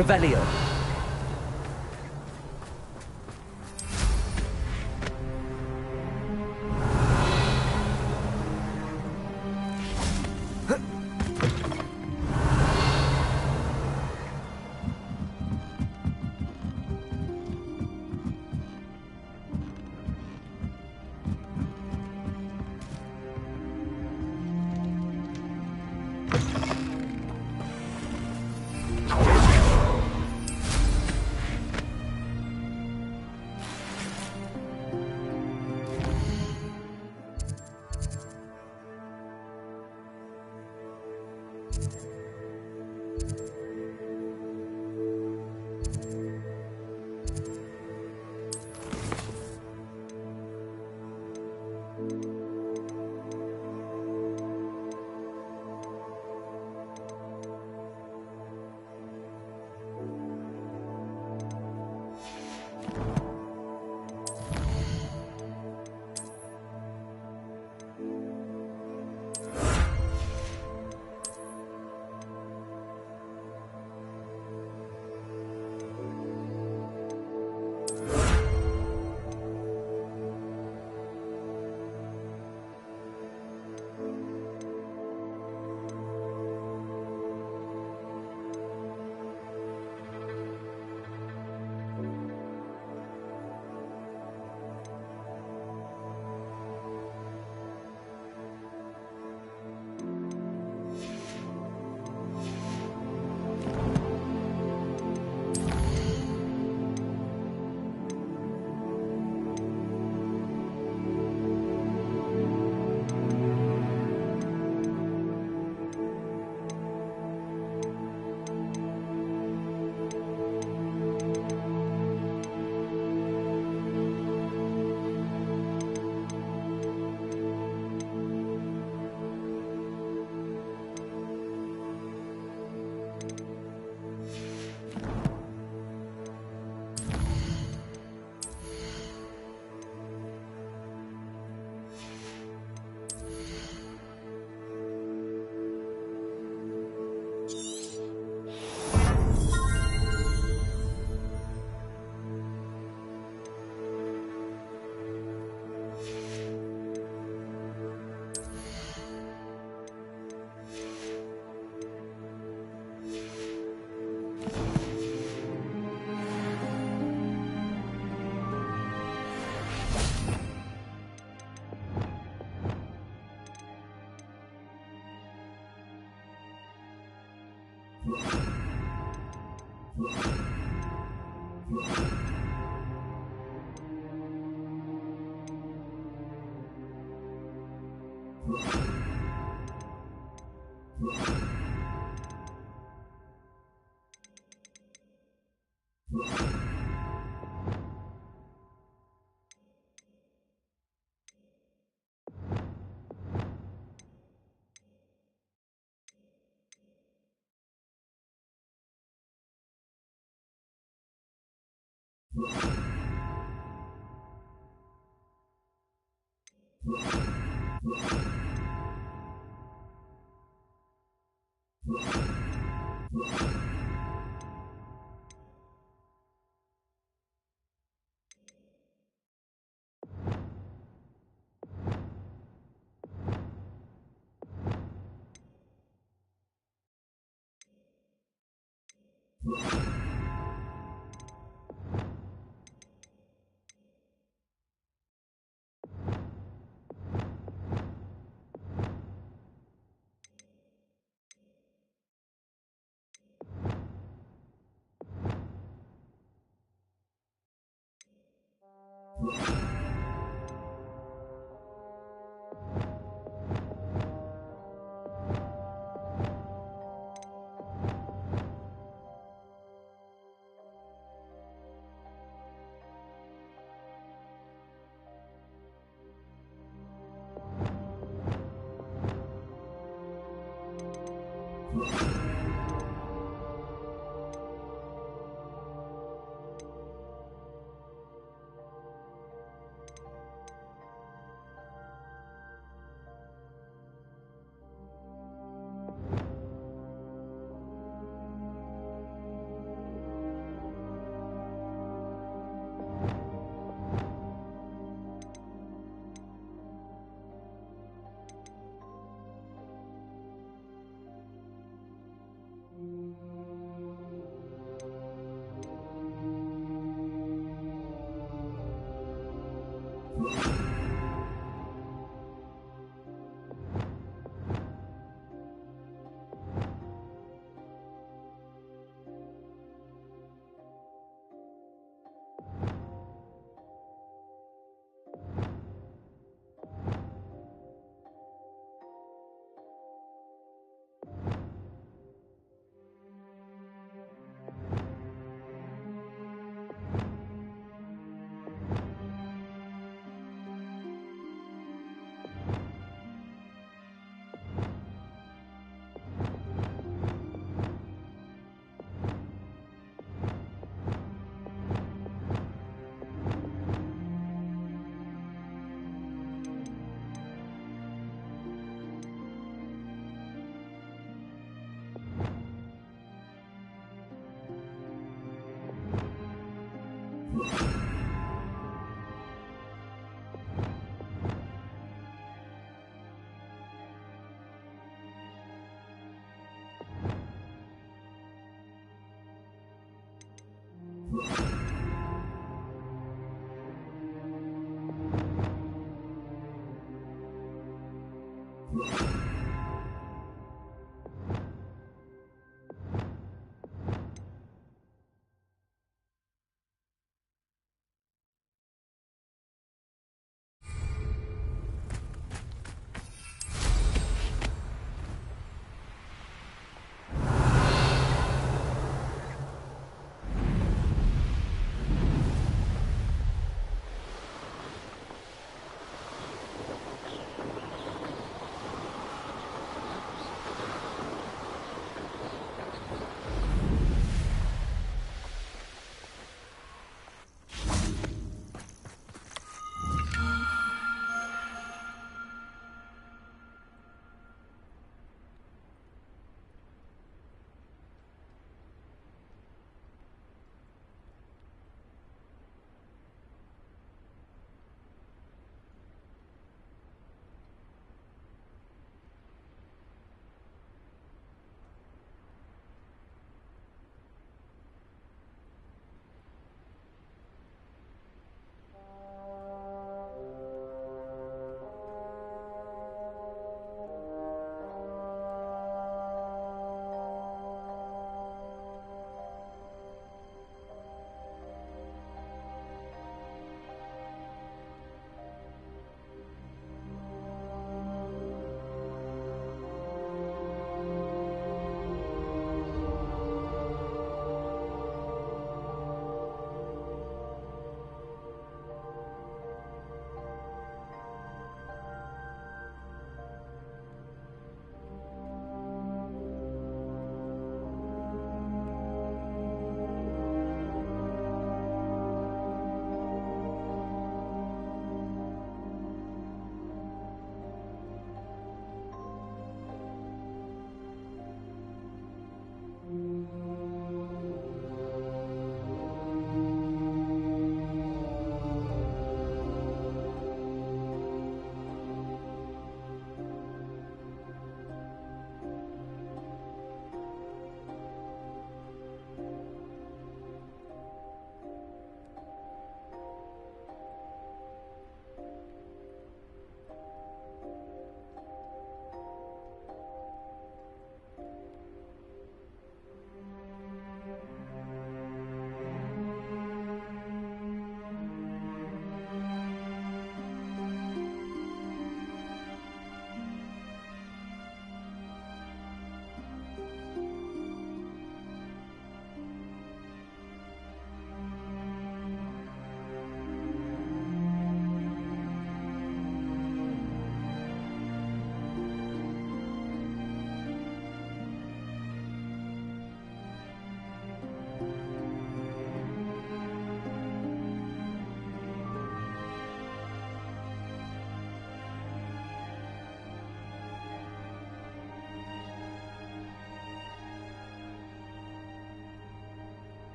Revelio.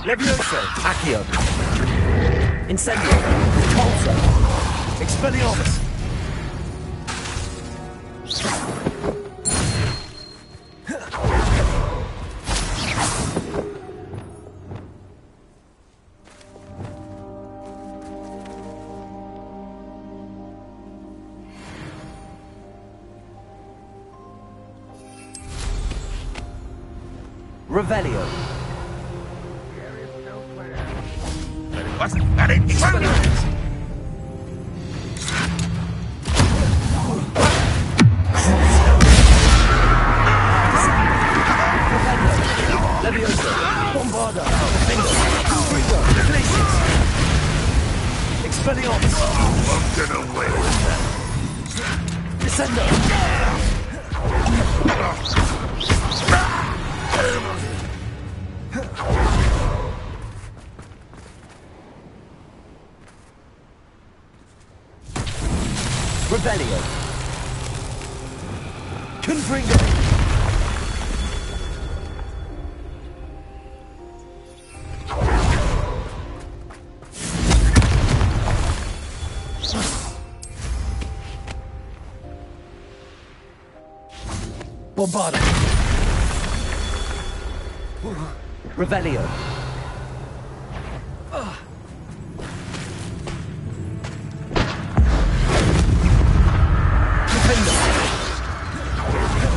Levioso, Accio, Incendio, Pulsar, Expelliarmus. Revelio. What? That ain't Expelliarmus. Levioso, Bombarda, Defender, Trigger, Glacius. Expelliarmus. I'm gonna win with that. Descender. Revelio. Confringo. Bombarda. Revelio.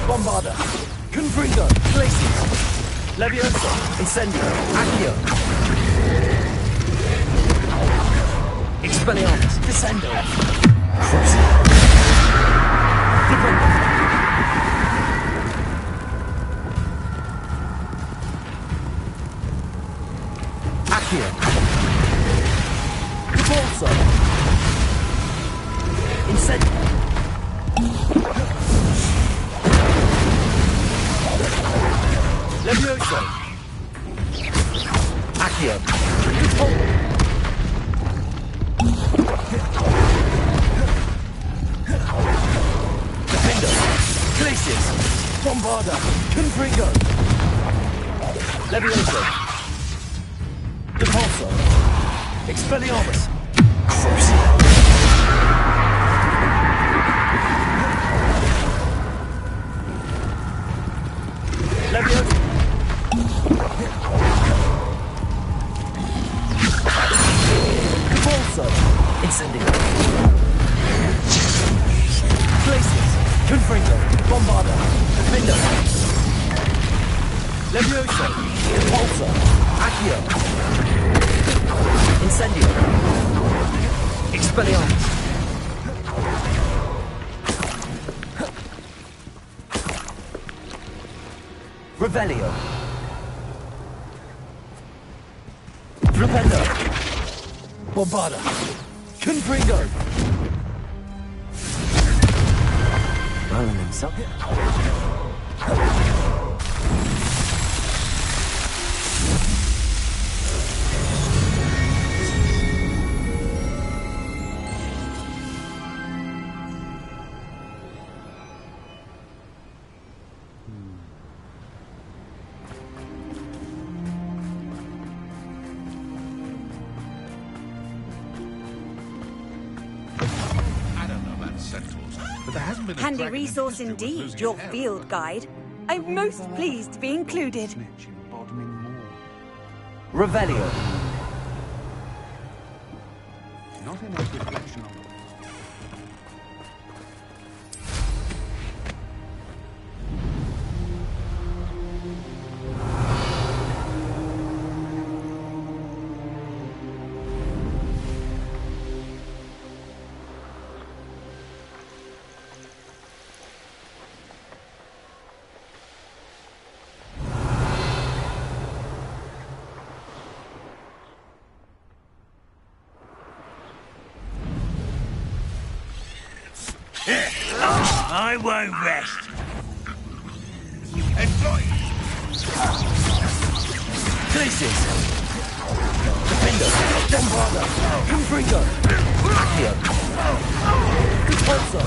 Bombarda, Confringo, Glacius, Levioso, Incendio, Accio, Expelliarmus, Descendo, Crucible, Defender, Accio, Repulsor, Incendio, Levioso, Accio, Defender, Glacius, Bombarda, Confringo, Levioso, Repulsor, Expelliarmus, Crucible, Levioso. Repulsor, Incendio, Glacius, Confringo, Bombarda, Defender, Levioso, Repulsor, Accio, Incendio, Expelliarmus, Revelio, Repender, Bombarda, Confringo, Merlin himself. Handy resource indeed, your field guide. I'm most pleased to be included. Revelio. Not enough reflection on I won't rest. Employ! Places. Defender. Bombarder. Confringo. Accio. Repulsor.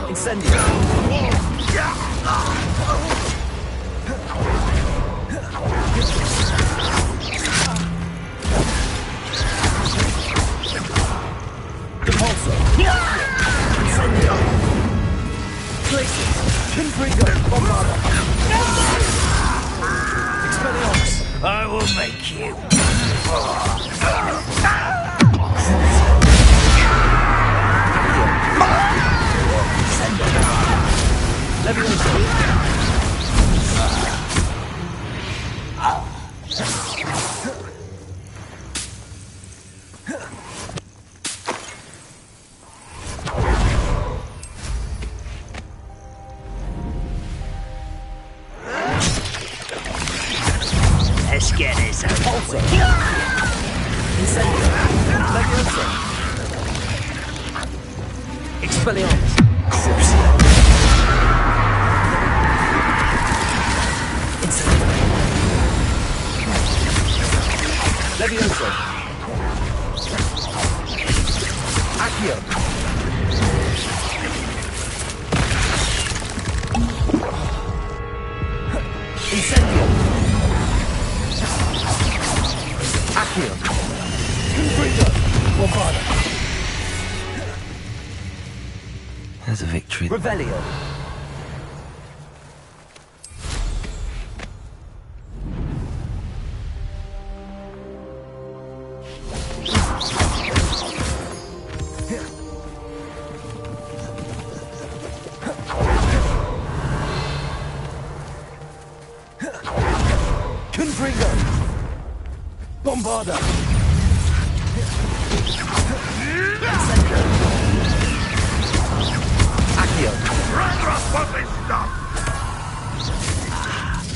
Incendio. Repulsor. Incendio. Places. Confringo. Bombarder. Expelliarmus. I will make you. Let's get this over with. Incendio. Leviosa. Expelliarmus. Incendio. Leviosa. Accio. Incendio. Accio. Confringo. Bombarder. There's a victory. Revelio. Confringo. Bombarder. Incendio. Accio.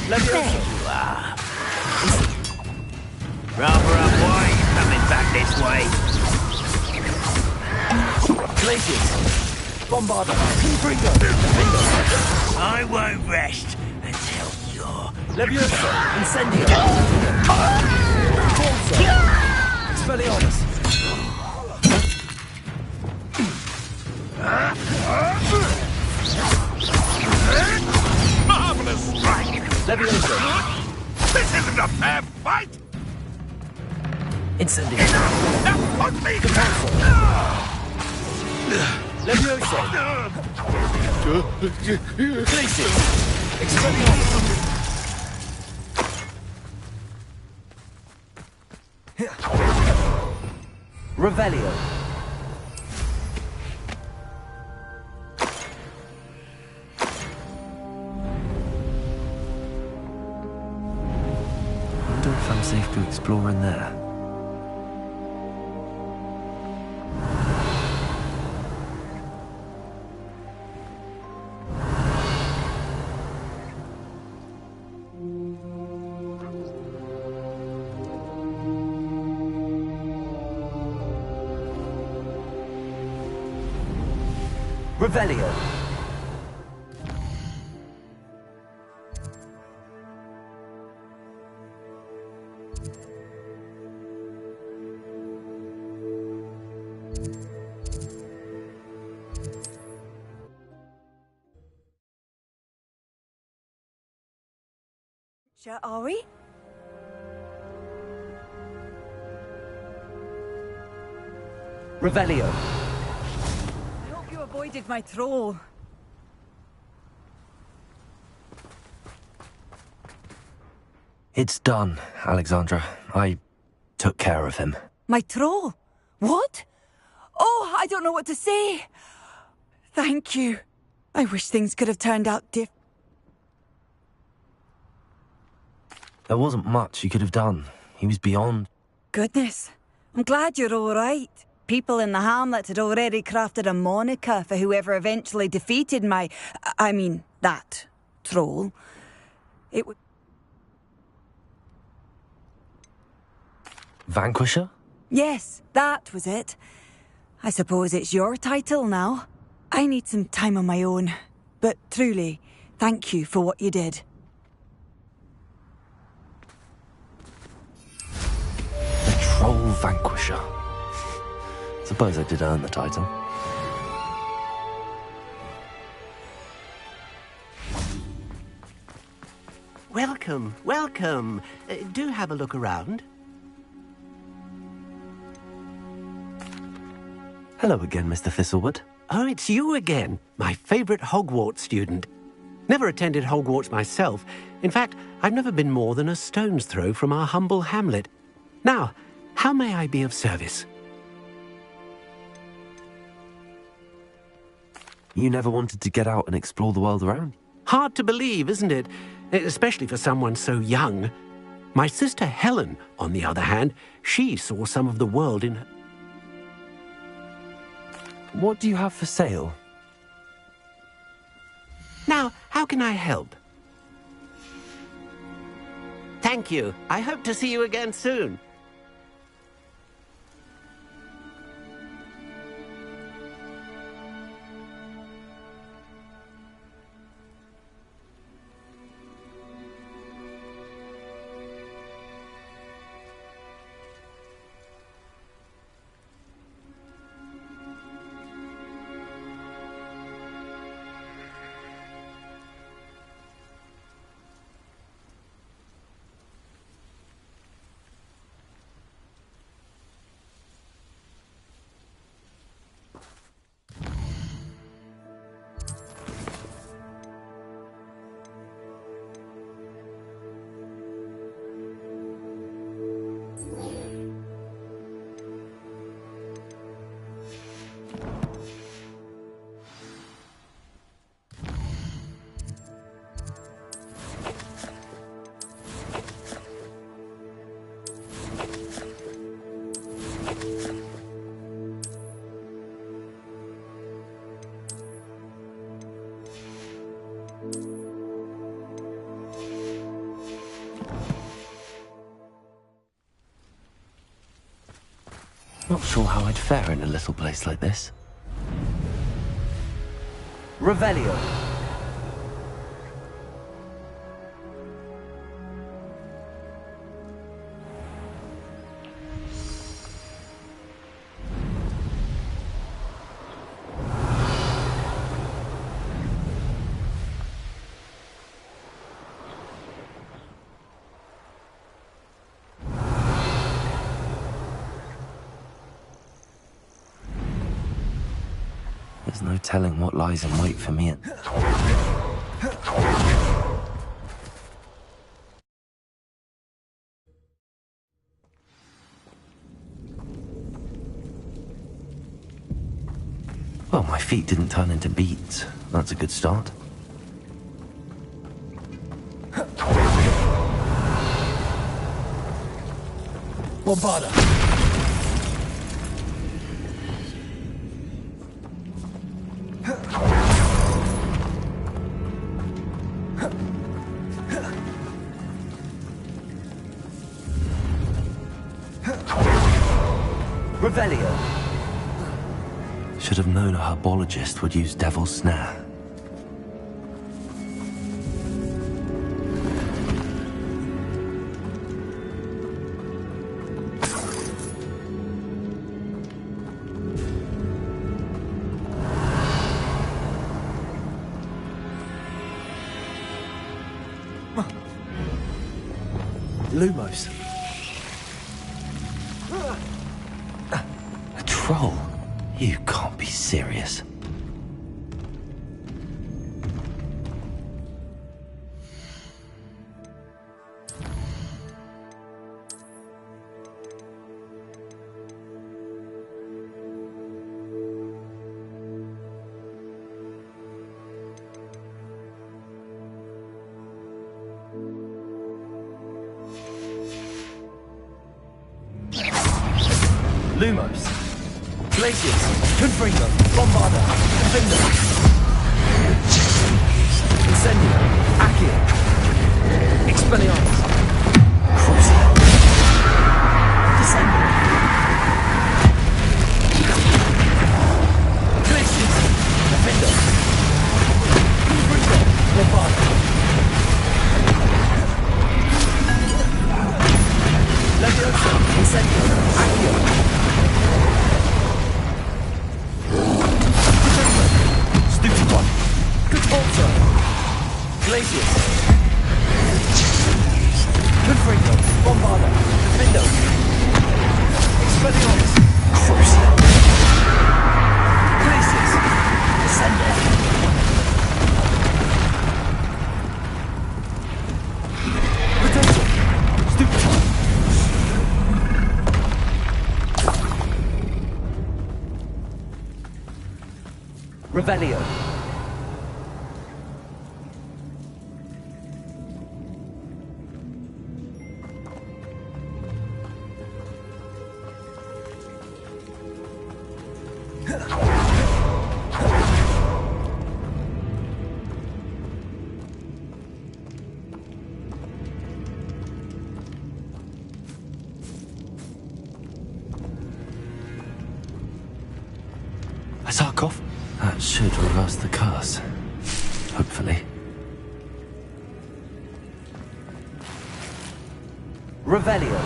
Leviosa. Rather up, why are you coming back this way? Glaciers. Bombarder. Confringo. I won't rest until you're... Leviosa. Incendio. Forza. Expelliarmus. Marvelous strike! Leviosa. This isn't a fair fight! Incendio. Now put me Leviosa. Glaciers. Expelliarmus. Revelio. Wonder if I'm safe to explore in there. Revelio. Are we? Revelio. I hope you avoided my troll. It's done, Alexandra. I took care of him. My troll? What? Oh, I don't know what to say. Thank you. I wish things could have turned out different. There wasn't much you could have done. He was beyond... Goodness. I'm glad you're all right. People in the hamlet had already crafted a moniker for whoever eventually defeated that troll. It would... Vanquisher? Yes, that was it. I suppose it's your title now. I need some time on my own. But truly, thank you for what you did. The Troll Vanquisher. Suppose I did earn the title. Welcome, welcome. Do have a look around. Hello again, Mr. Thistlewood. Oh, it's you again, my favorite Hogwarts student. Never attended Hogwarts myself. In fact, I've never been more than a stone's throw from our humble hamlet. Now, how may I be of service? You never wanted to get out and explore the world around? Hard to believe, isn't it? Especially for someone so young. My sister Helen, on the other hand, she saw some of the world in her... What do you have for sale? Now, how can I help? Thank you. I hope to see you again soon. Not sure how I'd fare in a little place like this. Revelio. There's no telling what lies in wait for me at... Well, my feet didn't turn into beets. That's a good start. Bombarda. Revelio. Should have known a herbologist would use Devil's Snare. Lumos. A troll? You can't be serious. Lumos. Glaciers. Confringo. Bombarda. Defender. Incendio. Accio. Expelliarmus. Crucible. Descender. Incendio. Accio. Stupid one. Contorto. Glacius. Confringo. Bombarda. Defendo. Expelliarmus. Crucial. Glacius. Descendo. Potential. Stupid one. Revelio. A sarcoph? That should reverse the curse. Hopefully. Revelio.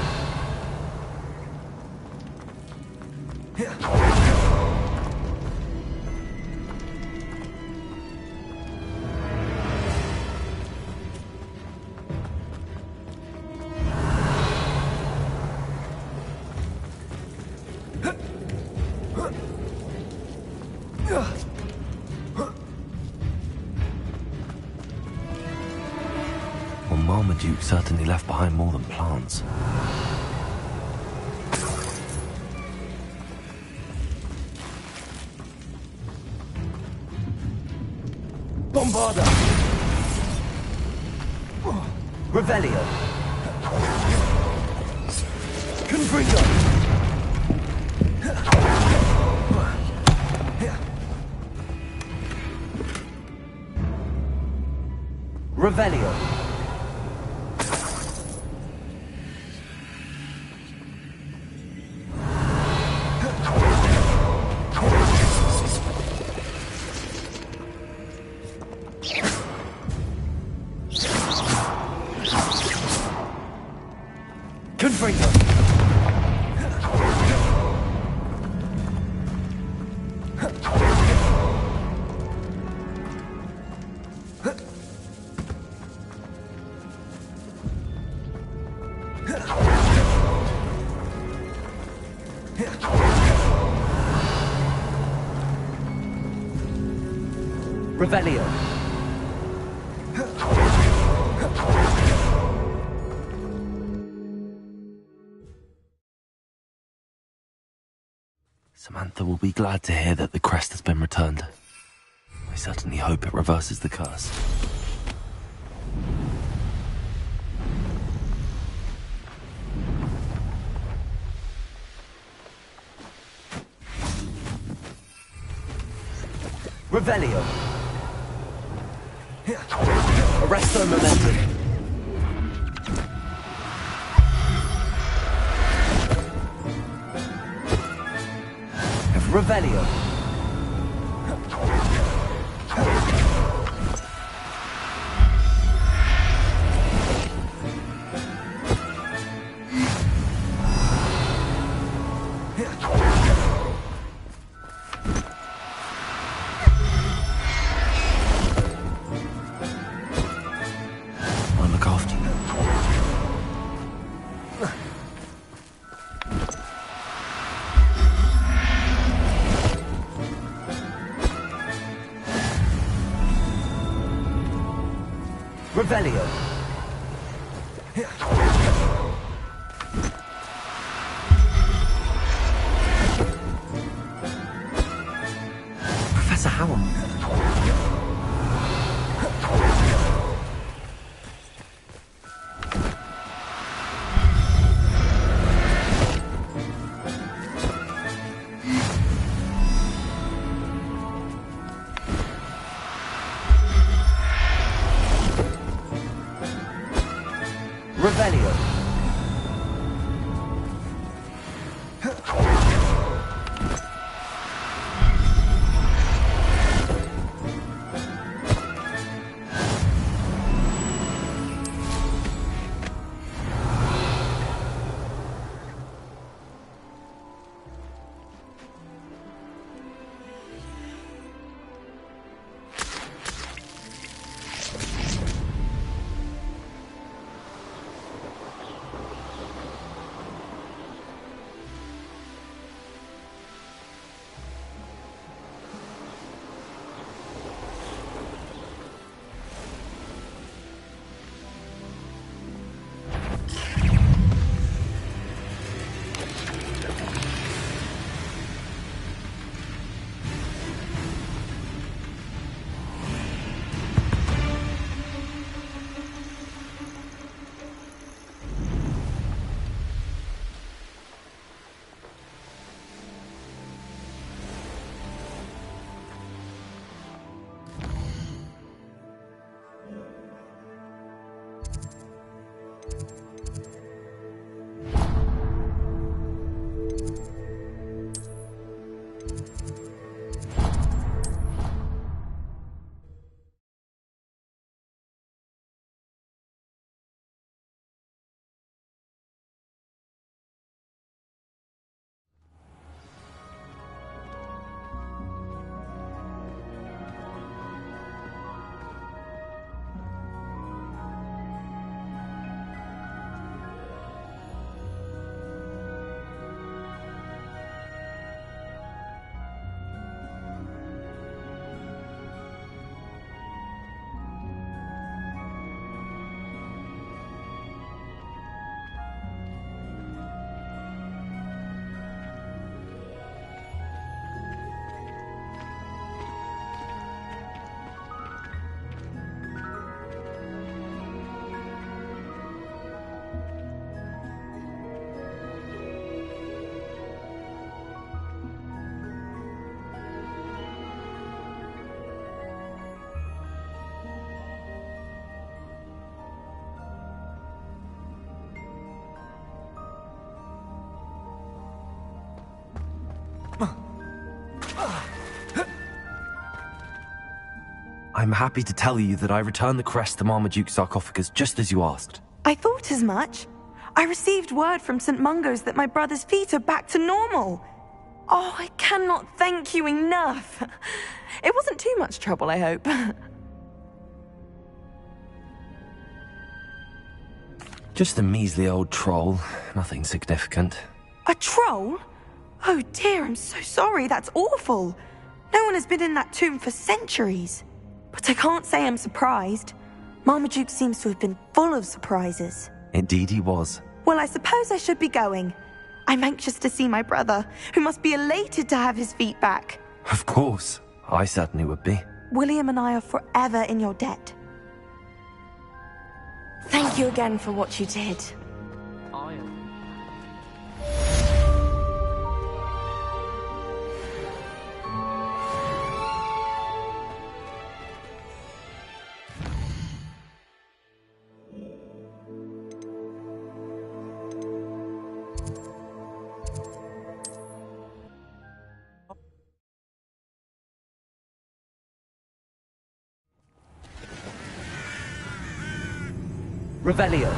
Well, Marmaduke certainly left behind more than plants. Bombarda. Revelio. Confringo. Revelio. Confringo. Revelio. Samantha will be glad to hear that the crest has been returned. I certainly hope it reverses the curse. Revelio. Arresto momentum. Revelio. I'll look after you. Revelio. Professor Howell. Revelio. I'm happy to tell you that I returned the crest to Marmaduke's sarcophagus just as you asked. I thought as much. I received word from St. Mungo's that my brother's feet are back to normal. Oh, I cannot thank you enough. It wasn't too much trouble, I hope. Just a measly old troll. Nothing significant. A troll? Oh dear, I'm so sorry. That's awful. No one has been in that tomb for centuries. But I can't say I'm surprised. Marmaduke seems to have been full of surprises. Indeed he was. Well, I suppose I should be going. I'm anxious to see my brother, who must be elated to have his feet back. Of course. I certainly would be. William and I are forever in your debt. Thank you again for what you did. Revelio.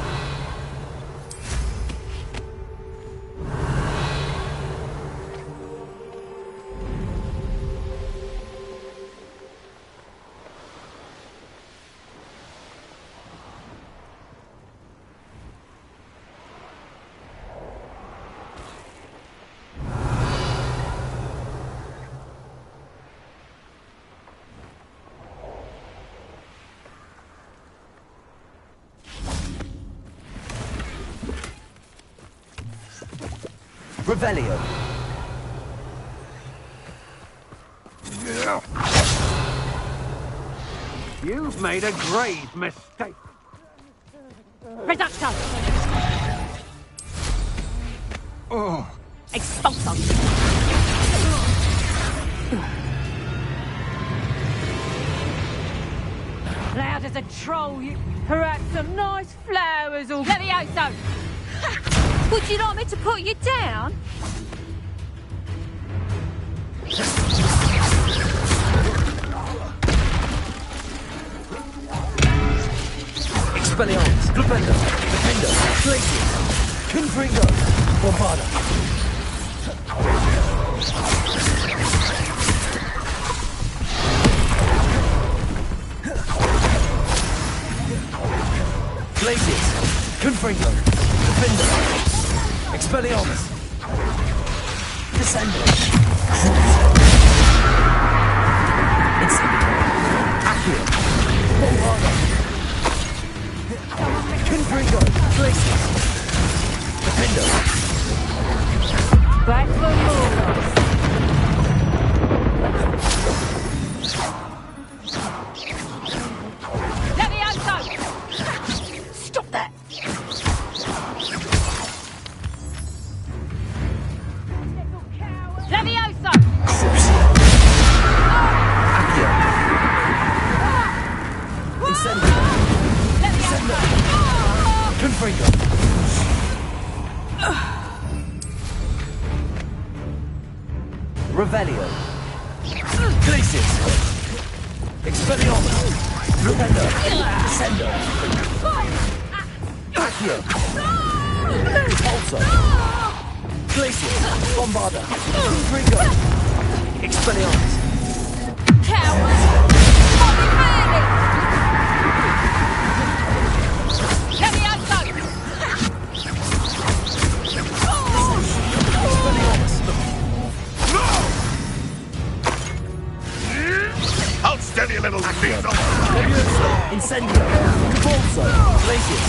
Revelio. You've made a grave mistake. Reducto! Oh. Expulso! Loud as a troll, you... Perhaps some nice flowers or... Levioso! Would you like me to put you down? Expelliarmus. Glupendo. Defendo. Glacius. Confringo. Bombarda. Glacius. Confringo. Defendo. Expelliarmus. Descendo. Incendio. Accio. Bombarda. Confringo. Glacius. Defendo. Back for more! Levioso! Stop that! Levioso! Accio. Incendio. Levioso! Confringo. Revelio. Glacius. Expelliarmus. Glupendo. Descendo. Accio. Repulso. Glacius. Bombarda. Confringo. Expelliarmus. Coward! Bobby Bailey! Levioso! Expelliarmus. Hold steady, little diesel! Levioso. Incendio. Repulso. Glacius.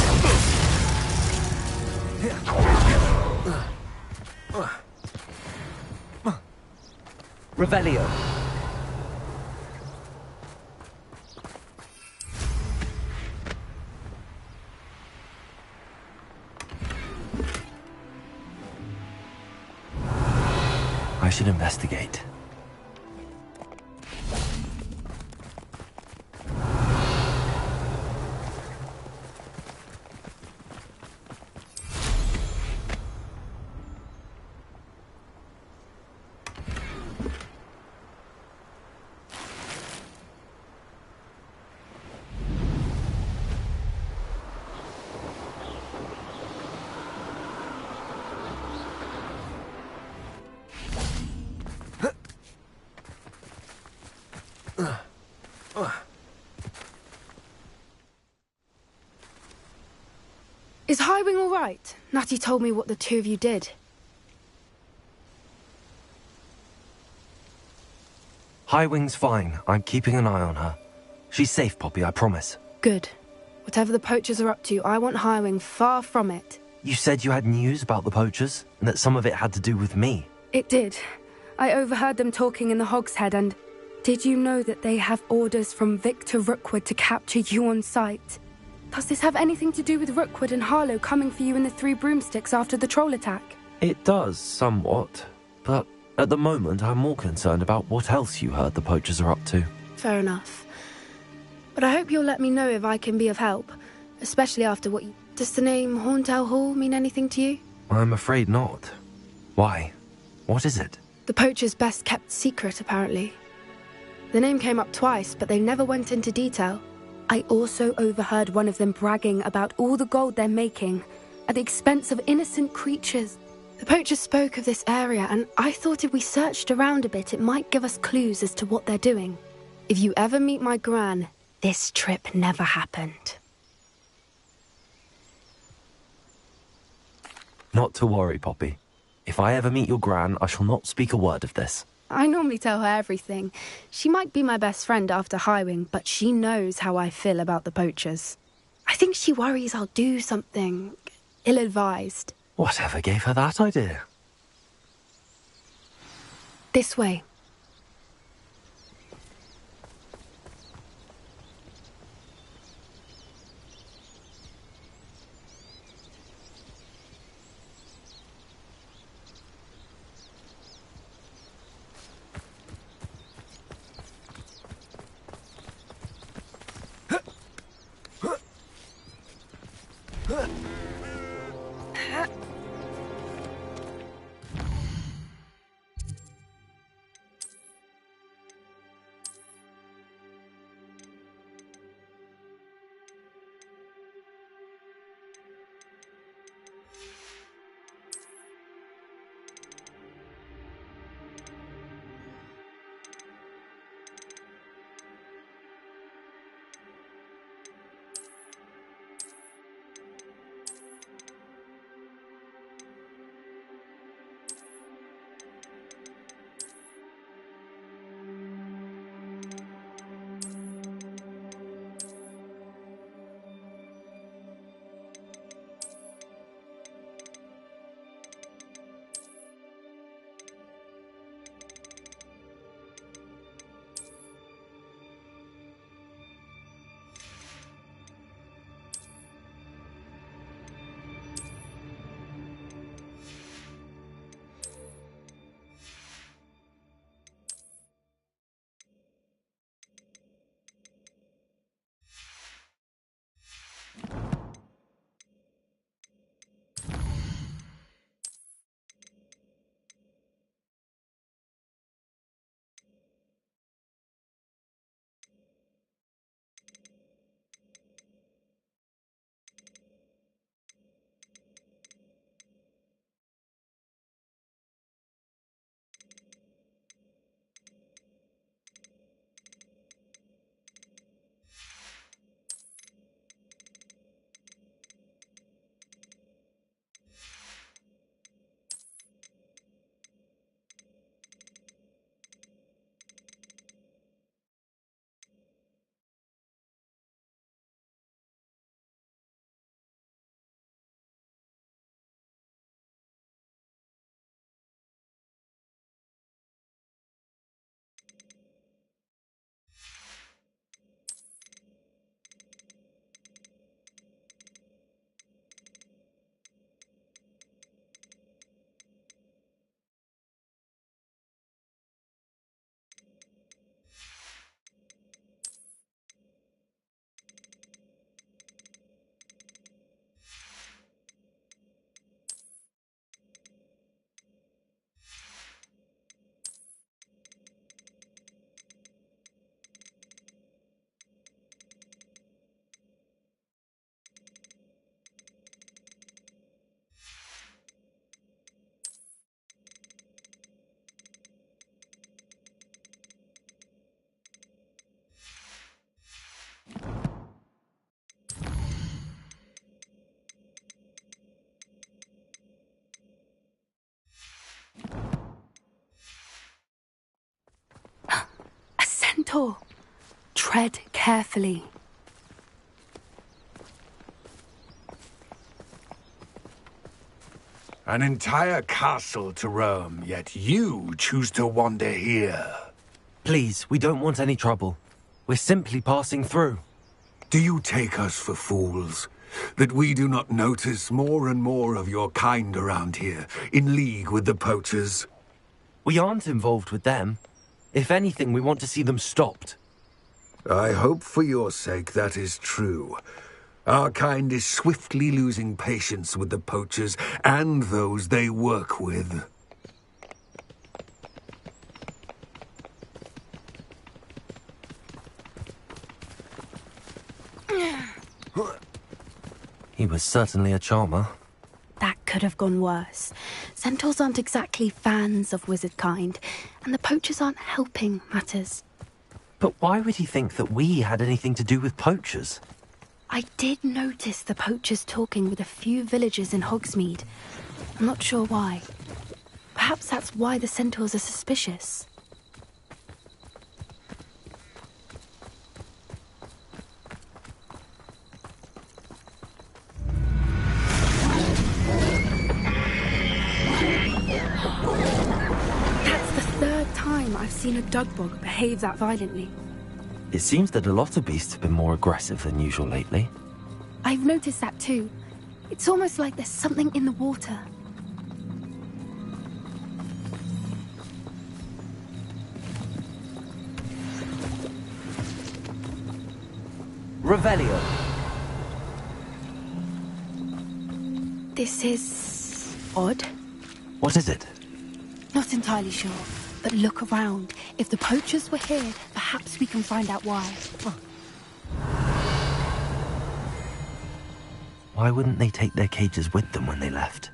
Revelio. I should investigate. Is Highwing all right? Natty told me what the two of you did. Highwing's fine. I'm keeping an eye on her. She's safe, Poppy, I promise. Good. Whatever the poachers are up to, I want Highwing far from it. You said you had news about the poachers, and that some of it had to do with me. It did. I overheard them talking in the Hogshead, and did you know that they have orders from Victor Rookwood to capture you on sight? Does this have anything to do with Rookwood and Harlow coming for you in the Three Broomsticks after the troll attack? It does, somewhat. But at the moment, I'm more concerned about what else you heard the poachers are up to. Fair enough. But I hope you'll let me know if I can be of help, especially after what you... Does the name Horntail Hall mean anything to you? I'm afraid not. Why? What is it? The poacher's best kept secret, apparently. The name came up twice, but they never went into detail. I also overheard one of them bragging about all the gold they're making, at the expense of innocent creatures. The poacher spoke of this area, and I thought if we searched around a bit, it might give us clues as to what they're doing. If you ever meet my gran, this trip never happened. Not to worry, Poppy. If I ever meet your gran, I shall not speak a word of this. I normally tell her everything. She might be my best friend after Highwing, but she knows how I feel about the poachers. I think she worries I'll do something ill-advised. Whatever gave her that idea? This way. Centaur. Tread carefully. An entire castle to roam, yet you choose to wander here. Please, we don't want any trouble. We're simply passing through. Do you take us for fools? That we do not notice more and more of your kind around here, in league with the poachers? We aren't involved with them. If anything, we want to see them stopped. I hope for your sake that is true. Our kind is swiftly losing patience with the poachers and those they work with. He was certainly a charmer. That could have gone worse. Centaurs aren't exactly fans of wizard kind, and the poachers aren't helping matters. But why would he think that we had anything to do with poachers? I did notice the poachers talking with a few villagers in Hogsmeade. I'm not sure why. Perhaps that's why the centaurs are suspicious. That's the third time I've seen a dugbog behave that violently. It seems that a lot of beasts have been more aggressive than usual lately. I've noticed that too. It's almost like there's something in the water. Revelio. This is odd. What is it? Not entirely sure, but look around. If the poachers were here, perhaps we can find out why. Why wouldn't they take their cages with them when they left?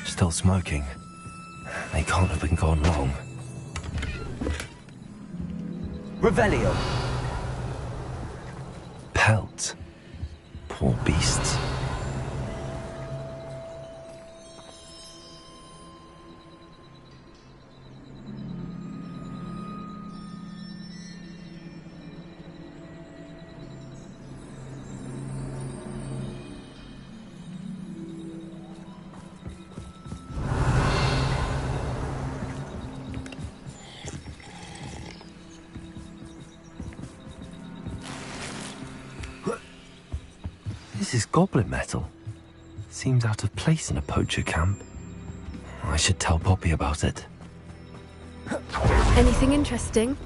Still smoking. They can't have been gone long. Revelio! Pelt. Poor beasts. This is goblin metal. Seems out of place in a poacher camp. I should tell Poppy about it. Anything interesting?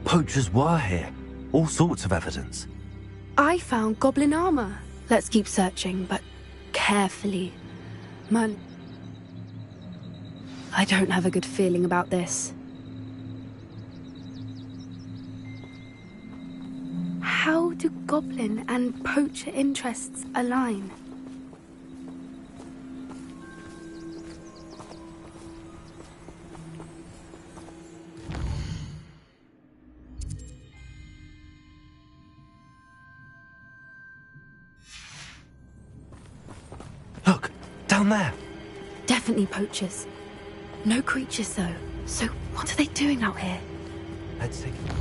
Poachers were here. All sorts of evidence. I found goblin armor. Let's keep searching, but carefully. Man, I don't have a good feeling about this. How do goblin and poacher interests align? Look, down there. Definitely poachers. No creatures, though. So what are they doing out here? Let's take it.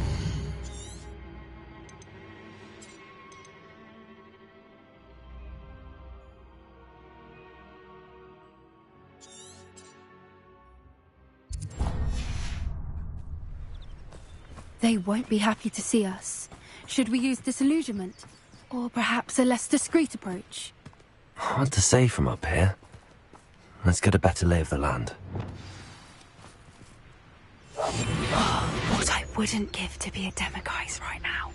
They won't be happy to see us. Should we use disillusionment? Or perhaps a less discreet approach? Hard to say from up here. Let's get a better lay of the land. What I wouldn't give to be a demiguise right now.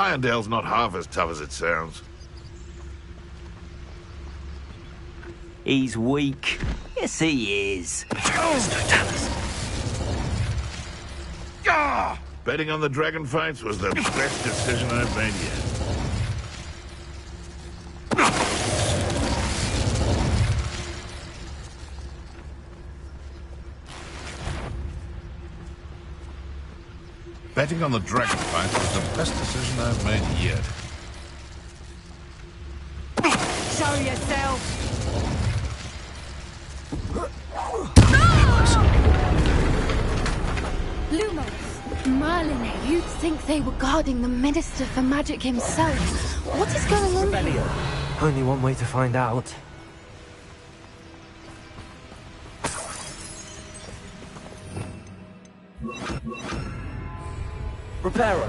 Irondale's not half as tough as it sounds. He's weak. Yes, he is. Don't tell us. Ah! Betting on the dragon fights was the best decision I've made yet. Betting on the dragon fight was the best decision I've made yet. Show yourself! Lumos! Merlin, you'd think they were guarding the Minister for Magic himself. What is going on here? Only one way to find out. Reparo.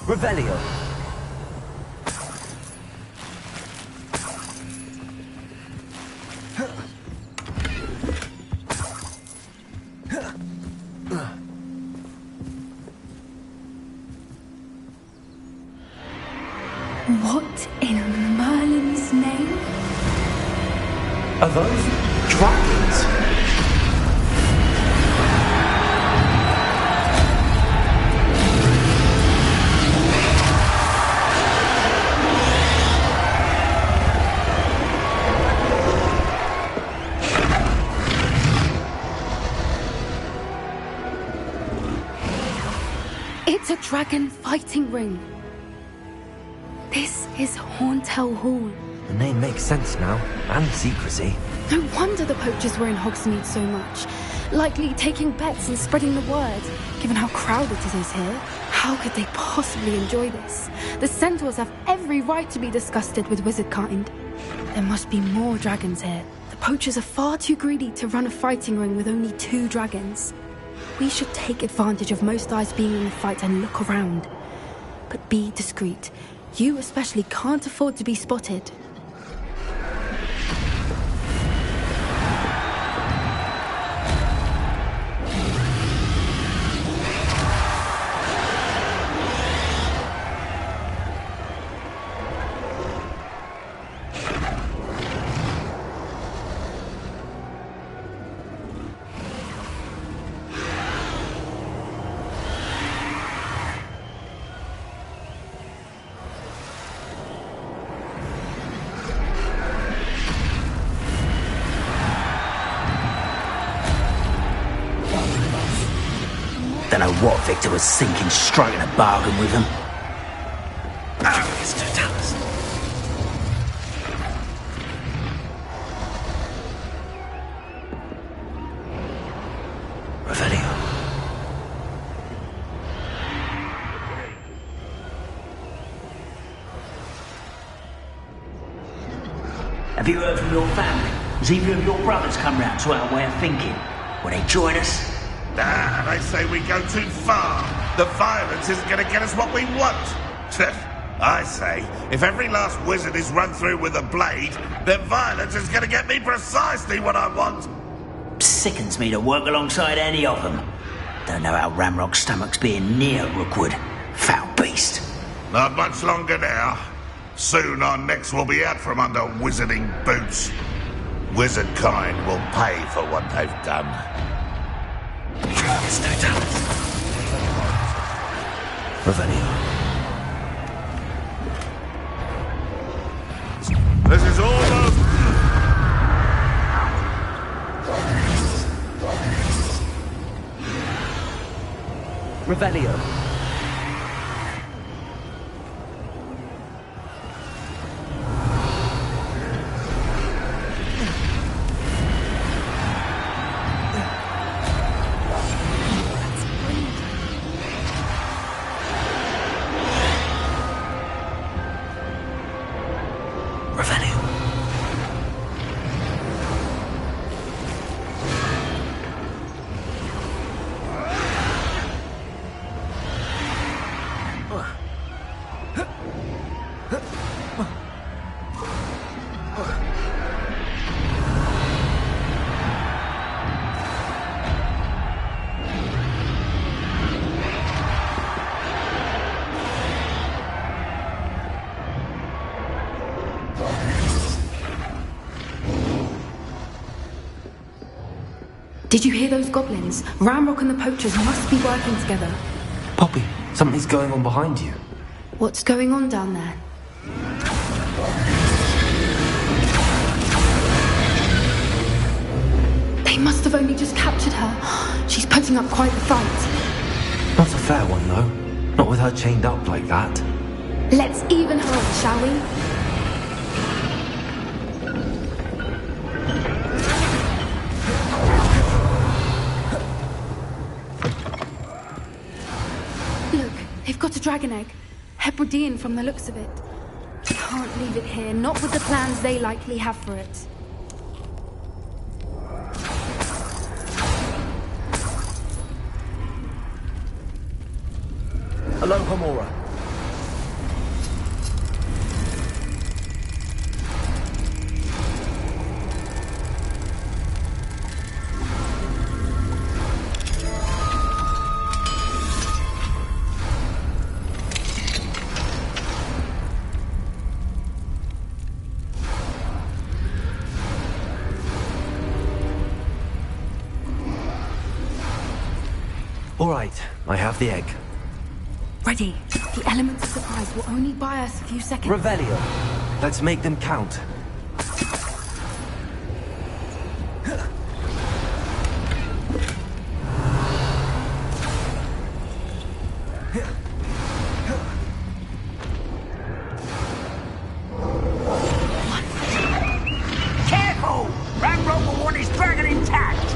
Revelio. What in Merlin's name? Are those dragons? It's a dragon fighting ring. This is Hauntel Hall. The name makes sense now, and secrecy. No wonder the poachers were in Hogsmeade so much. Likely taking bets and spreading the word, given how crowded it is here. How could they possibly enjoy this? The centaurs have every right to be disgusted with wizard kind. There must be more dragons here. The poachers are far too greedy to run a fighting ring with only 2 dragons. We should take advantage of most eyes being in the fight and look around. But be discreet. You especially can't afford to be spotted. Don't know what Victor was thinking, striking a bargain with them. Oh, it's Totalis. Revelio. Have you heard from your family? Has either of your brothers come round to our way of thinking? Will they join us? Nah, they say we go too far. The violence isn't going to get us what we want. I say, if every last wizard is run through with a blade, then violence is going to get me precisely what I want. Sickens me to work alongside any of them. Don't know how Ramrock's stomach's being near Rookwood. Foul beast. Not much longer now. Soon our necks will be out from under wizarding boots. Wizard kind will pay for what they've done. It's Totalis. Revelio. This is almost... Revelio. Did you hear those goblins? Ramrock and the poachers must be working together. Poppy, something's going on behind you. What's going on down there? They must have only just captured her. She's putting up quite the fight. Not a fair one, though. Not with her chained up like that. Let's even her up, shall we? Look, they've got a dragon egg. Hebridean from the looks of it. Can't leave it here, not with the plans they likely have for it. Hello, Homora. All right, I have the egg. Ready. The elements of surprise will only buy us a few seconds. Revelio. Let's make them count. Careful! Ramrock will want his dragon intact!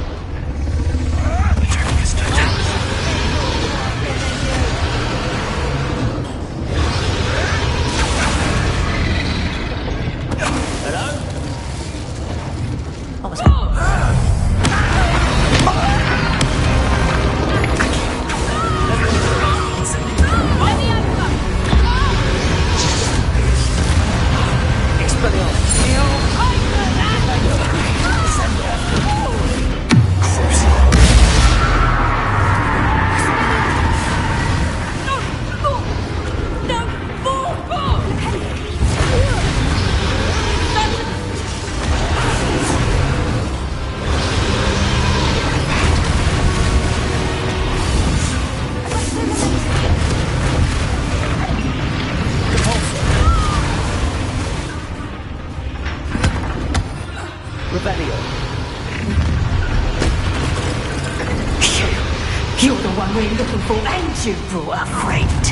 You're the one we're looking for, and you brought a friend.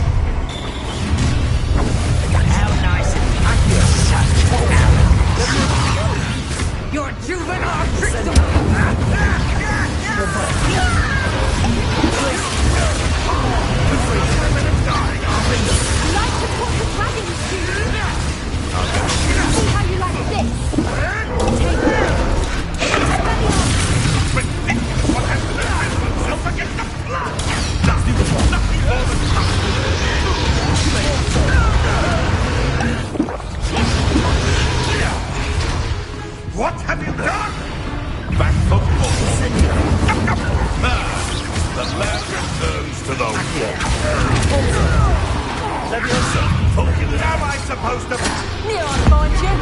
How nice and you're such You're a juvenile trickster! I like to talk to dragons, see how you like this. Take it. What happened to the Don't forget the blood! Nothing more than What have you done? Back for more. The land returns to the wall. Am I supposed to... Near on, mind you.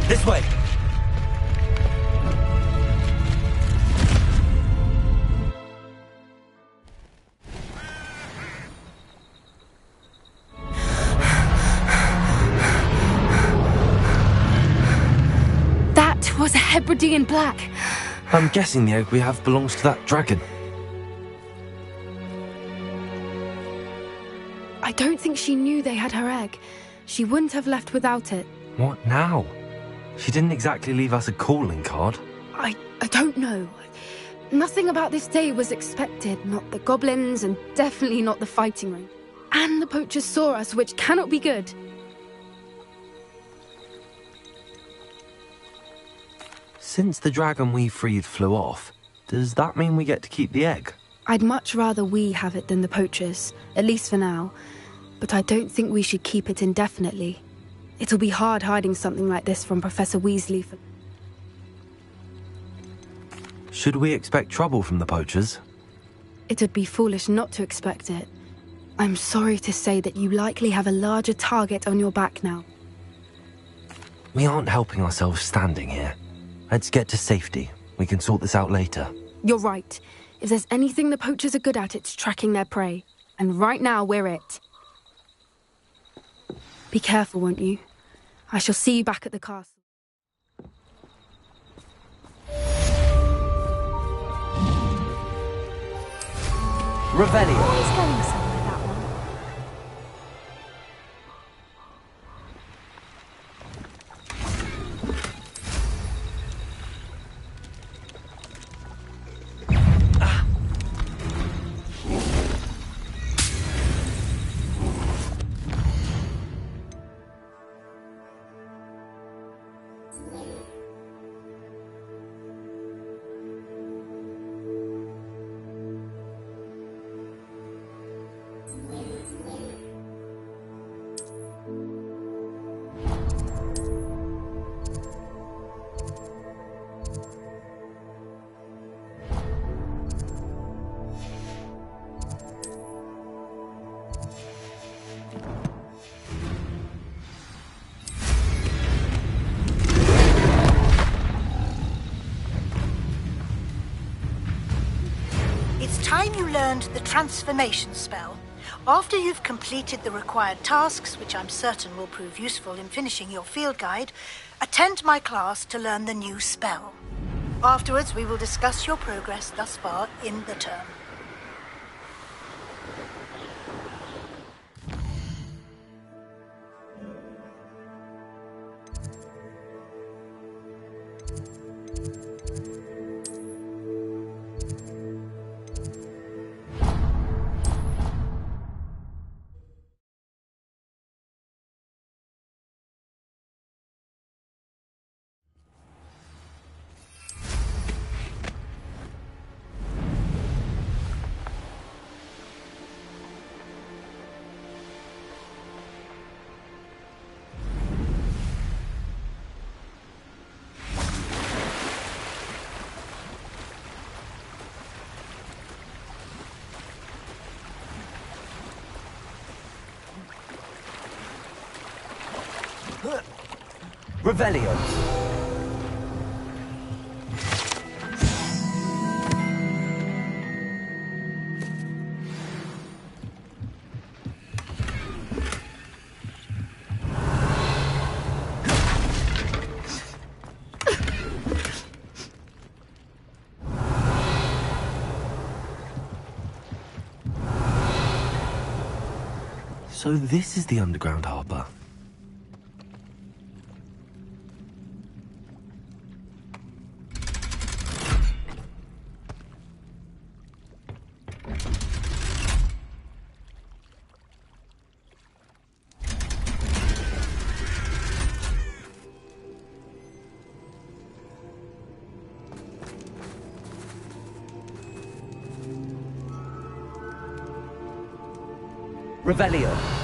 This way! That was a Hebridean black. I'm guessing the egg we have belongs to that dragon. I don't think she knew they had her egg. She wouldn't have left without it. What now? She didn't exactly leave us a calling card. I don't know. Nothing about this day was expected. Not the goblins, and definitely not the fighting ring. And the poachers saw us, which cannot be good. Since the dragon we freed flew off, does that mean we get to keep the egg? I'd much rather we have it than the poachers, at least for now. But I don't think we should keep it indefinitely. It'll be hard hiding something like this from Professor Weasley. Should we expect trouble from the poachers? It'd be foolish not to expect it. I'm sorry to say that you likely have a larger target on your back now. We aren't helping ourselves standing here. Let's get to safety. We can sort this out later. You're right. If there's anything the poachers are good at, it's tracking their prey. And right now, we're it. Be careful, won't you? I shall see you back at the castle. Revelio. He's going somewhere, that one. Time you learned the transformation spell. After you've completed the required tasks, which I'm certain will prove useful in finishing your field guide, attend my class to learn the new spell. Afterwards, we will discuss your progress thus far in the term. Revelio. So this is the underground harbour. Revelio.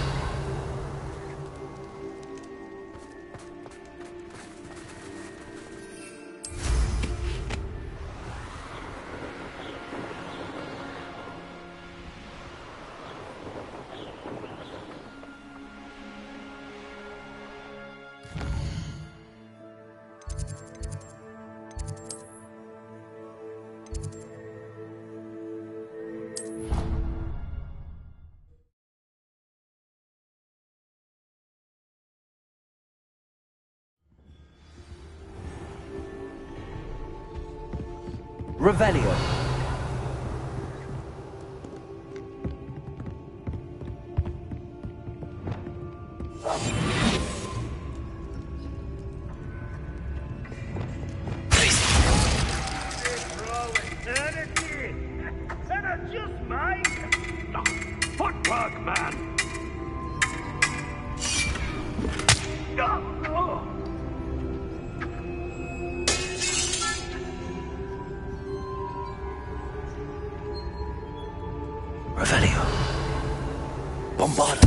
Revelio. Footwork, man! Revelio. Bombard.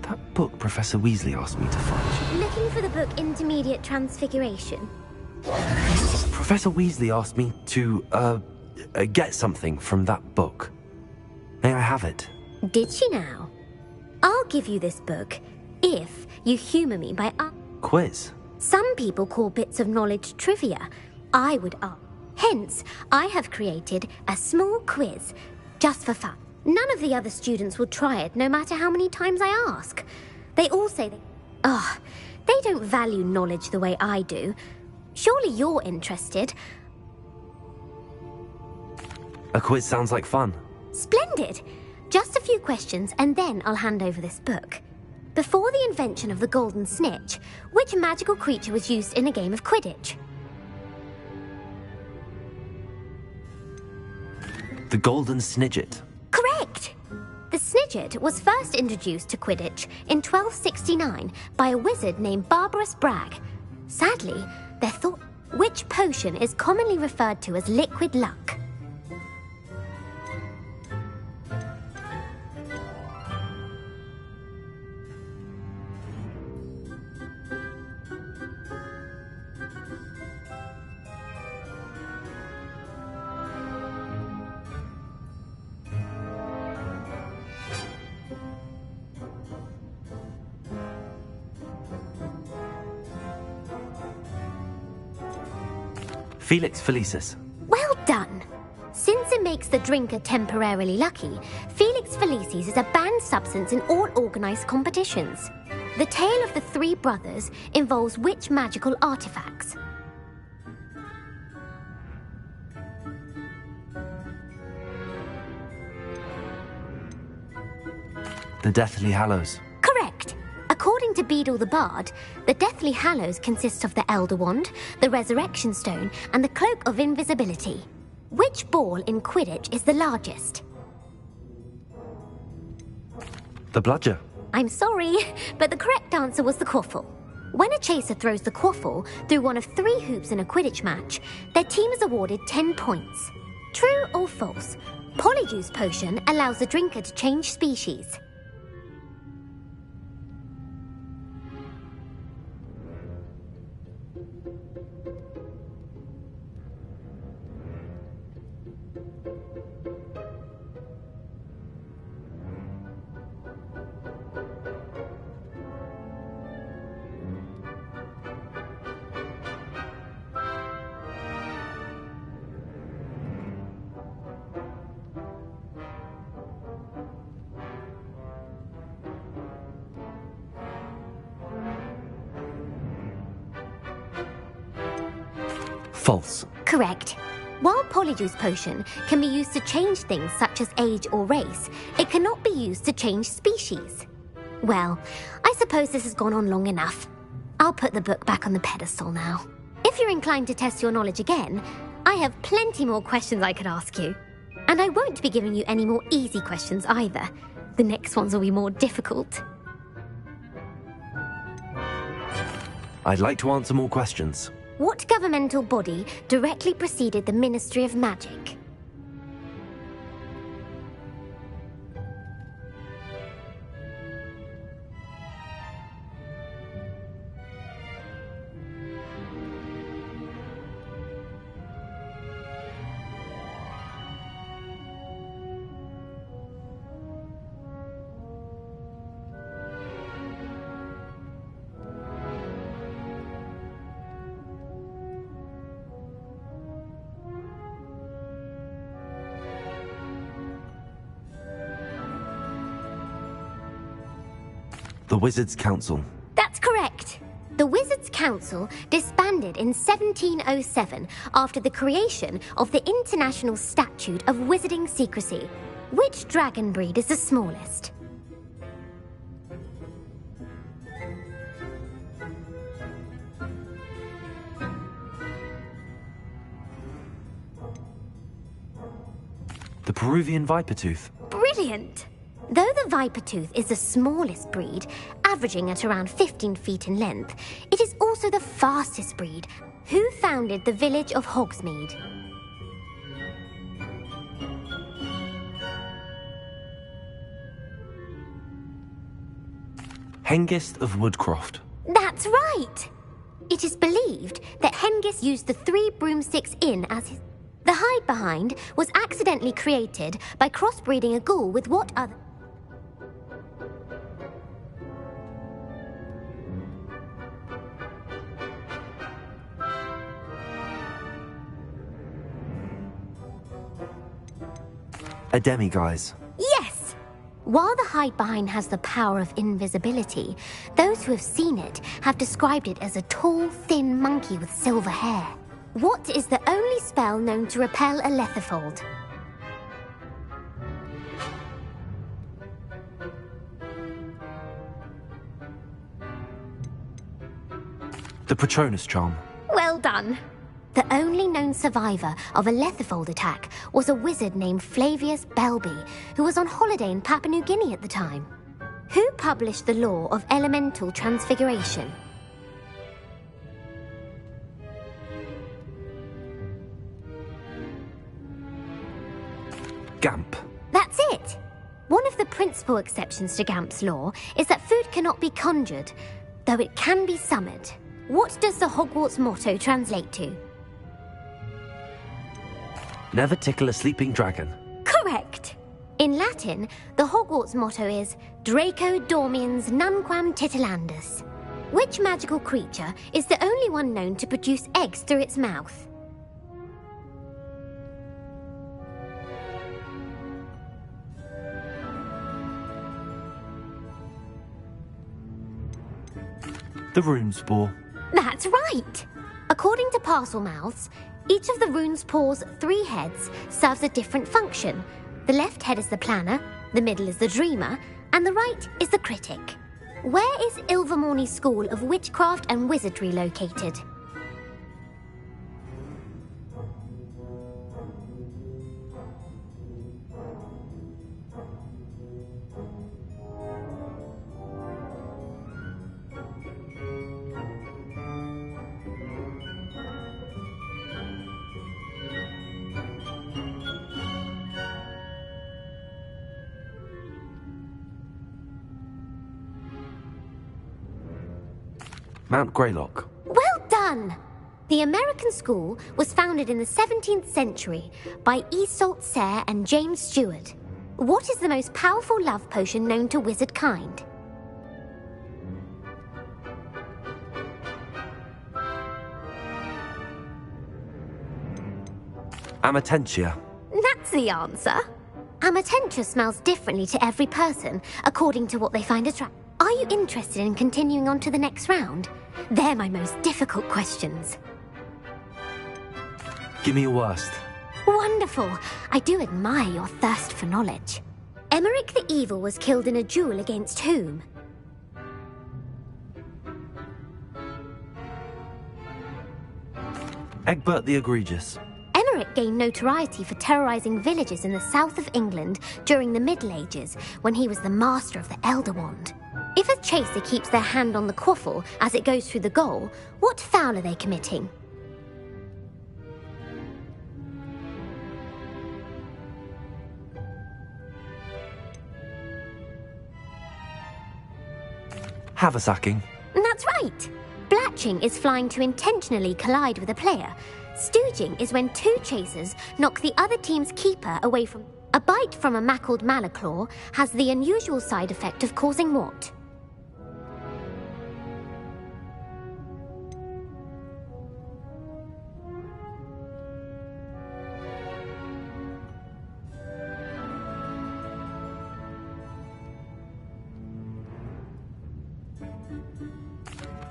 That book Professor Weasley asked me to find. Looking for the book Intermediate Transfiguration? Professor Weasley asked me to, get something from that book. May I have it? Did she now? I'll give you this book if you humour me by Quiz? Some people call bits of knowledge trivia. I would Hence, I have created a small quiz just for fun. None of the other students will try it, no matter how many times I ask. They all say they don't value knowledge the way I do. Surely you're interested. A quiz sounds like fun. Splendid! Just a few questions and then I'll hand over this book. Before the invention of the golden snitch, which magical creature was used in a game of Quidditch? The golden snidget. Correct! The snidget was first introduced to Quidditch in 1269 by a wizard named Barbarous Bragg. Sadly, they thought which potion is commonly referred to as liquid luck. Felix Felicis. Well done! Since it makes the drinker temporarily lucky, Felix Felicis is a banned substance in all organised competitions. The tale of the three brothers involves which magical artifacts? The Deathly Hallows. Correct! According to Beadle the Bard, the Deathly Hallows consist of the Elder Wand, the Resurrection Stone, and the Cloak of Invisibility. Which ball in Quidditch is the largest? The Bludger. I'm sorry, but the correct answer was the Quaffle. When a chaser throws the Quaffle through one of 3 hoops in a Quidditch match, their team is awarded 10 points. True or false? Polyjuice Potion allows the drinker to change species. False. Correct. While Polyjuice Potion can be used to change things such as age or race, it cannot be used to change species. Well, I suppose this has gone on long enough. I'll put the book back on the pedestal now. If you're inclined to test your knowledge again, I have plenty more questions I could ask you. And I won't be giving you any more easy questions either. The next ones will be more difficult. I'd like to answer more questions. What governmental body directly preceded the Ministry of Magic? The Wizards' Council. That's correct. The Wizards' Council disbanded in 1707 after the creation of the International Statute of Wizarding Secrecy. Which dragon breed is the smallest? The Peruvian Vipertooth. Brilliant! Though the Vipertooth is the smallest breed, averaging at around 15 feet in length, it is also the fastest breed. Who founded the village of Hogsmeade? Hengist of Woodcroft. That's right! It is believed that Hengist used the 3 broomsticks inn as his... The hide behind was accidentally created by crossbreeding a ghoul with what other... A demiguise. Yes! While the hide behind has the power of invisibility, those who have seen it have described it as a tall, thin monkey with silver hair. What is the only spell known to repel a letherfold? The Patronus Charm. Well done. The only known survivor of a letherfold attack was a wizard named Flavius Belby, who was on holiday in Papua New Guinea at the time. Who published the law of elemental transfiguration? Gamp. That's it! One of the principal exceptions to Gamp's law is that food cannot be conjured, though it can be summoned. What does the Hogwarts motto translate to? Never tickle a sleeping dragon. Correct! In Latin, the Hogwarts motto is Draco Dormiens Nunquam Titilandus. Which magical creature is the only one known to produce eggs through its mouth? The Runespore. That's right! According to Parselmouths, each of the Runespore's 3 heads serves a different function. The left head is the planner, the middle is the dreamer, and the right is the critic. Where is Ilvermorny School of Witchcraft and Wizardry located? Mount Greylock. Well done! The American school was founded in the 17th century by Iseult Sayre and James Stewart. What is the most powerful love potion known to wizard kind? Amatentia. That's the answer. Amatentia smells differently to every person, according to what they find attractive. Are you interested in continuing on to the next round? They're my most difficult questions. Give me your worst. Wonderful. I do admire your thirst for knowledge. Emmerich the Evil was killed in a duel against whom? Egbert the Egregious. Emmerich gained notoriety for terrorizing villages in the south of England during the Middle Ages, when he was the master of the Elder Wand. If a chaser keeps their hand on the quaffle as it goes through the goal, what foul are they committing? Haversacking. That's right. Blatching is flying to intentionally collide with a player. Stooging is when two chasers knock the other team's keeper away from... A bite from a mackled malaclaw has the unusual side effect of causing what?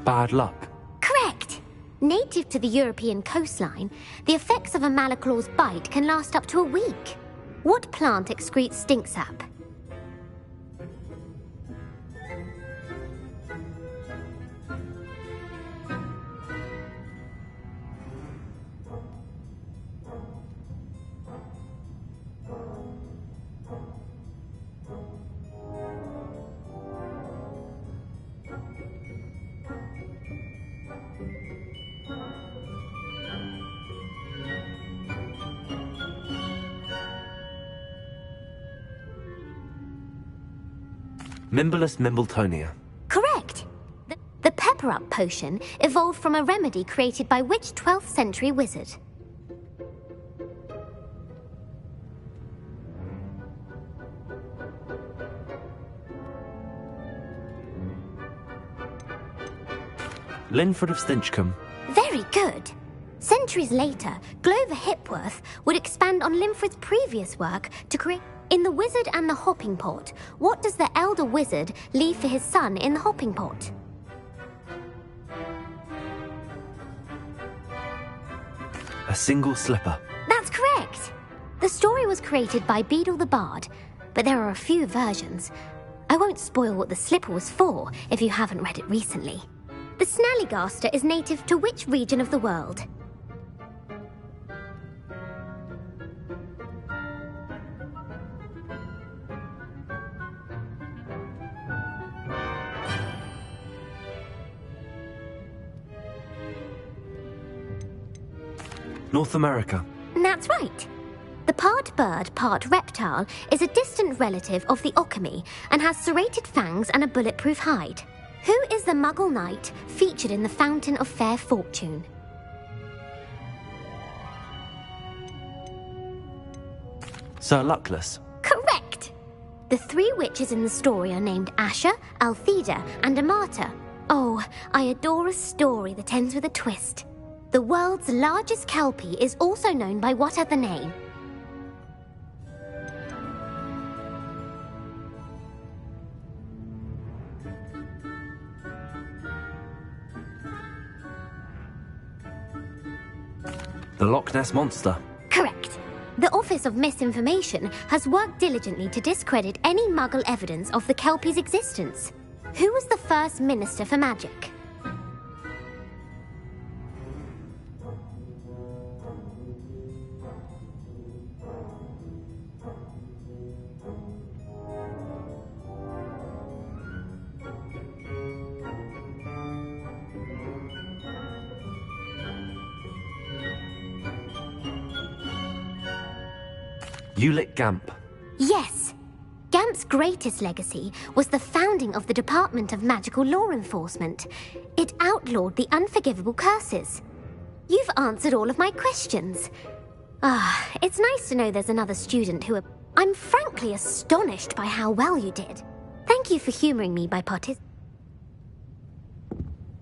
Bad luck. Correct. Native to the European coastline, the effects of a malaclaw's bite can last up to a week. What plant excretes stink sap? Mimblus Mimbletonia. Correct. The pepper-up potion evolved from a remedy created by which 12th century wizard? Linford of Stinchcombe. Very good. Centuries later, Glover Hipworth would expand on Linford's previous work to create... In The Wizard and the Hopping Pot, what does the elder wizard leave for his son in the hopping pot? A single slipper. That's correct. The story was created by Beadle the Bard, but there are a few versions. I won't spoil what the slipper was for if you haven't read it recently. The Snallygaster is native to which region of the world? North America. That's right. The part bird, part reptile is a distant relative of the Occamy and has serrated fangs and a bulletproof hide. Who is the Muggle knight featured in the Fountain of Fair Fortune? Sir Luckless. Correct! The three witches in the story are named Asher, Altheda, and Amata. Oh, I adore a story that ends with a twist. The world's largest kelpie is also known by what other name? The Loch Ness Monster. Correct. The Office of Misinformation has worked diligently to discredit any Muggle evidence of the kelpie's existence. Who was the first Minister for Magic? Ulick Gamp. Yes. Gamp's greatest legacy was the founding of the Department of Magical Law Enforcement. It outlawed the unforgivable curses. You've answered all of my questions. It's nice to know there's another student who... I'm frankly astonished by how well you did. Thank you for humouring me by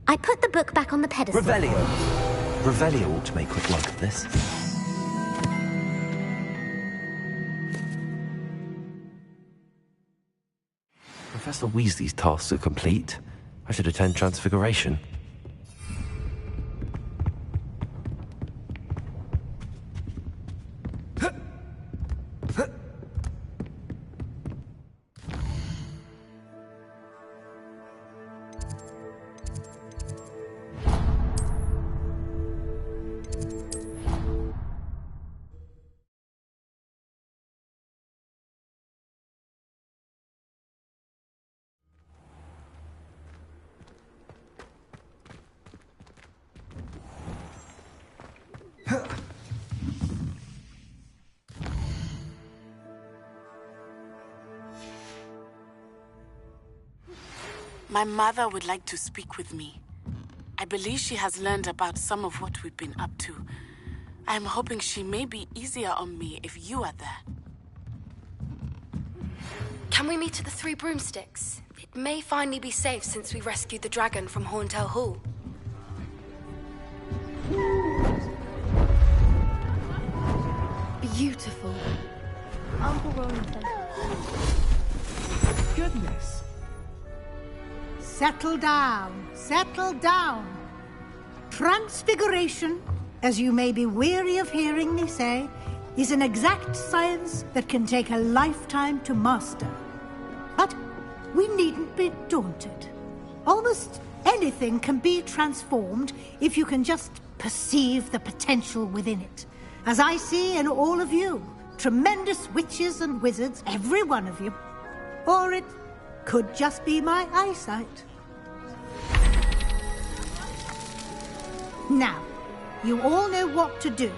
I put the book back on the pedestal. Revelio. Revelio ought to make quick work of this. Professor Weasley's tasks are complete. I should attend Transfiguration. My mother would like to speak with me. I believe she has learned about some of what we've been up to. I'm hoping she may be easier on me if you are there. Can we meet at the Three Broomsticks? It may finally be safe since we rescued the dragon from Horntail Hall. Beautiful. Uncle Wellington. Goodness. Settle down. Settle down. Transfiguration, as you may be weary of hearing me say, is an exact science that can take a lifetime to master. But we needn't be daunted. Almost anything can be transformed if you can just perceive the potential within it. As I see in all of you, tremendous witches and wizards, every one of you. Or it could just be my eyesight. Now, you all know what to do.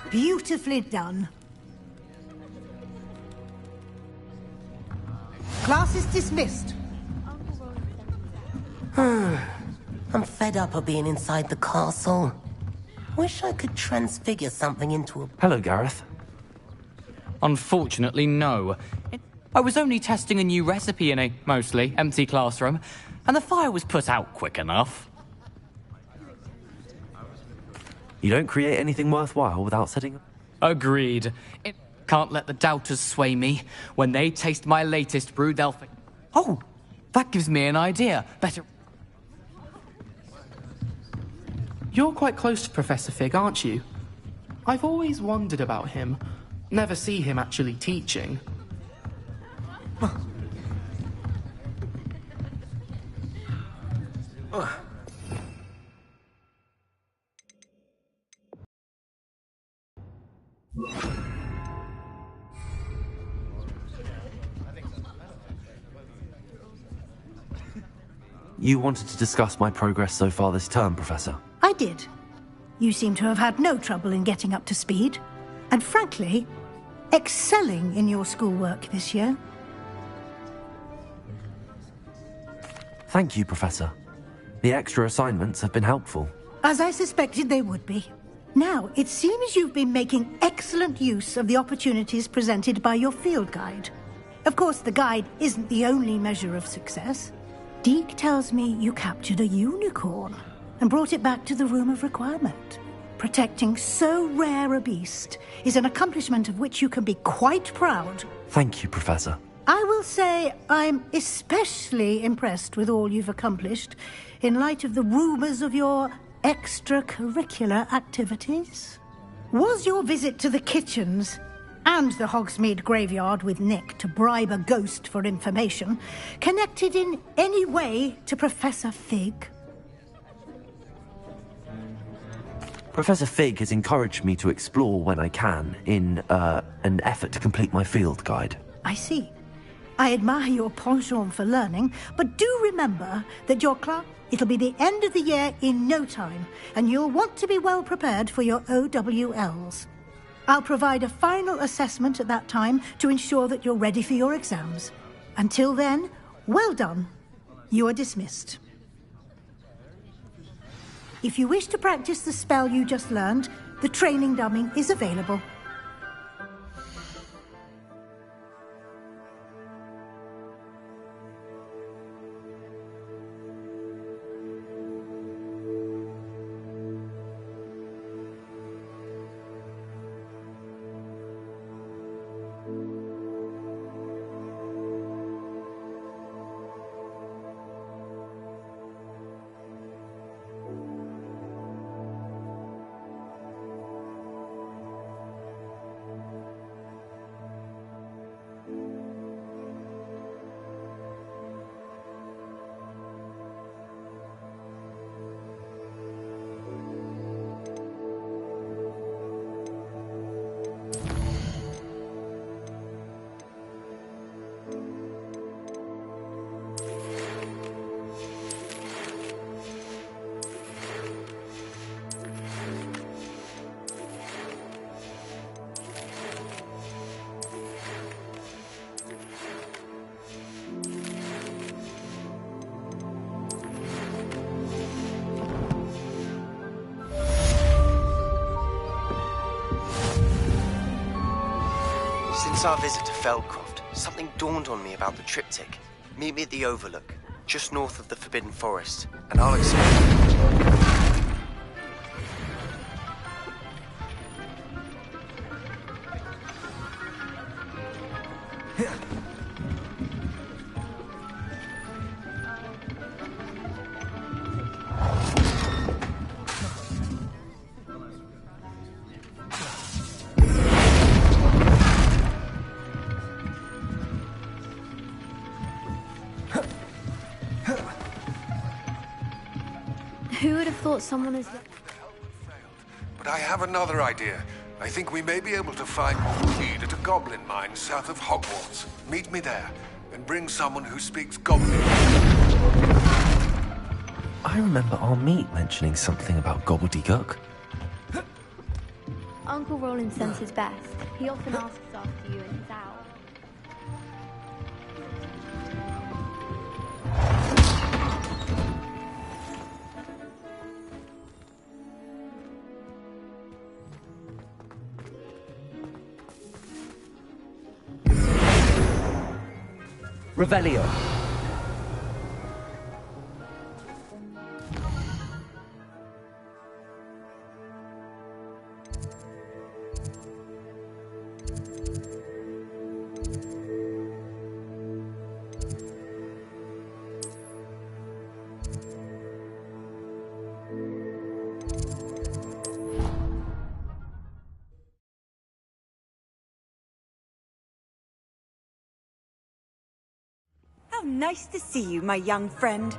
Beautifully done. Class is dismissed. I'm fed up of being inside the castle. Wish I could transfigure something into a... Hello, Gareth. Unfortunately, no. I was only testing a new recipe in a mostly empty classroom, and the fire was put out quick enough. You don't create anything worthwhile without setting up... Agreed. Can't let the doubters sway me. When they taste my latest brew, they'll think, oh, that gives me an idea. Better... You're quite close to Professor Fig, aren't you? I've always wondered about him. Never see him actually teaching. You wanted to discuss my progress so far this term, Professor. I did. You seem to have had no trouble in getting up to speed. And frankly, excelling in your schoolwork this year. Thank you, Professor. The extra assignments have been helpful. As I suspected they would be. Now, it seems you've been making excellent use of the opportunities presented by your field guide. Of course, the guide isn't the only measure of success. Deke tells me you captured a unicorn and brought it back to the Room of Requirement. Protecting so rare a beast is an accomplishment of which you can be quite proud. Thank you, Professor. I will say I'm especially impressed with all you've accomplished in light of the rumours of your extracurricular activities. Was your visit to the kitchens and the Hogsmeade graveyard with Nick to bribe a ghost for information connected in any way to Professor Fig? Professor Fig has encouraged me to explore when I can in an effort to complete my field guide. I see. I admire your penchant for learning, but do remember that your class... It'll be the end of the year in no time, and you'll want to be well prepared for your OWLs. I'll provide a final assessment at that time to ensure that you're ready for your exams. Until then, well done. You are dismissed. If you wish to practice the spell you just learned, the training dummy is available. Since our visit to Feldcroft, something dawned on me about the triptych. Meet me at the Overlook, just north of the Forbidden Forest, and I'll explain. Who would have thought someone as... But I have another idea. I think we may be able to find what we need at a goblin mine south of Hogwarts. Meet me there, and bring someone who speaks goblin. I remember our meet mentioning something about gobbledygook. Uncle Roland sends his best. He often asks after you and he's out. Revelio. How nice to see you, my young friend.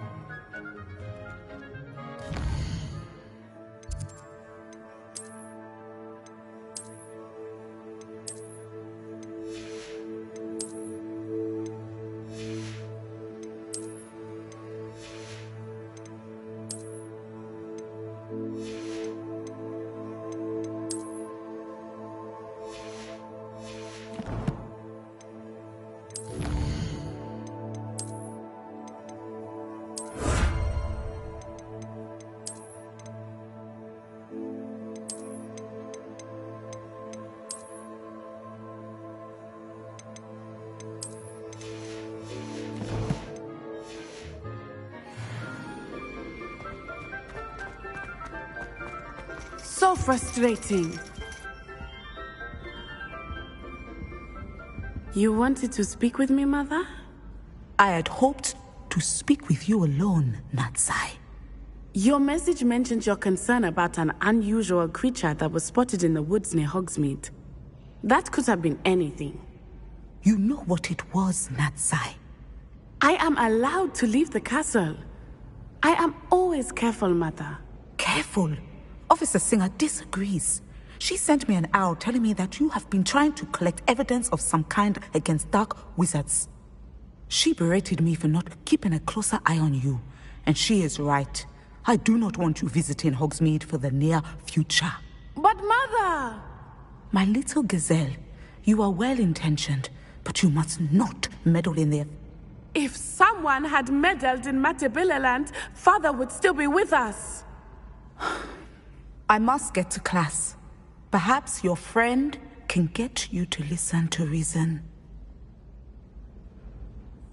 So frustrating. You wanted to speak with me, Mother? I had hoped to speak with you alone, Natsai. Your message mentioned your concern about an unusual creature that was spotted in the woods near Hogsmeade. That could have been anything. You know what it was, Natsai. I am allowed to leave the castle. I am always careful, Mother. Careful? Officer Singer disagrees. She sent me an owl telling me that you have been trying to collect evidence of some kind against dark wizards. She berated me for not keeping a closer eye on you, and she is right. I do not want you visiting Hogsmeade for the near future. But Mother! My little gazelle, you are well-intentioned, but you must not meddle in their... If someone had meddled in Matabeleland, Father would still be with us. I must get to class. Perhaps your friend can get you to listen to reason.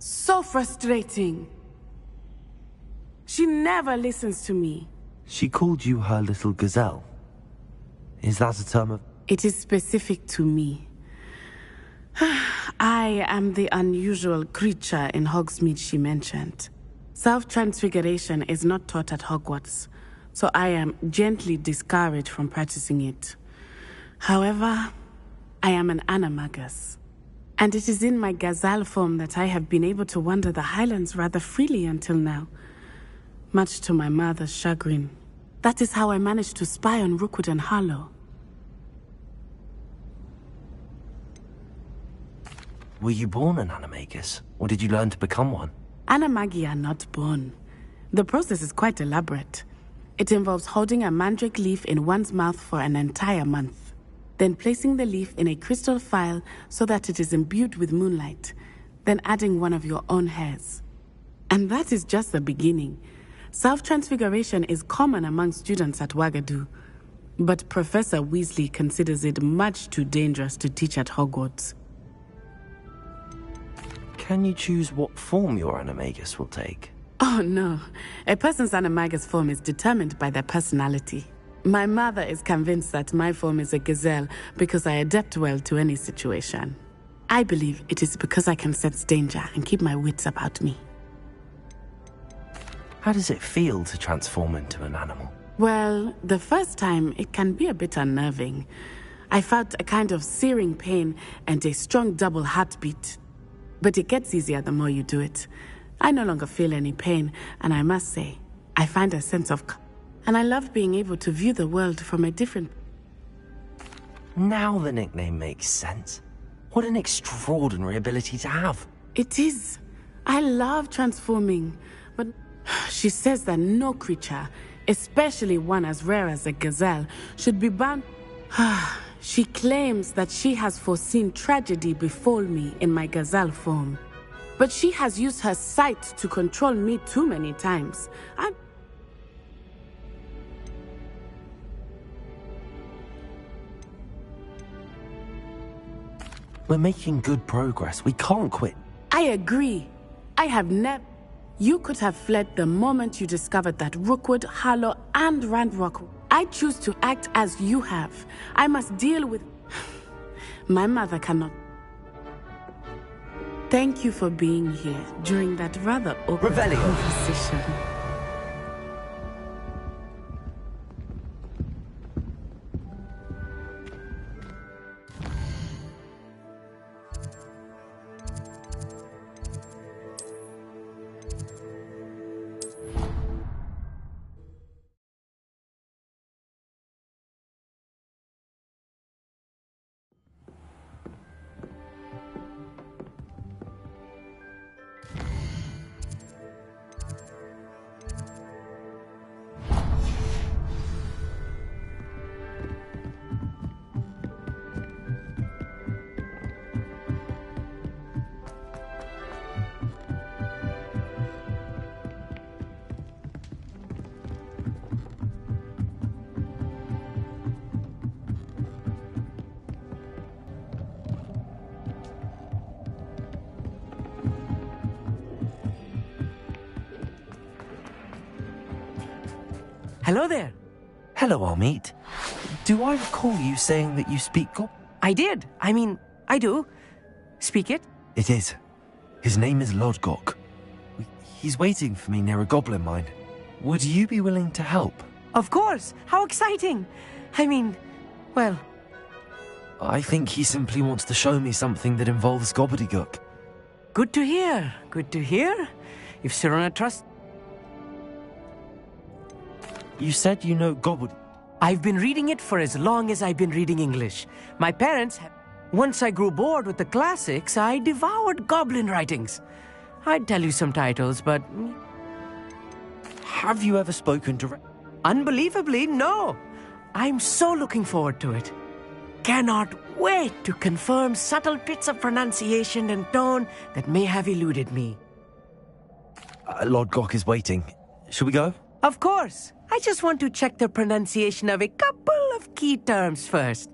So frustrating. She never listens to me. She called you her little gazelle. Is that a term of... It is specific to me. I am the unusual creature in Hogsmeade she mentioned. Self-transfiguration is not taught at Hogwarts, so I am gently discouraged from practicing it. However, I am an animagus, and it is in my gazelle form that I have been able to wander the Highlands rather freely until now, much to my mother's chagrin. That is how I managed to spy on Rookwood and Harlow. Were you born an animagus, or did you learn to become one? Animagi are not born. The process is quite elaborate. It involves holding a mandrake leaf in one's mouth for an entire month, then placing the leaf in a crystal phial so that it is imbued with moonlight, then adding one of your own hairs. And that is just the beginning. Self-transfiguration is common among students at Wagadu, but Professor Weasley considers it much too dangerous to teach at Hogwarts. Can you choose what form your animagus will take? Oh, no. A person's animagus form is determined by their personality. My mother is convinced that my form is a gazelle because I adapt well to any situation. I believe it is because I can sense danger and keep my wits about me. How does it feel to transform into an animal? Well, the first time, it can be a bit unnerving. I felt a kind of searing pain and a strong double heartbeat. But it gets easier the more you do it. I no longer feel any pain, and I must say, I find a sense of calm. And I love being able to view the world from a different... Now the nickname makes sense. What an extraordinary ability to have. It is. I love transforming, but she says that no creature, especially one as rare as a gazelle, should be bound... She claims that she has foreseen tragedy befall me in my gazelle form. But she has used her sight to control me too many times. We're making good progress. We can't quit. I agree. I have never... You could have fled the moment you discovered that Rookwood, Harlow, and Randrock... I choose to act as you have. I must deal with... My mother cannot... Thank you for being here during that rather awkward conversation. Hello there. Hello, Amit. Do I recall you saying that you speak I did. I do. Speak it? It is. His name is Lodgok. He's waiting for me near a goblin mine. Would you be willing to help? Of course. How exciting. Well... I think he simply wants to show me something that involves gobbledygook. Good to hear. Good to hear. If Sirona trusts... You said you know gobbledygook. I've been reading it for as long as I've been reading English. My parents... Once I grew bored with the classics, I devoured goblin writings. I'd tell you some titles, but... Have you ever spoken to... Unbelievably, no. I'm so looking forward to it. Cannot wait to confirm subtle bits of pronunciation and tone that may have eluded me. Lodgok is waiting. Shall we go? Of course. I just want to check the pronunciation of a couple of key terms first.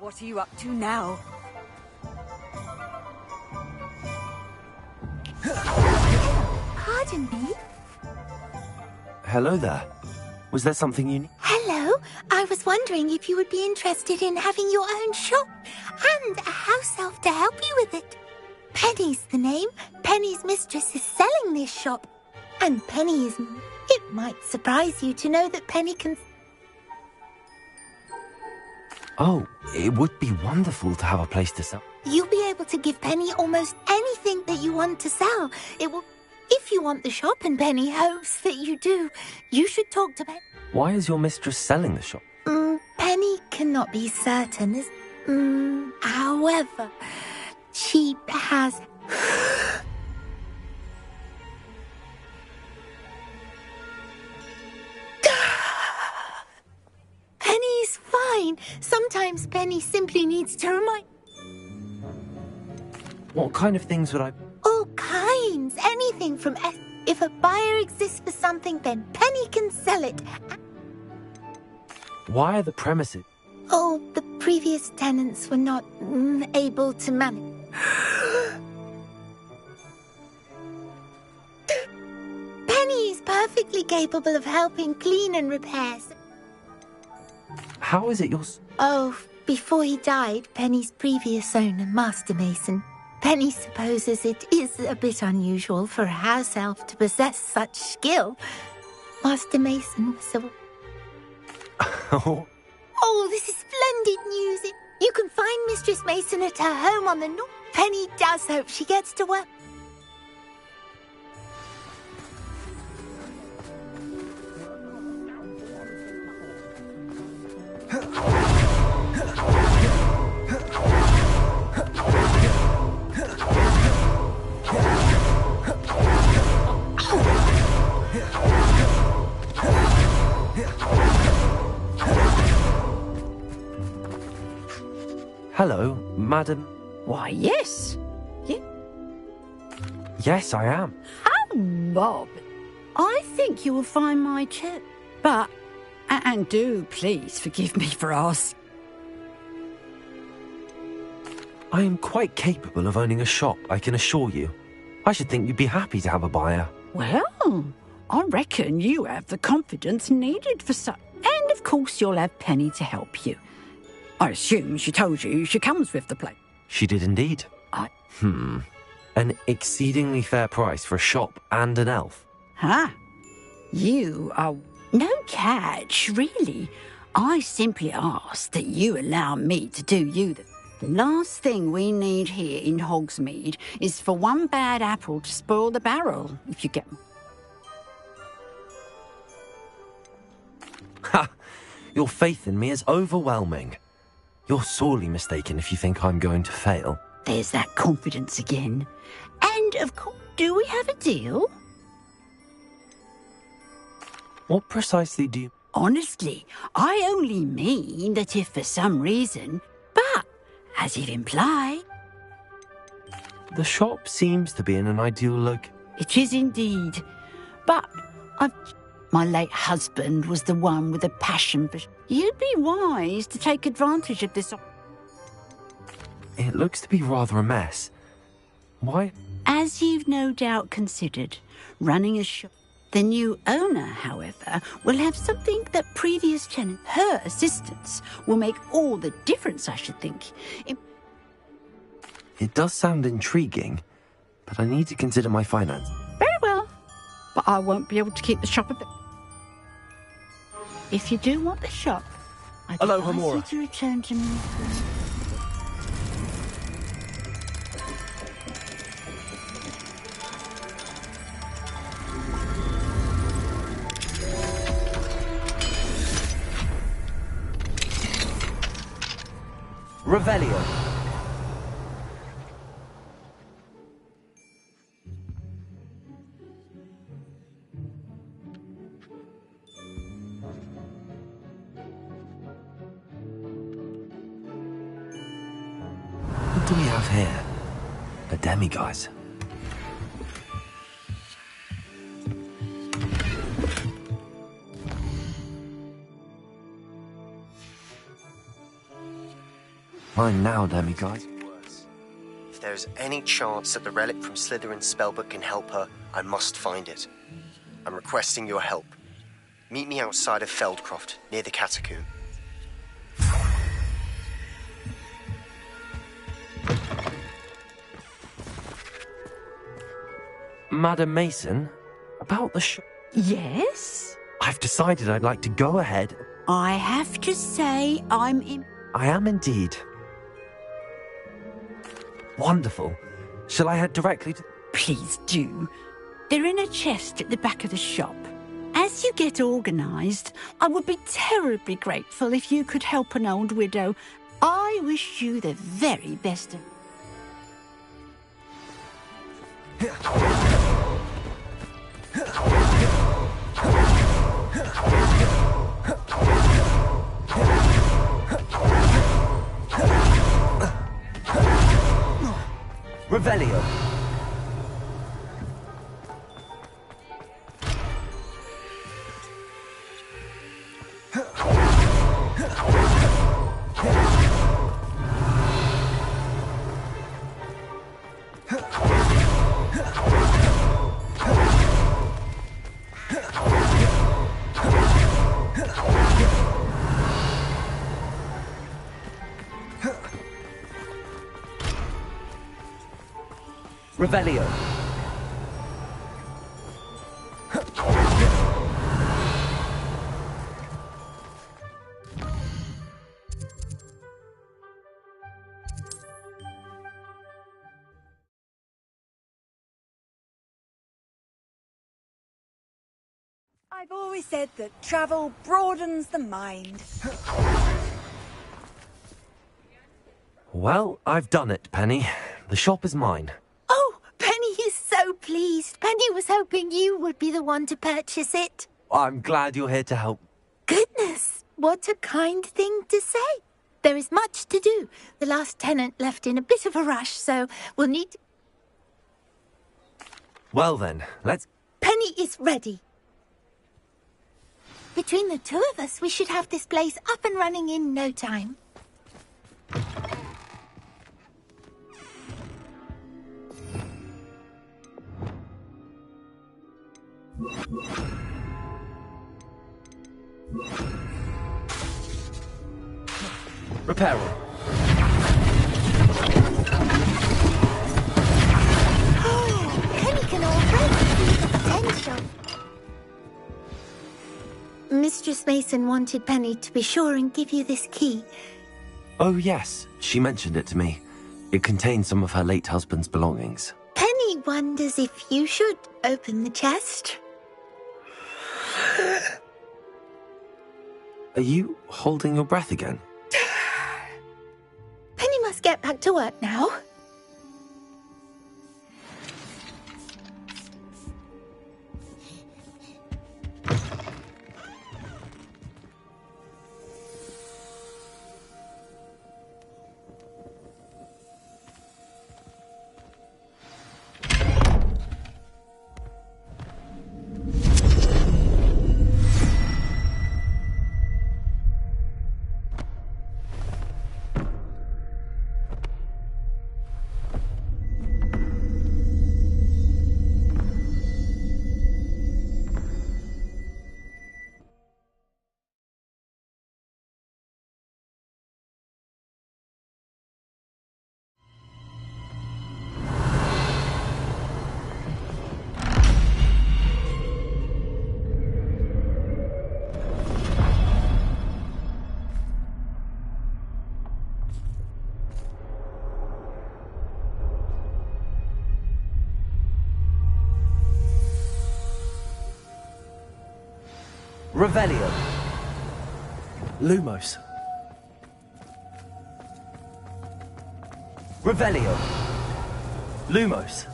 What are you up to now? Pardon me? Hello there. Was there something you need? Hello. I was wondering if you would be interested in having your own shop and a house elf to help you with it. Penny's the name. Penny's mistress is selling this shop. And Penny is... It might surprise you to know that Penny can... Oh, it would be wonderful to have a place to sell. You'll be able to give Penny almost anything that you want to sell. It will... If you want the shop and Penny hopes that you do, you should talk to Penny. Why is your mistress selling the shop? Penny cannot be certain. However, she has... Penny's fine. Sometimes Penny simply needs to remind... What kind of things would I... All kinds. Anything from... If a buyer exists for something, then Penny can sell it. Why are the premises... Oh, the previous tenants were not able to manage. Penny is perfectly capable of helping clean and repairs. How is it yours? Oh, before he died, Penny's previous owner, Master Mason. Penny supposes it is a bit unusual for a house elf to possess such skill. Master Mason was a... Oh, this is splendid news. You can find Mistress Mason at her home on the north. Penny does hope she gets to work. Hello, madam. Why, yes. Yes, I am. Oh, Bob. I think you will find my chair. But, and do please forgive me for asking. I am quite capable of owning a shop, I can assure you. I should think you'd be happy to have a buyer. Well, I reckon you have the confidence needed for such. And of course you'll have Penny to help you. I assume she told you she comes with the place. She did indeed. An exceedingly fair price for a shop and an elf. You are... No catch, really. I simply ask that you allow me to do you the... The last thing we need here in Hogsmeade is for one bad apple to spoil the barrel, if you get me. Ha! Your faith in me is overwhelming. You're sorely mistaken if you think I'm going to fail. There's that confidence again. And, of course, do we have a deal? What precisely do you... Honestly, I only mean that if for some reason... But, as you've implied... The shop seems to be in an ideal look. It is indeed. But, my late husband was the one with a passion for... You'd be wise to take advantage of this... It looks to be rather a mess. Why? As you've no doubt considered, running a shop. The new owner, however, will have something that previous tenant, her assistance, will make all the difference, I should think. It does sound intriguing, but I need to consider my finance. Very well, but I won't be able to keep the shop a bit. If you do want the shop, I'd advise you to return to me. Revelio. What do we have here? A demiguise. Mine now, demiguise. Worse. If there is any chance that the relic from Slytherin's spellbook can help her, I must find it. I'm requesting your help. Meet me outside of Feldcroft, near the catacomb. Madam Mason, about the shop. Yes? I've decided I'd like to go ahead. I have to say I'm I am indeed. Wonderful. Shall I head directly to... Please do. They're in a chest at the back of the shop. As you get organised, I would be terribly grateful if you could help an old widow. I wish you the very best of... Revelio. Revelio. I've always said that travel broadens the mind. Well, I've done it, Penny. The shop is mine. Oh, Penny is so pleased. Penny was hoping you would be the one to purchase it. I'm glad you're here to help. Goodness, what a kind thing to say. There is much to do. The last tenant left in a bit of a rush, so we'll need to... Well then, let's... Penny is ready. Between the two of us, we should have this place up and running in no time. Repair. Penny can already see the potential. Mistress Mason wanted Penny to be sure and give you this key. Oh yes, she mentioned it to me. It contains some of her late husband's belongings. Penny wonders if you should open the chest. Are you holding your breath again? Penny must get back to work now. Revelio. Lumos. Revelio. Lumos.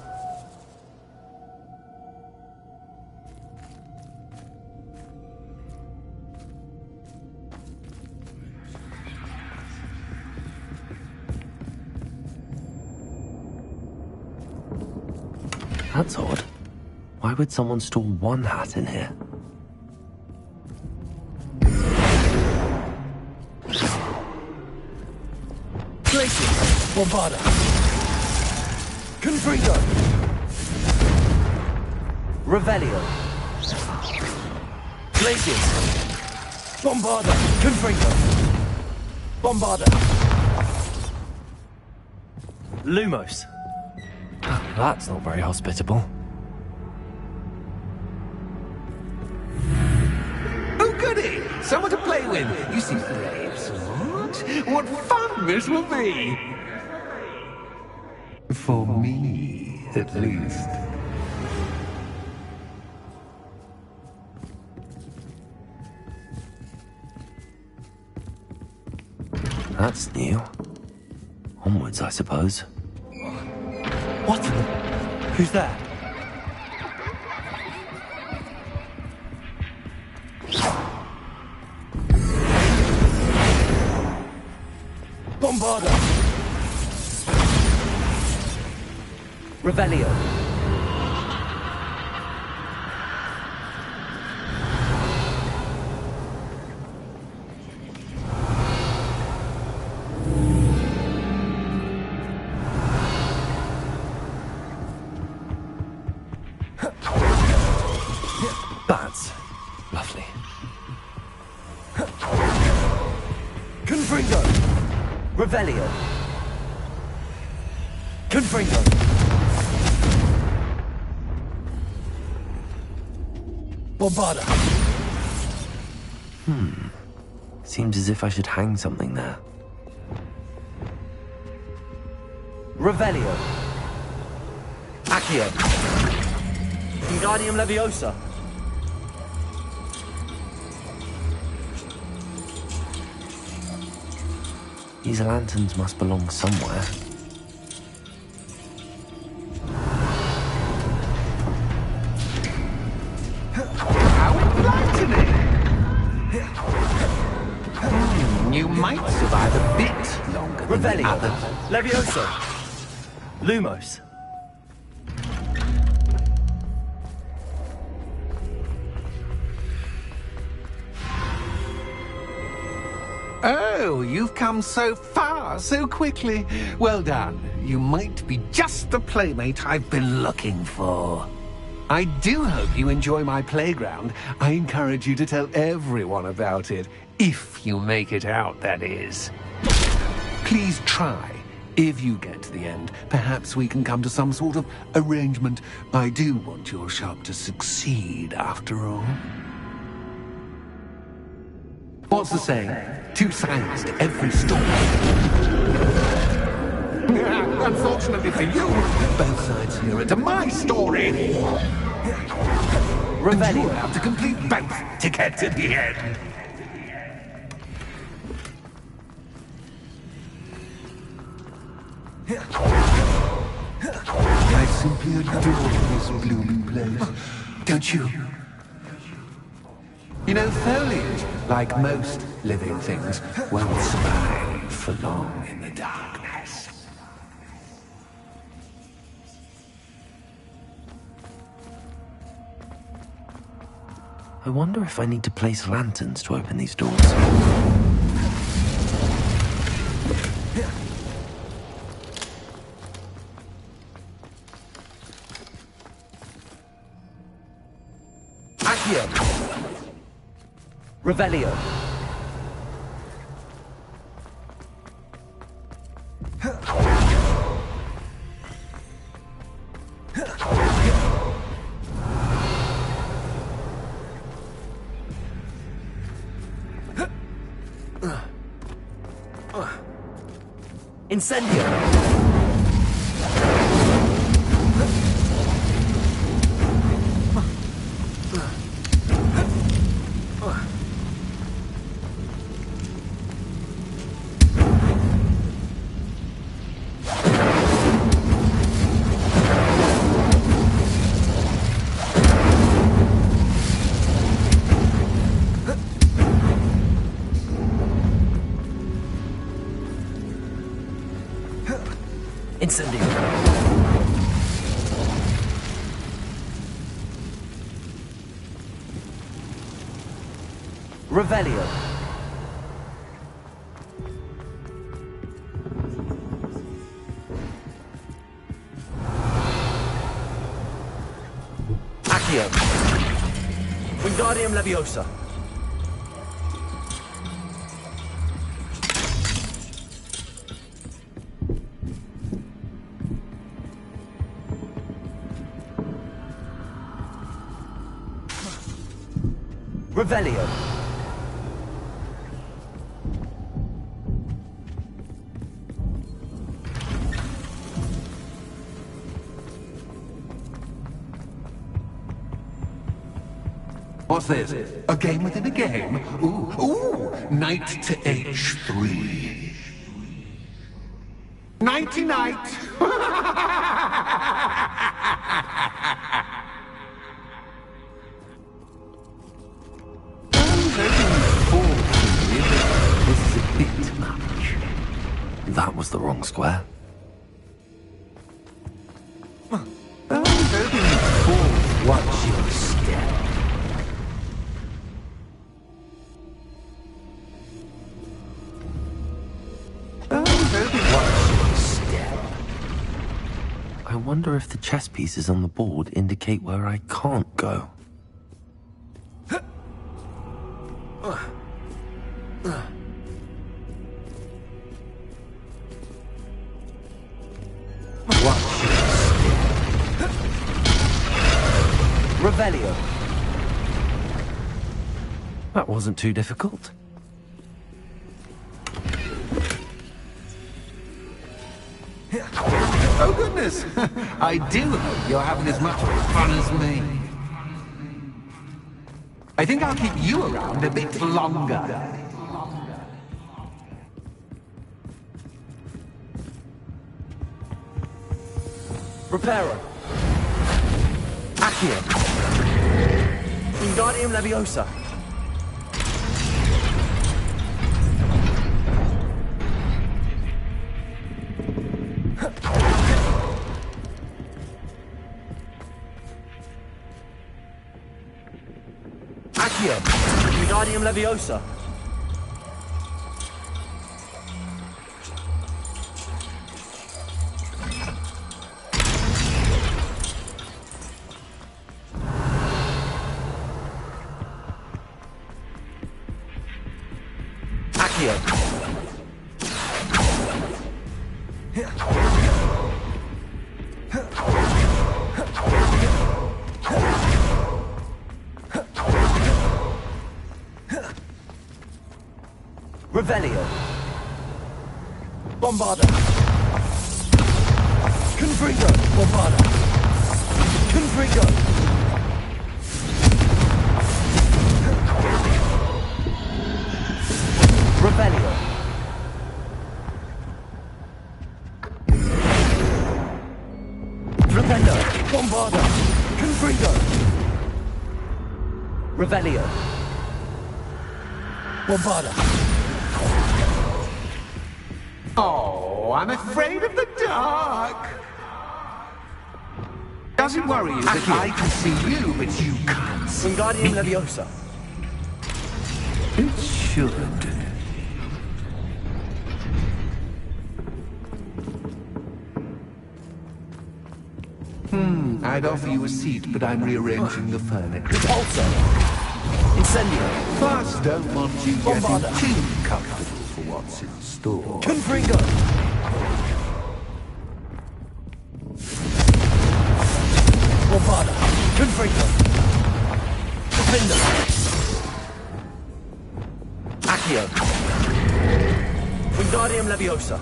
That's odd. Why would someone store one hat in here? Bombarda. Confringo. Revelio. Glacius. Bombarda. Confringo. Bombarda. Lumos. That's not very hospitable. Oh, goody! Someone to play with. You see flames. What fun this will be! For me, at least. That's new. Onwards, I suppose. What? Who's there? Bombarda! Revelio. Bats. Lovely. Confringo! Revelio. Confringo. Bombarda. Seems as if I should hang something there. Revelio. Accio. Wingardium Leviosa. These lanterns must belong somewhere. How enlightening! You might survive a bit longer than the Revelio. others. Leviosa. Lumos. Oh, you've come so far, so quickly. Well done. You might be just the playmate I've been looking for. I do hope you enjoy my playground. I encourage you to tell everyone about it. If you make it out, that is. Please try. If you get to the end, perhaps we can come to some sort of arrangement. I do want your shop to succeed, after all. What's the saying? 2 sides to every story. Unfortunately for you, both sides here are to my story. And you'll have to complete both to get to the end. I simply adore this blooming place. Don't you? You know, foliage, like most living things, won't survive for long in the darkness. I wonder if I need to place lanterns to open these doors. Accio. Revelio. Incendio. Incendio. Revelio. Accio. Wingardium Leviosa. Revelio. What's this? A game within a game? Ooh, knight to H3. Nighty-night. This is a bit much. That was the wrong square. Watch your step. I wonder if the chess pieces on the board indicate where I can't go. Watch your step. Revelio. That wasn't too difficult. Oh, goodness. I do hope you're having as much fun as me. I think I'll keep you around a bit longer. Reparo. Accio. Wingardium Leviosa. Accio. Wingardium Leviosa. Accio. Revelio. Bombarda. Confringo. Bombarda. Confringo. Revelio. Flipendo. Bombarda. Confringo. Revelio. Bombarda. Oh, I'm afraid of the dark. Doesn't worry you that I can see you, but you can't see Wingardium Leviosa. It should. I'd offer you a seat, but I'm rearranging the furniture. Repulsor. Incendio. First, don't want you getting too comfortable for what's in store. Confringo. Bombarda. Confringo. Defender. Accio. Wingardium Leviosa.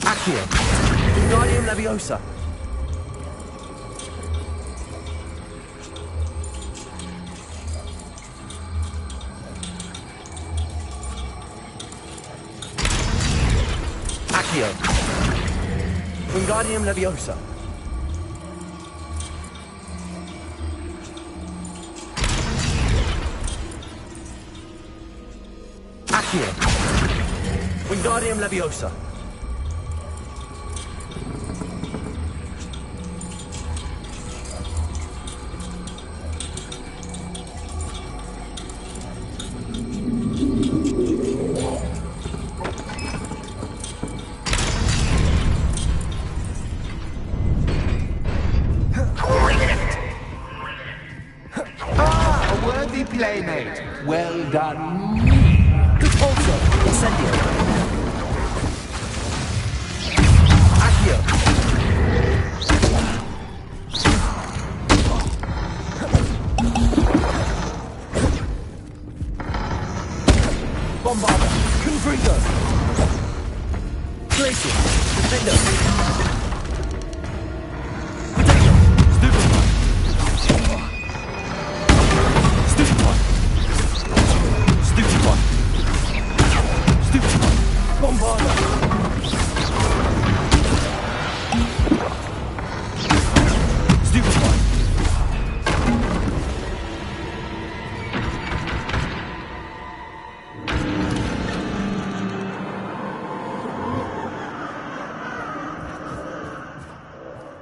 Accio. Wingardium Leviosa. Accio. Wingardium Leviosa. Accio. Wingardium Leviosa. Playmate. Well done. Repulsor. Incendio. Accio. Bombarda. Confringo. Glacier. Defender. Potato. Stupefy. Bombarda! Stupefy!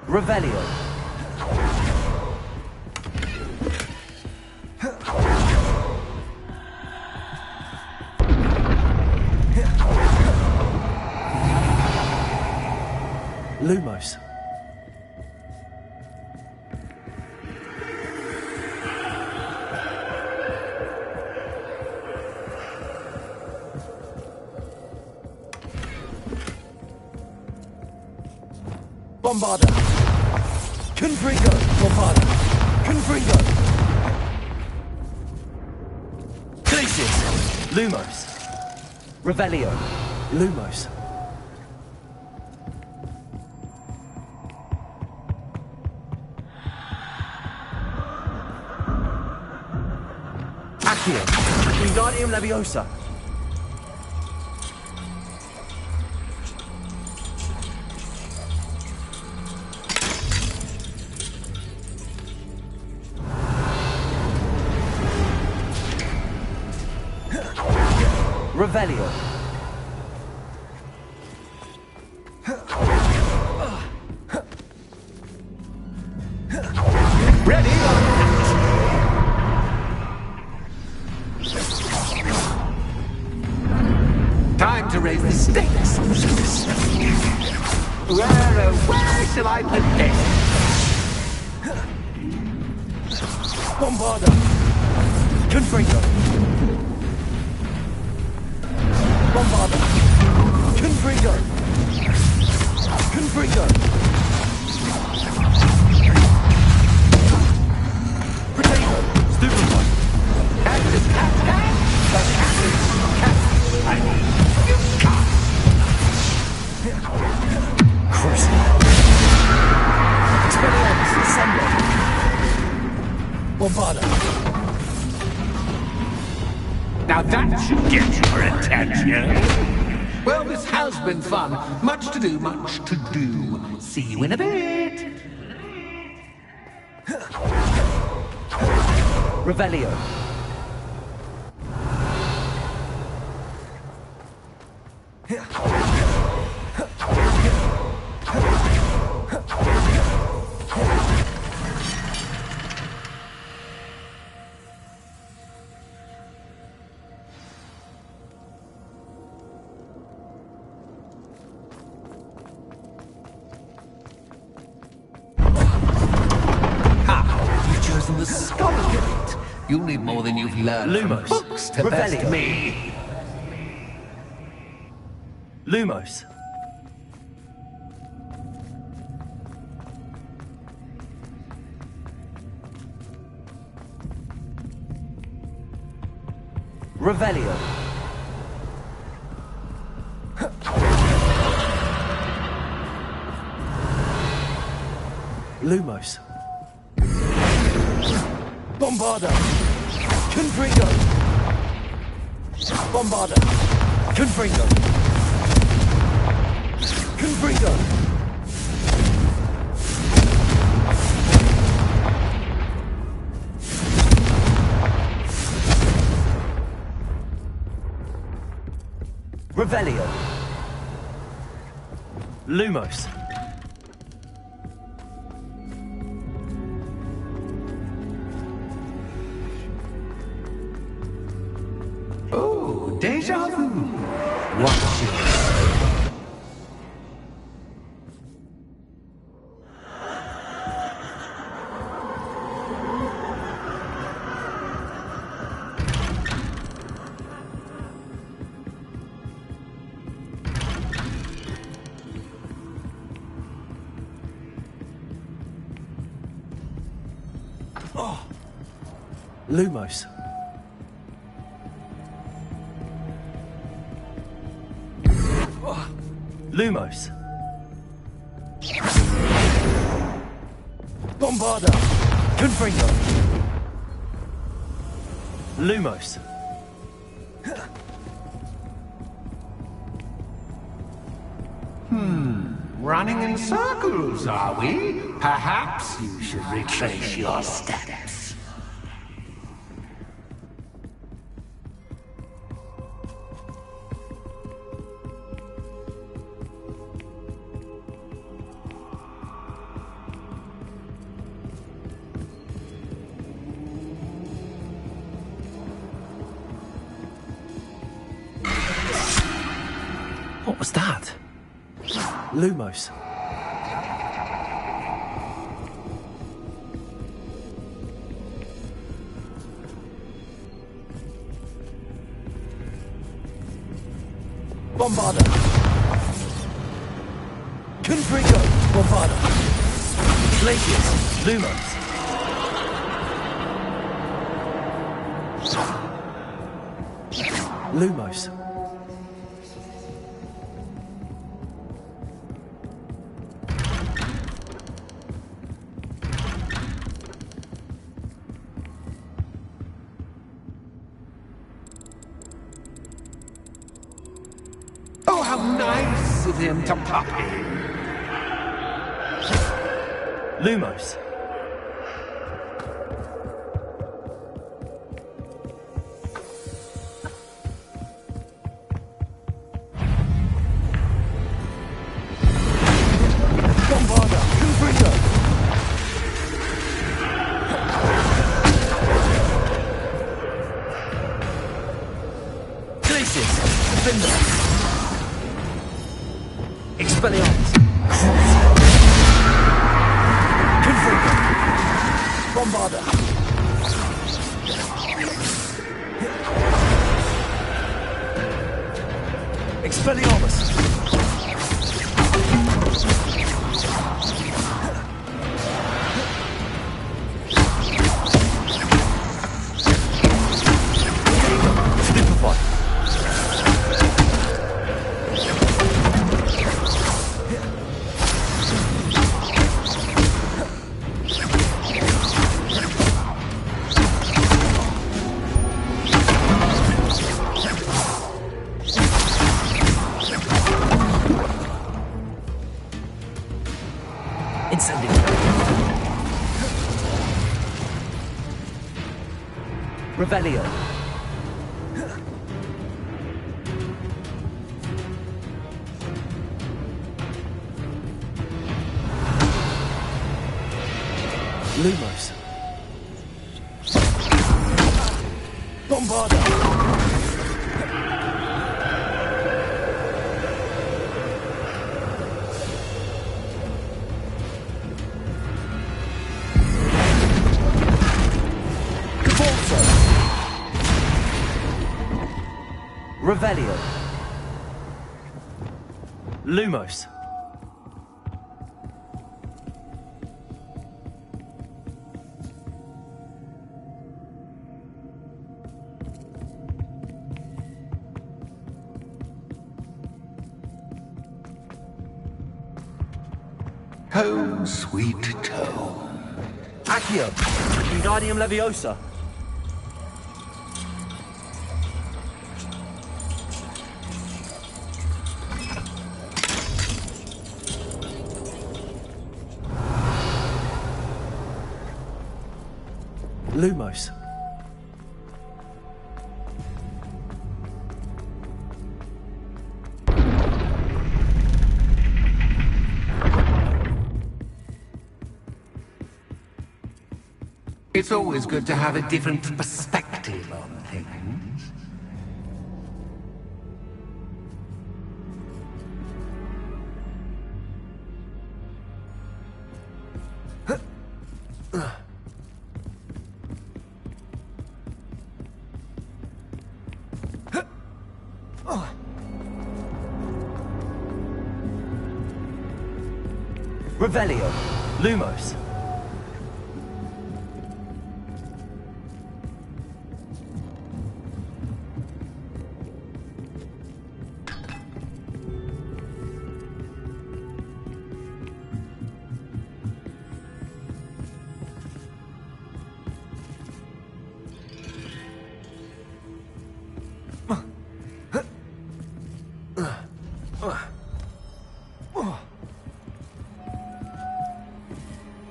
Revelio. Lumos. Bombarda. Confringo. Bombarda. Confringo. Glacius. Lumos. Revelio. Lumos. Accio. Wingardium Leviosa. Revelio. Ready? Time to raise the stakes. Where shall I put this? Bombarda. Confringo. Bombarda. Confringo. Confringo. Potato. Stupefy. Cactus, cactus, cactus, cactus. You can't. Cruising. Expelliarmus. Assemble. Bombarda. Now that should get your attention. Well, this has been fun. Much to do, much to do. See you in a bit. Revelio. The scholarly route. You'll need more than you've learned Lumos. from books to Revelio. best me. Lumos. Revelio. Lumos. Bombarda. Confringo. Bombarda. Confringo. Confringo. Revelio. Lumos. Oh, deja vu. Watch it. Oh. Lumos. Oh. Lumos. Bombarda. Confringo. Lumos. Running in circles, are we? Perhaps you should retrace your steps. What was that? Lumos. Bombarder. Confringo. Bombarder. Glaciers. Lumos. Lumos. Oh, how nice of him to pop in. Lumos. Bombarder. Confringo. Glaciers. Defender. Expelliarmus. Confringo. Bombarder. Expelliarmus. Stupefy. Incendio. Revelio. Lumos. Bombarder. Revelio. Lumos. Home sweet home. Accio. Wingardium Leviosa. Lumos. It's always good to have a different perspective on things. Revelio. Lumos.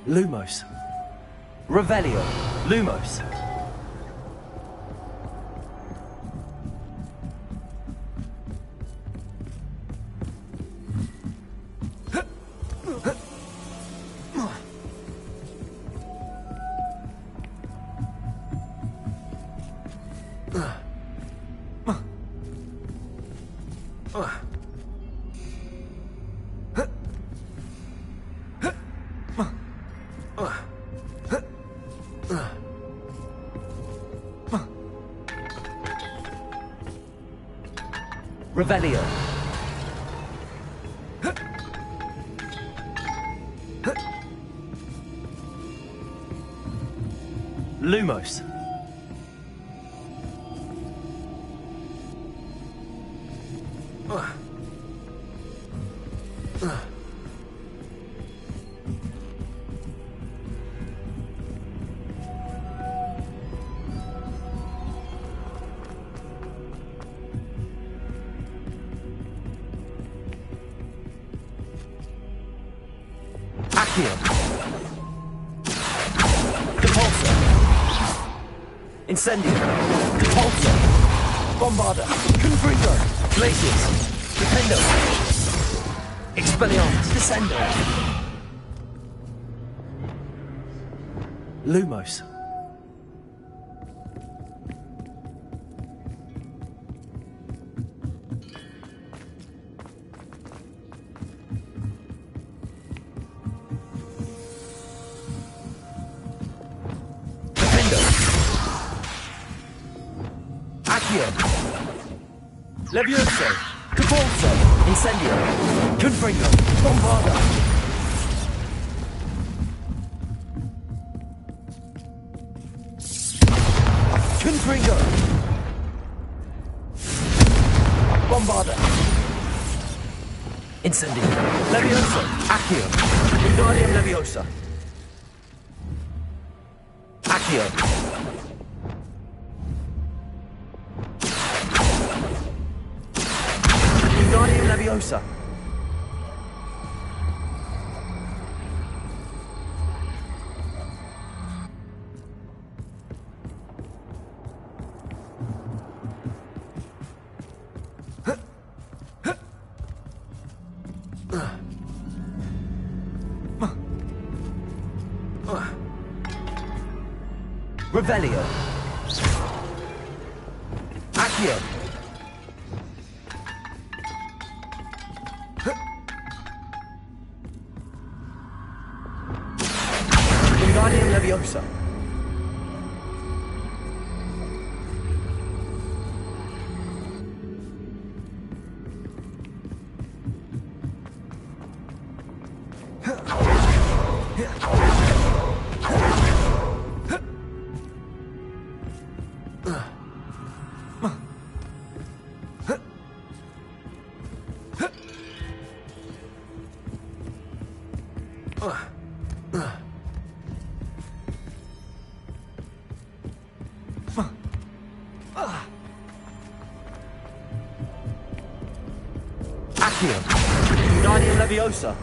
Lumos. Revelio. Lumos. Revelio. Lumos. Accio. Depulso. Incendio. Depulso. Bombarda. Confringo. Glacius. Defendo. Expelliarmus. Descendo. Lumos. Levioso, Capolso, Incendio, Confringo, Bombarda. Confringo. Bombarda. Incendio. Levioso, Accio, Wingardium Leviosa. Accio. Wingardium Leviosa. Revelio. Accio. Wingardium Leviosa. Accio. Wingardium Leviosa.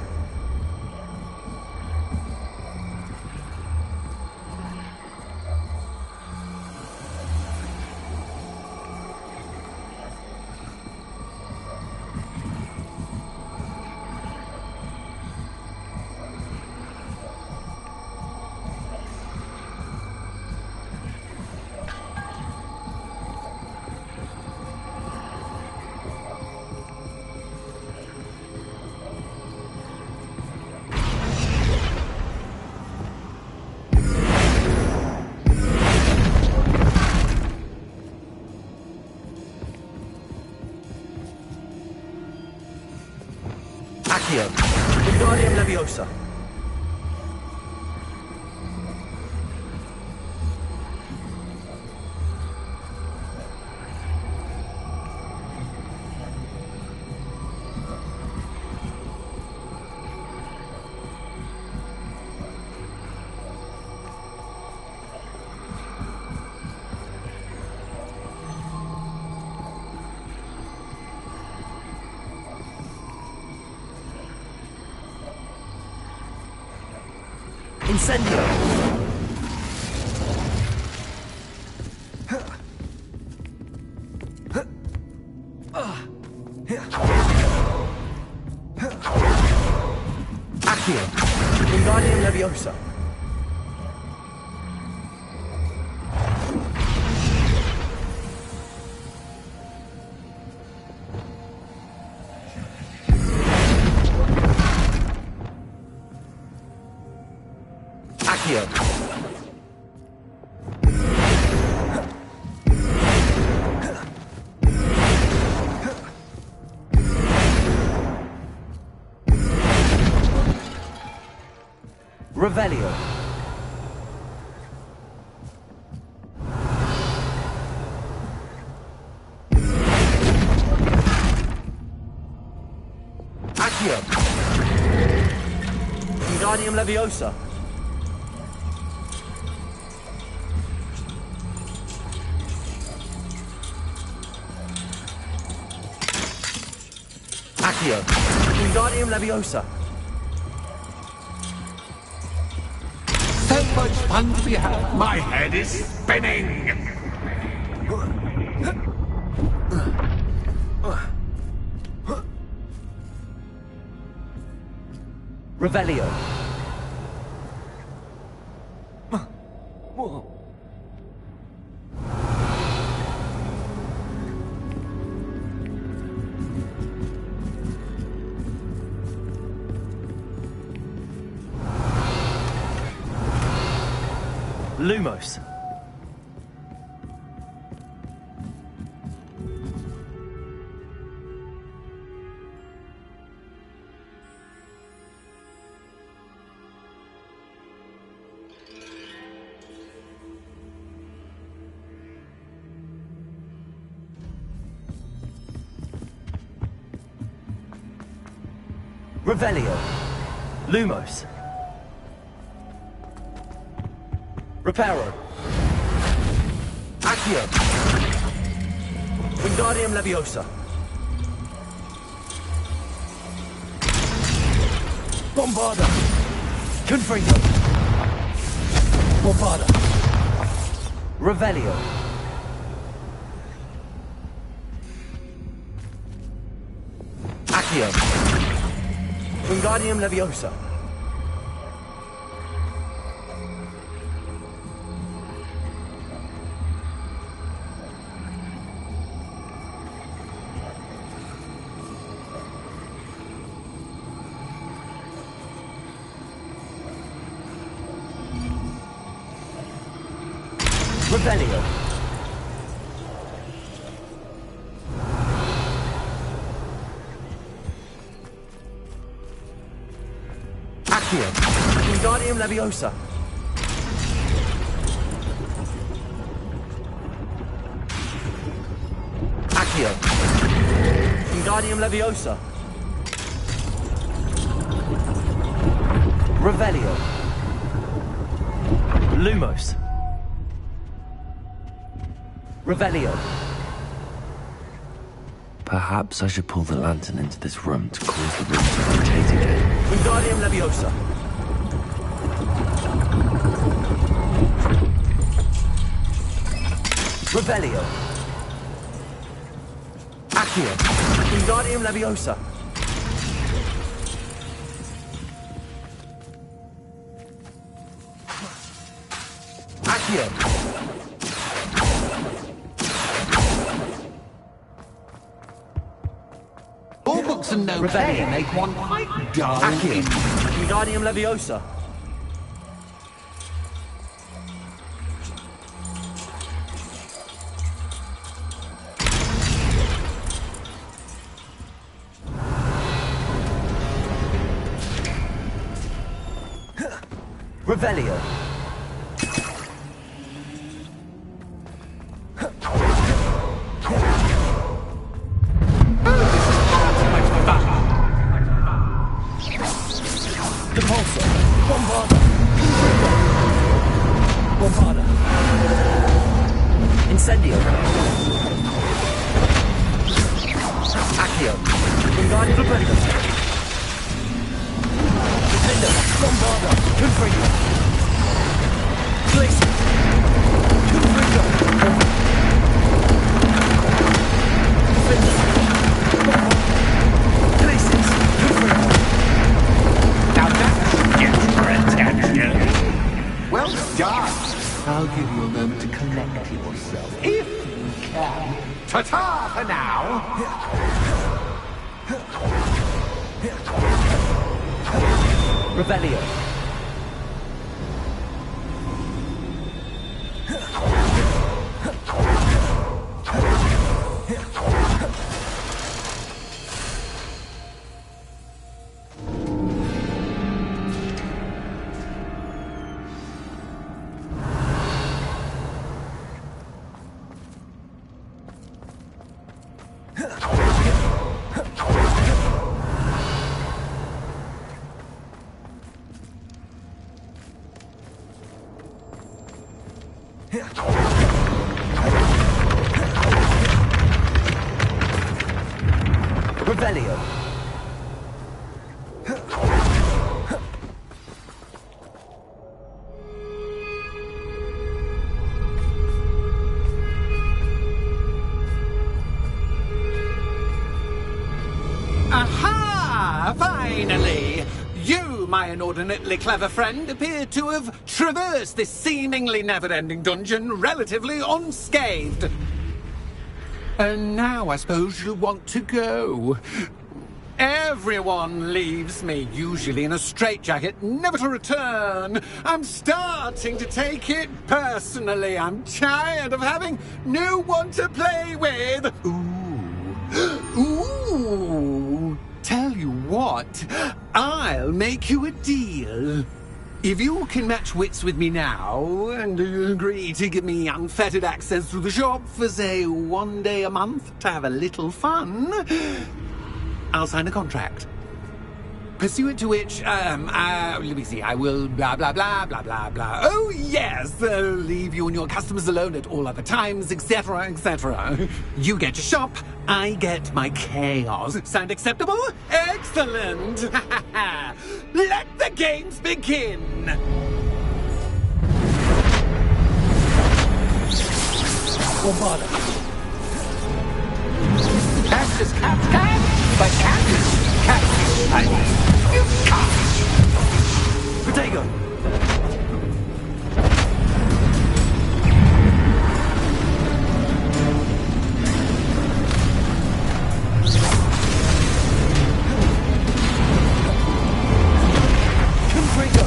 Accio. Wingardium Leviosa. Incendio! Accio! Wingardium Leviosa! Accio! Revelio. Accio. Wingardium Leviosa. Accio. Wingardium Leviosa. So much fun to be had. My head is spinning. Revelio. Lumos. Revelio. Lumos. Reparo. Accio. Wingardium Leviosa. Bombarda. Confringo. Bombarda. Revelio. Accio. Wingardium Leviosa. Revelio. Accio. Wingardium Leviosa. Accio. Wingardium Leviosa. Revelio. Lumos. Revelio. Perhaps I should pull the lantern into this room to cause the room to rotate again. Wingardium Leviosa. Revelio. Accio. Wingardium Leviosa. Accio. All books and no play make one quite dull. Accio. Wingardium Leviosa. Revelio. Depulso. Bombarda. Bombarda. Incendio. Accio. Wingardium Leviosa. Defender, Bombarda, Confringo. Glacier, Confringo. Defender, Bombarda, Glacier, Confringo. Now that gets your attention. Well done. I'll give you a moment to collect yourself, if you can. Ta-ta for now. Revelio. Revelio. Aha! Finally! You, my inordinately clever friend, appear to have traversed this seemingly never-ending dungeon relatively unscathed. And now I suppose you'll want to go. Everyone leaves me, usually in a straitjacket, never to return. I'm starting to take it personally. I'm tired of having no one to play with. Ooh. Tell you what, I'll make you a deal. If you can match wits with me now, and agree to give me unfettered access to the shop for, say, 1 day a month to have a little fun, I'll sign a contract. Pursuant to which, let me see, I will blah, blah, blah, blah, blah, blah. Oh, yes, leave you and your customers alone at all other times, etc., etc. You get your shop, I get my chaos. Sound acceptable? Excellent! Let the games begin! Bombarda. Cactus, cat, but cactus, cactus, you can't! Protego. Confringo.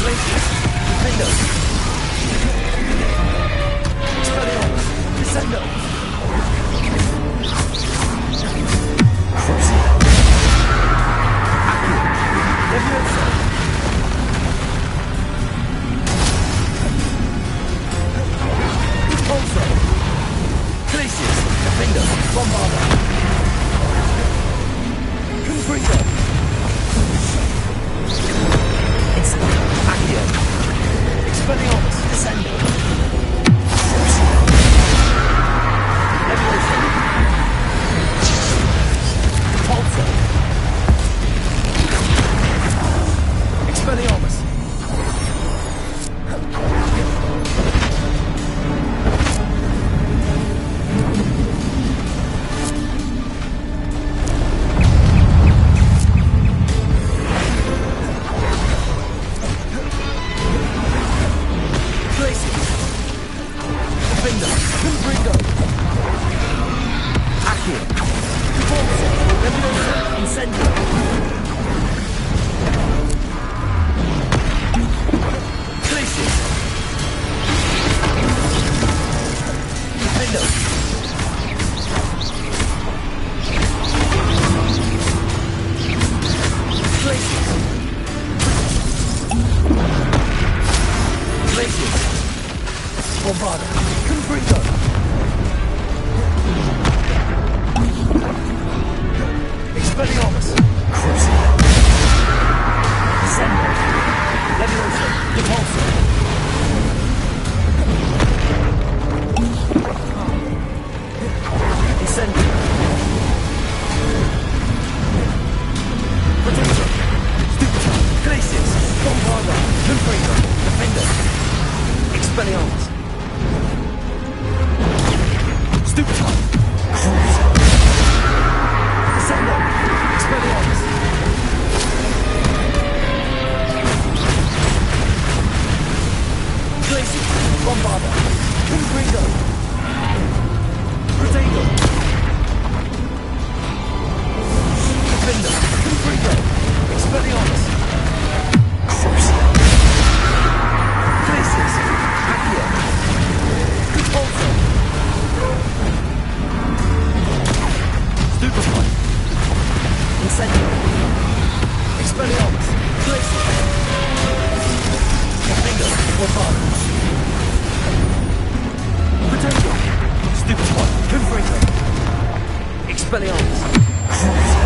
Glacier. Defendo. Expelliarmus. Descendo. Leviosa. Repulsor. Glacius. Defendo. Bombarda. Confringo. Accio. Expelliarmus. Descendo. Leviosa. Repulsor. Expelliarmus. Glacier. Defender. Confringo. Accio. Repulsor. Leviosa. Incendio. Glacier. Defendo. Glacier. Glacier. Bombarda. Confringo. Expelliarmus. Crucible. Descendo. Leviosa. Repulsor. Incendio. Protector. Ascending. Expelliarmus. Glacier. Bingo. Bombard. Potato. Stupid one. Confringo. Expelliarmus. Ascending.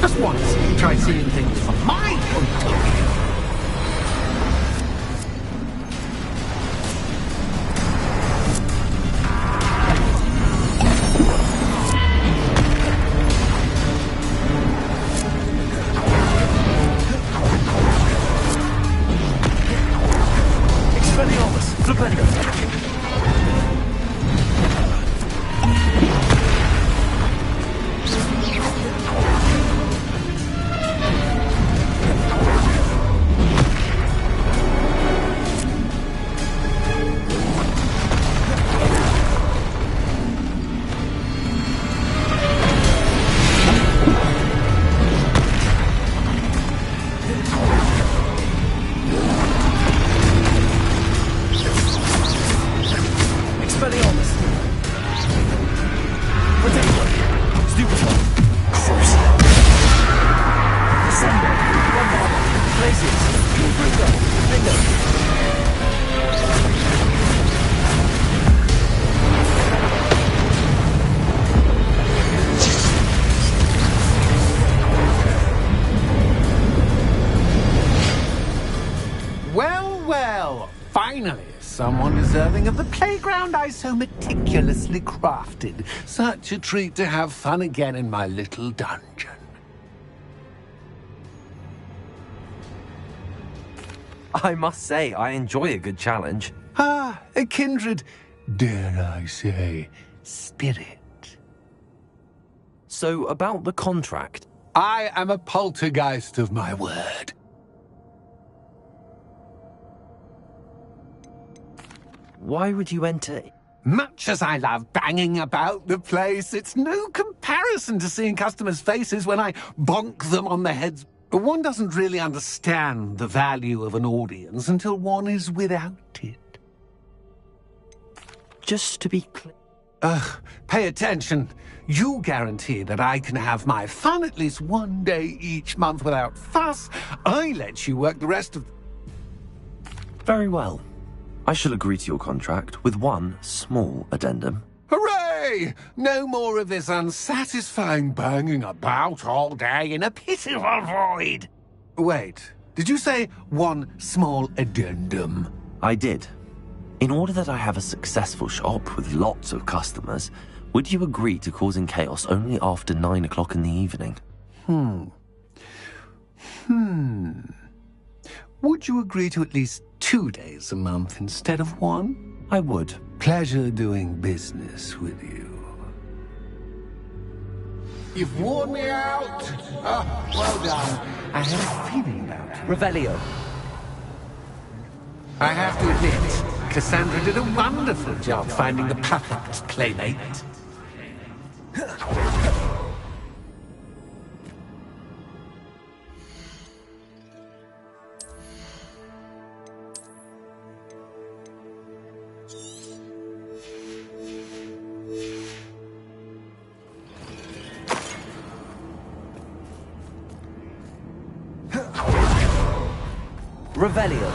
Just once, try seeing things from my point of view. Expelliarmus. Flipendo. Expelliarmus. Potato. Stupid one. Cruise. Ascendo. Bombard. Glaciers. Confringo. Bingo. Well, well, finally, someone deserving of the playground I so meticulously crafted. Such a treat to have fun again in my little dungeon. I must say, I enjoy a good challenge. Ah, a kindred, dare I say, spirit. So, about the contract. I am a poltergeist of my word. Why would you enter? Much as I love banging about the place, it's no comparison to seeing customers' faces when I bonk them on the heads. One doesn't really understand the value of an audience until one is without it. Just to be clear. Ugh, pay attention. You guarantee that I can have my fun at least one day each month without fuss. I let you work the rest of... Very well. I shall agree to your contract with one small addendum. Hooray! No more of this unsatisfying banging about all day in a pitiful void. Wait, did you say one small addendum? I did. In order that I have a successful shop with lots of customers, would you agree to causing chaos only after 9 o'clock in the evening? Would you agree to at least 2 days a month instead of one? I would. Pleasure doing business with you. You've worn me out. Oh, well done. I had a feeling about it. Revelio. I have to admit, Cassandra did a wonderful job finding the perfect playmate. Revelio.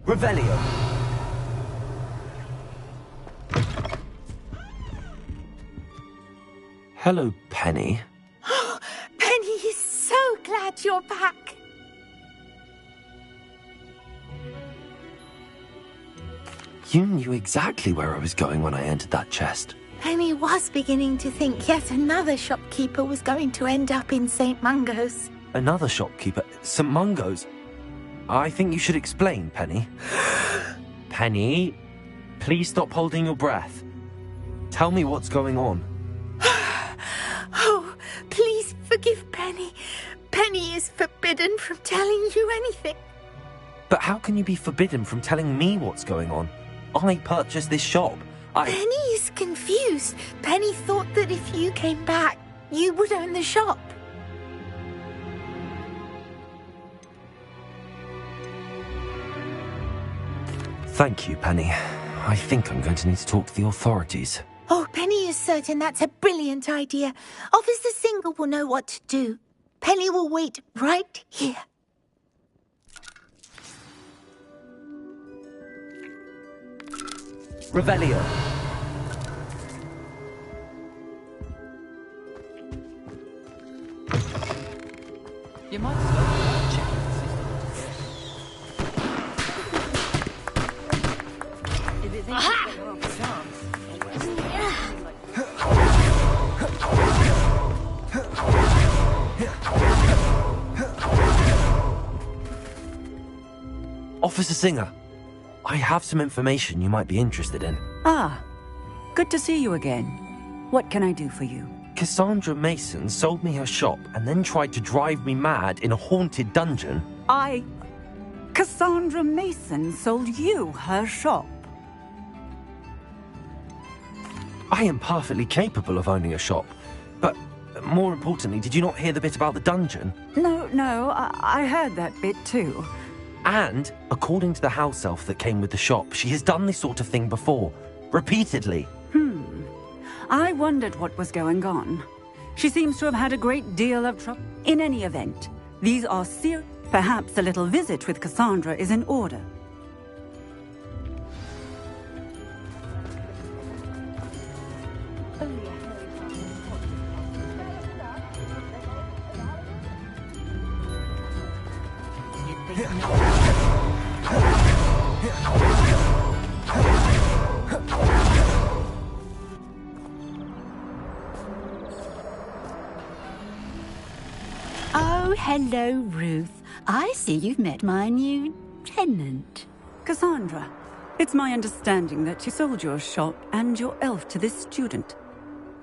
Revelio. Hello, Penny. Penny is so glad you're back. You knew exactly where I was going when I entered that chest. Penny was beginning to think yet another shopkeeper was going to end up in St. Mungo's. Another shopkeeper? St. Mungo's? I think you should explain, Penny. Penny, please stop holding your breath. Tell me what's going on. Oh, please forgive Penny. Penny is forbidden from telling you anything. But how can you be forbidden from telling me what's going on? I purchased this shop. Penny is confused. Penny thought that if you came back, you would own the shop. Thank you, Penny. I think I'm going to need to talk to the authorities. Oh, Penny is certain that's a brilliant idea. Officer Singer will know what to do. Penny will wait right here. Revelio. You might as well check the system. Officer Singer, I have some information you might be interested in. Ah, good to see you again. What can I do for you? Cassandra Mason sold me her shop and then tried to drive me mad in a haunted dungeon. Cassandra Mason sold you her shop? I am perfectly capable of owning a shop, but more importantly, did you not hear the bit about the dungeon? No, I heard that bit too. And, according to the house elf that came with the shop, she has done this sort of thing before. Repeatedly. I wondered what was going on. She seems to have had a great deal of trouble. In any event, these are serious. Perhaps a little visit with Cassandra is in order. Oh, hello, Ruth. I see you've met my new tenant. Cassandra, it's my understanding that you sold your shop and your elf to this student.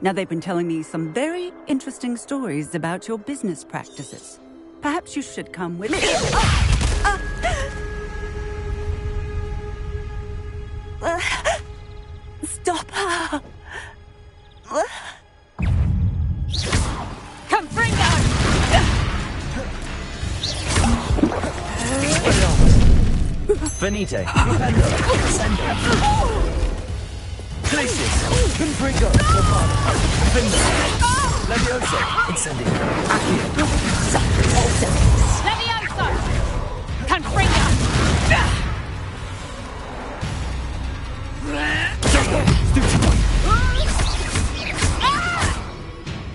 Now, they've been telling me some very interesting stories about your business practices. Perhaps you should come with me. Stop her! Come, Fringo! Venite. Sendo. Glacius. Confringo. Findo. Levioso. Incendio. Accio. Levioso! Confringo!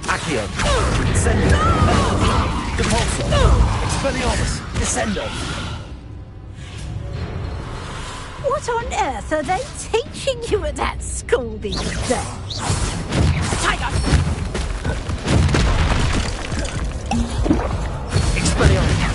Accio. Incendio. Depulso. Expelliarmus. Descendo. What on earth are they teaching you at that school these days? Tiger! Expelliarmus.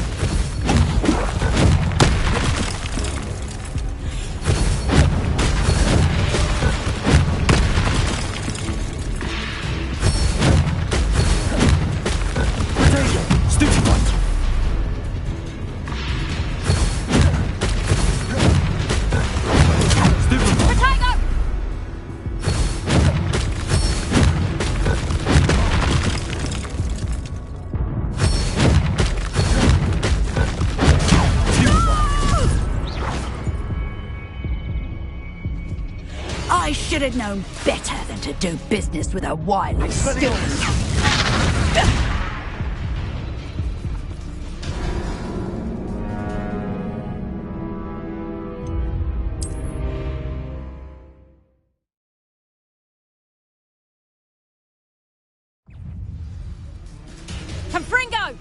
I should have known better than to do business with a wily student. Confringo!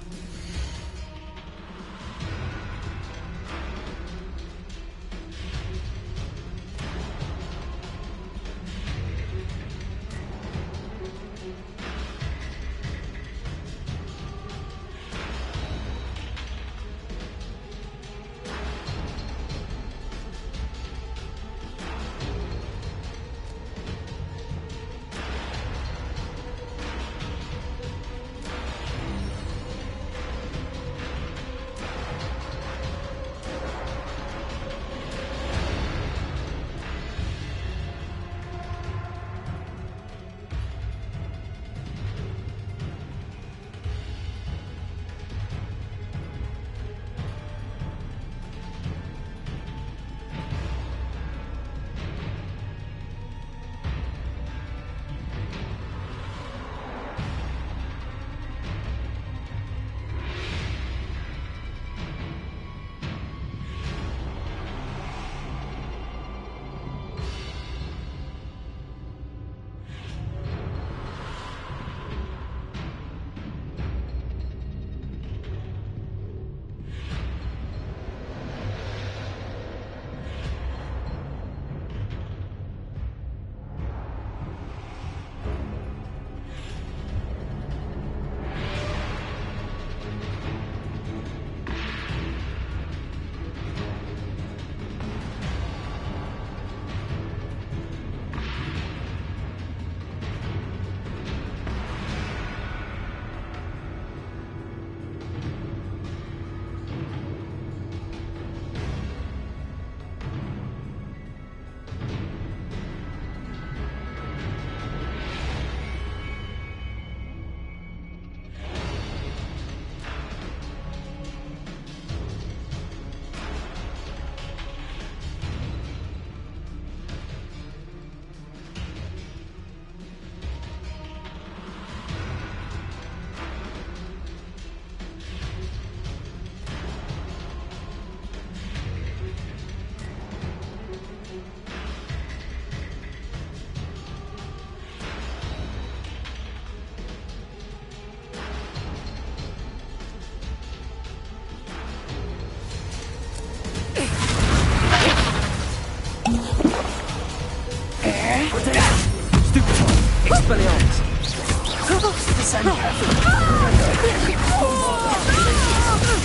Descendo!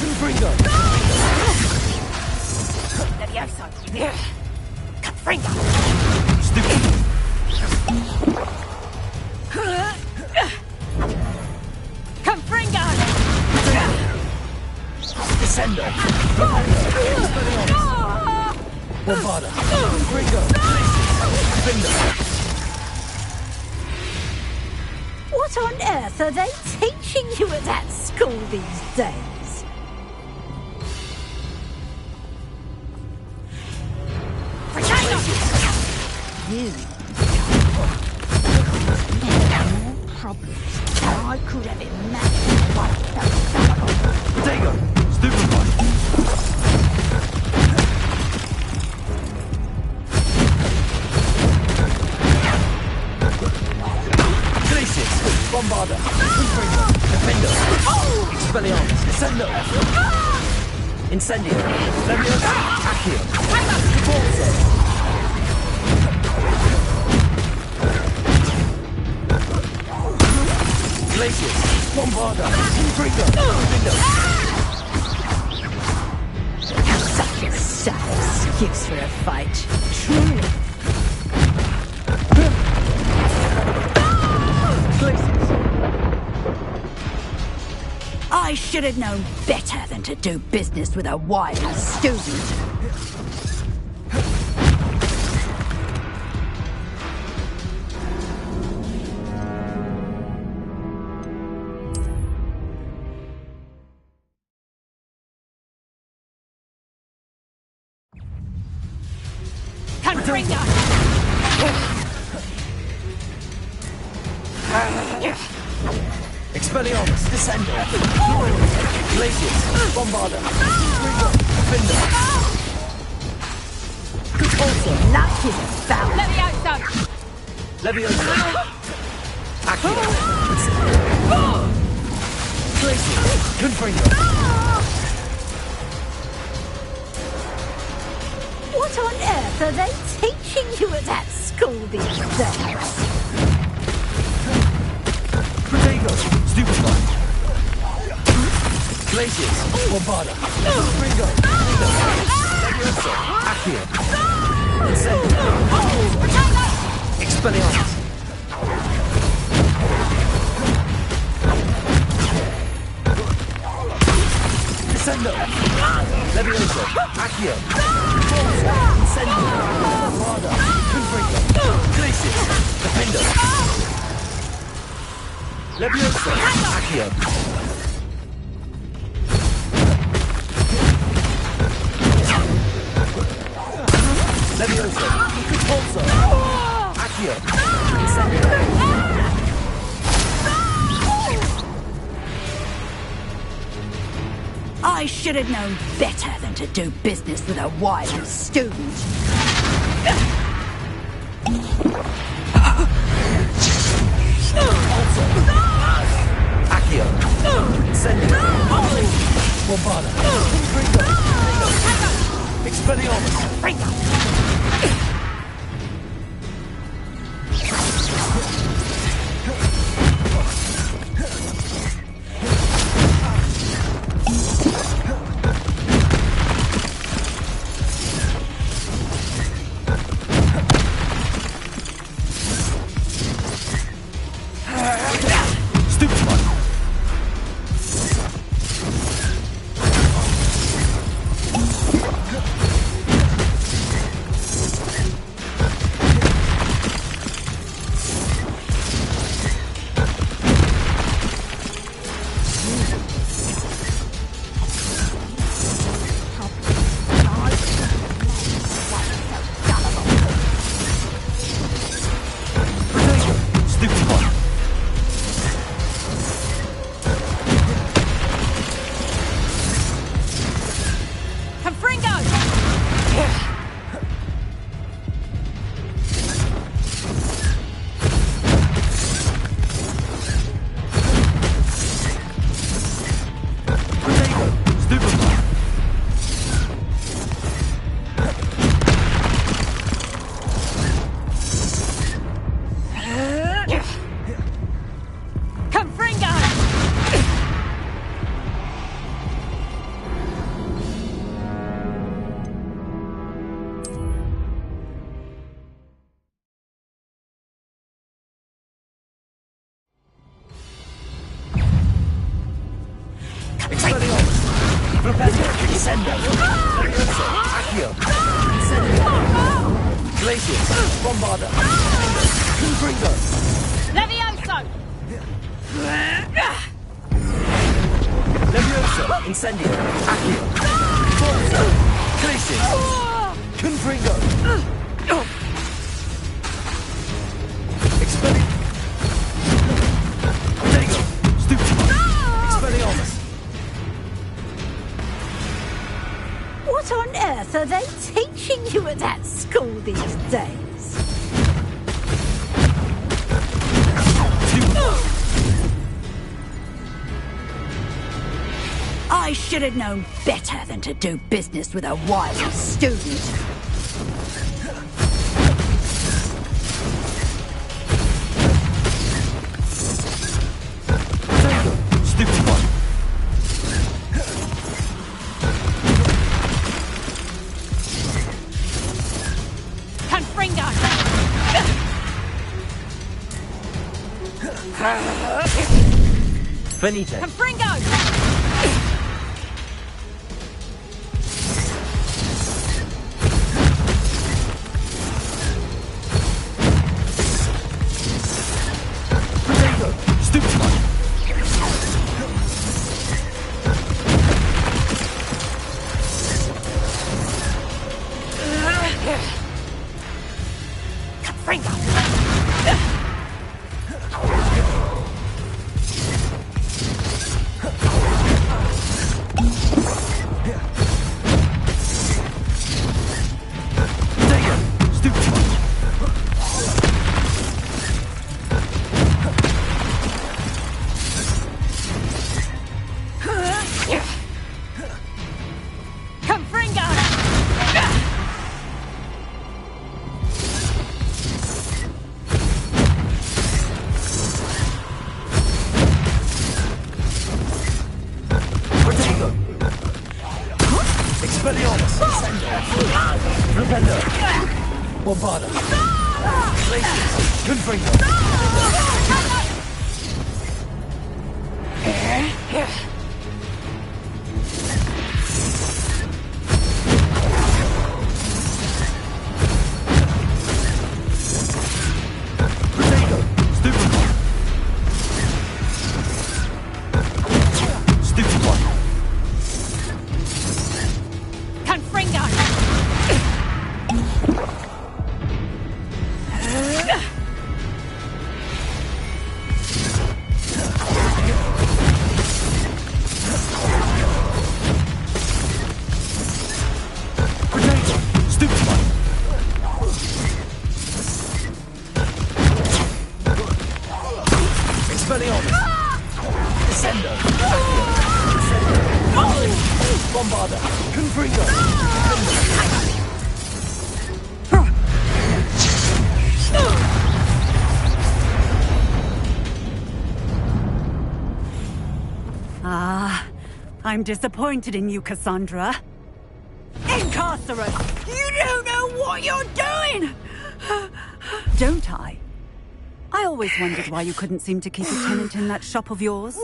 Confringo! Levioso! Confringo! Stupid! Confringo! Descendo! Bombarda! Confringo! Defender! What on earth are they teaching you at that school these days? You. More problems. I could have imagined. Potato! Stupefy! Glacius! Bombarda! Confringo! Defender! Expelliarmus! Descendo! Incendio! Leviosa! Accio! Forza! Glacius! Bombarda! Confringo! Defender! Such a sad excuse for a fight. Truly. I should have known better than to do business with a wild student. Confringo! Expelliarmus! Descendo! Glacius! Bombarda! Confringo! Defender! Repulsor! Luck is foul. Leviosa! Accio! Glacius! Confringo! What on earth are they teaching you at that school these days? Protego! Stupefy! Glacius! Bombarda! Confringo! Leviosa! Accio! Incendio! Expelliarmus! Descendo! Leviosa! Accio! Forza! Incendio! Bombarda! Confringo! Glacius! Defender! Leviosa! Accio! Leviosa! Repulsor! Accio! Incendio! I should have known better than to do business with a wild student. Accio! Incendio! Bombarda! Confringo! Expelliarmus! Incendio. Levioso. Accio. Incendio. Glacius. Bombarda. Confringo. Levioso! Levioso. Incendio. Accio. Forza. Glacius. Confringo. Expelli... Protego. Stupid. Expelliarmus. What on earth are they teaching you at that school these days? I should have known better than to do business with a wily student. Stupid one. Confringo! Finite. Confringo! Stupid one. Expelliarmus. Repender. Bombarda. Glacius. Confringo. Protego. Stupid one. Stupid one. Confringo! Stupid one. Expelliarmus. Descendo. Bombarda. Confringo. Ah, I'm disappointed in you, Cassandra. Incarcerate! You don't know what you're doing! Don't I? I always wondered why you couldn't seem to keep a tenant in that shop of yours.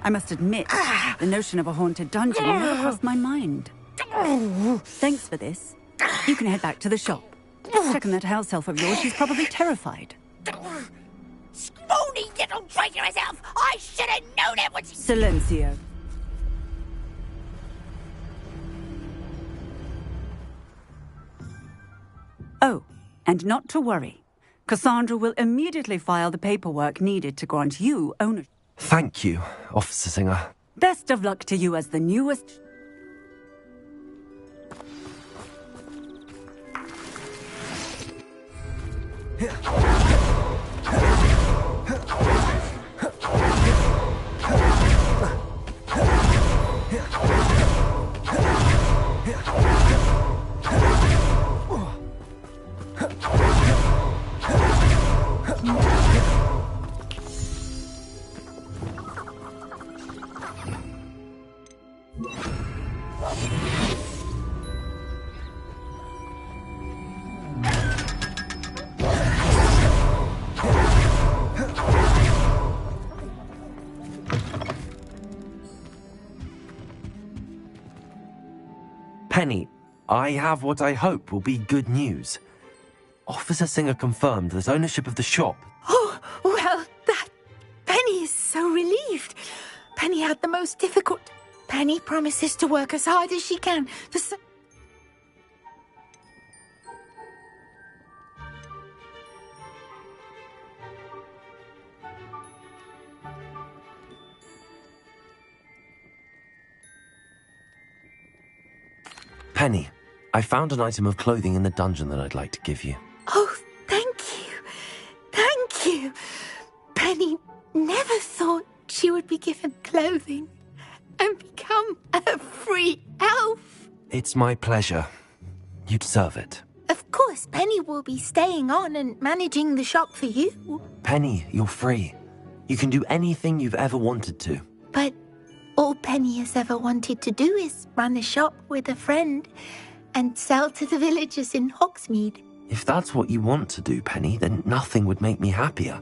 I must admit, the notion of a haunted dungeon never crossed my mind. Thanks for this. You can head back to the shop. Just check on that house elf of yours. She's probably terrified. Scrawny little traitor herself! I should have known it was... Silencio. Oh, and not to worry. Cassandra will immediately file the paperwork needed to grant you ownership. Thank you, Officer Singer. Best of luck to you as the newest... Penny, I have what I hope will be good news. Officer Singer confirmed that ownership of the shop. Oh, well, Penny is so relieved. Penny had the most difficult... Penny promises to work as hard as she can for Penny, I found an item of clothing in the dungeon that I'd like to give you. Oh, thank you. Thank you. Penny never thought she would be given clothing and become a free elf. It's my pleasure. You deserve it. Of course, Penny will be staying on and managing the shop for you. Penny, you're free. You can do anything you've ever wanted to. But all Penny has ever wanted to do is run a shop with a friend and sell to the villagers in Hogsmeade. If that's what you want to do, Penny, then nothing would make me happier.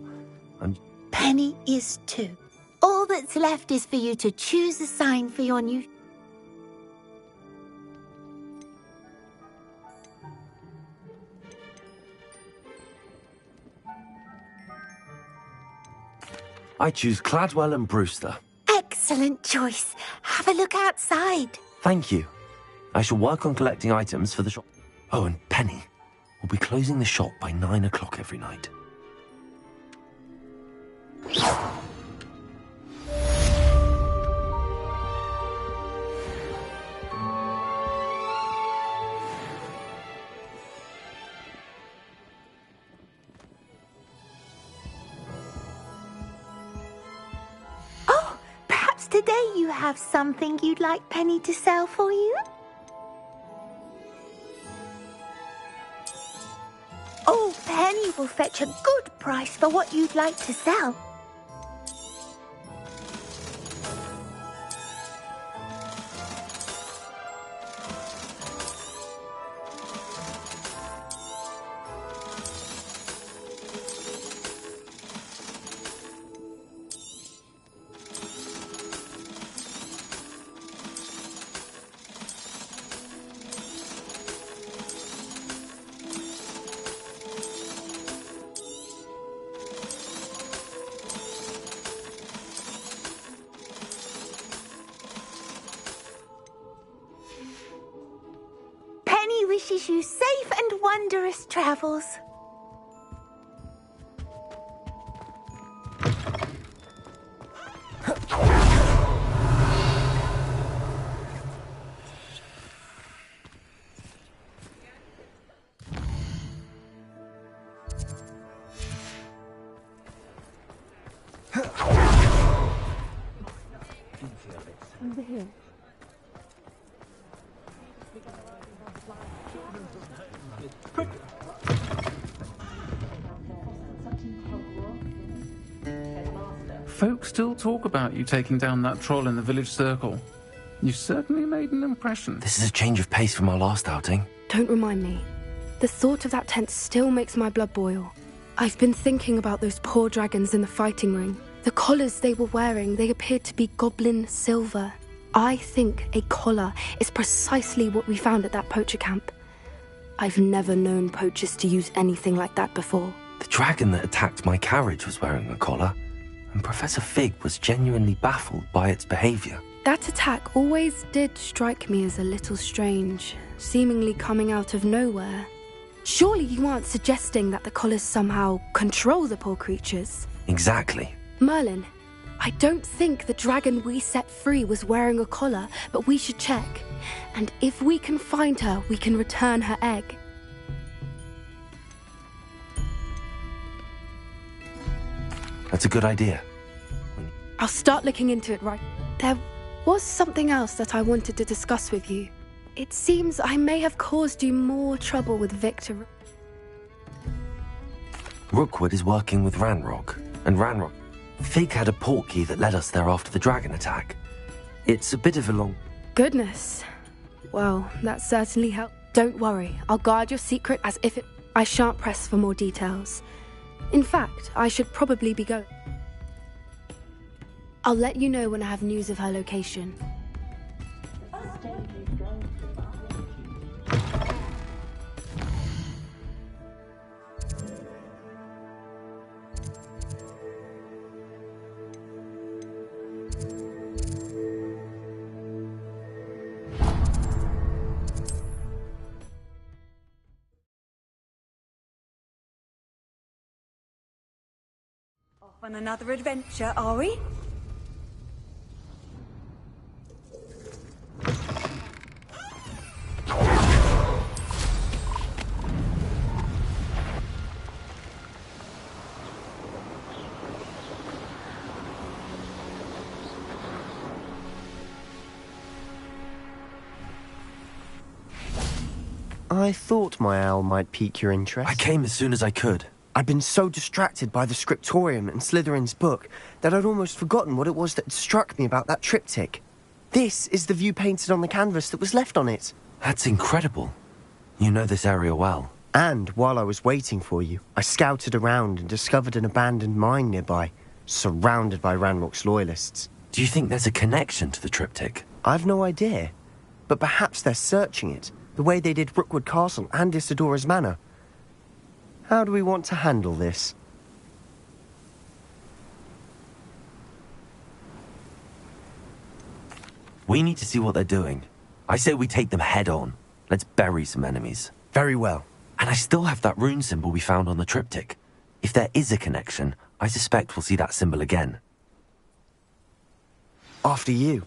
Penny is too. All that's left is for you to choose a sign for your new... I choose Cladwell and Brewster. Excellent choice. Have a look outside. Thank you. I shall work on collecting items for the shop. Oh, and Penny, we'll be closing the shop by 9 o'clock every night. Oh, perhaps today you have something you'd like Penny to sell for you? Oh, Penny will fetch a good price for what you'd like to sell. Wishes you safe and wondrous travels. Over here. Folk still talk about you taking down that troll in the village circle. You certainly made an impression. This is a change of pace from our last outing. Don't remind me. The thought of that tent still makes my blood boil. I've been thinking about those poor dragons in the fighting ring. The collars they were wearing, they appeared to be goblin silver. I think a collar is precisely what we found at that poacher camp. I've never known poachers to use anything like that before. The dragon that attacked my carriage was wearing a collar, and Professor Fig was genuinely baffled by its behavior. That attack always did strike me as a little strange, seemingly coming out of nowhere. Surely you aren't suggesting that the collars somehow control the poor creatures? Exactly. Merlin, I don't think the dragon we set free was wearing a collar, but we should check. And if we can find her, we can return her egg. That's a good idea. I'll start looking into it right. There was something else that I wanted to discuss with you. It seems I may have caused you more trouble with Victor. Rookwood is working with Ranrock, and Ranrock... Fig had a portkey that led us there after the dragon attack. It's a bit of a long... Goodness. Well, that certainly helped. Don't worry, I'll guard your secret as if it... I shan't press for more details. In fact, I should probably be going. I'll let you know when I have news of her location. On another adventure, are we? I thought my owl might pique your interest. I came as soon as I could. I'd been so distracted by the scriptorium and Slytherin's book that I'd almost forgotten what it was that had struck me about that triptych. This is the view painted on the canvas that was left on it. That's incredible. You know this area well. And while I was waiting for you, I scouted around and discovered an abandoned mine nearby, surrounded by Ranrock's loyalists. Do you think there's a connection to the triptych? I've no idea, but perhaps they're searching it, the way they did Rookwood Castle and Isidora's Manor. How do we want to handle this? We need to see what they're doing. I say we take them head on. Let's bury some enemies. Very well. And I still have that rune symbol we found on the triptych. If there is a connection, I suspect we'll see that symbol again. After you.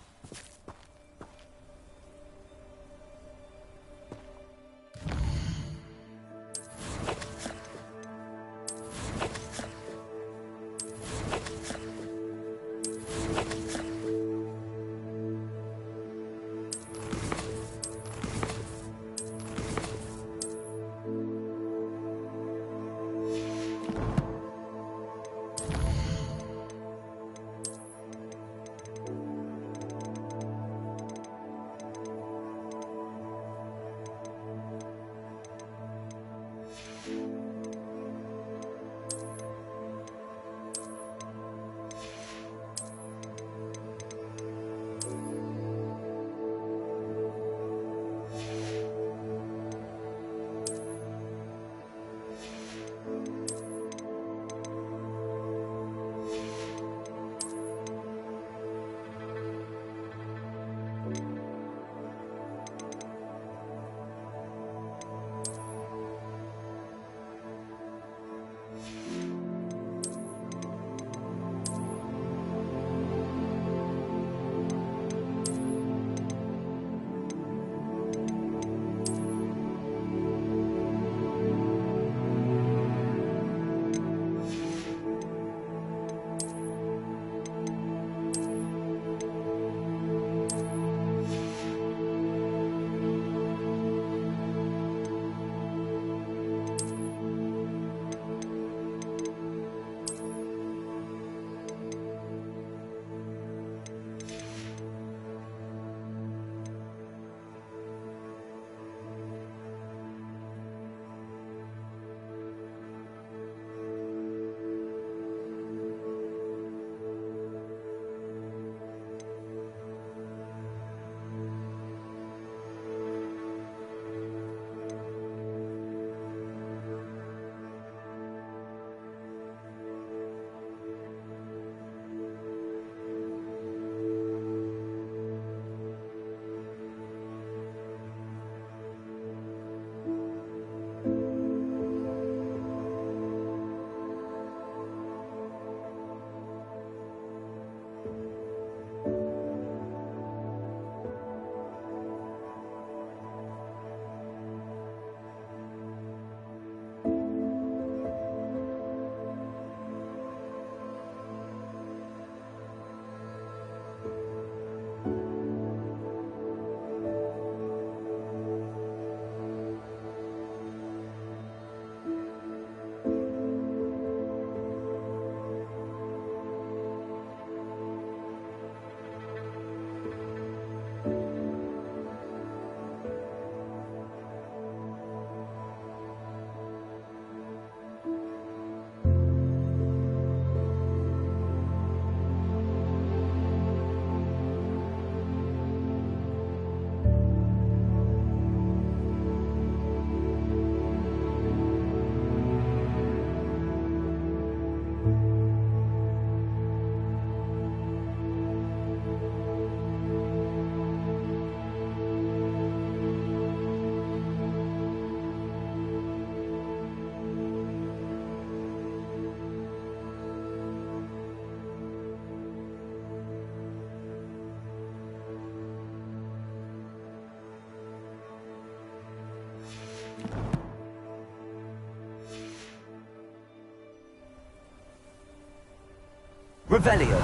Revelio.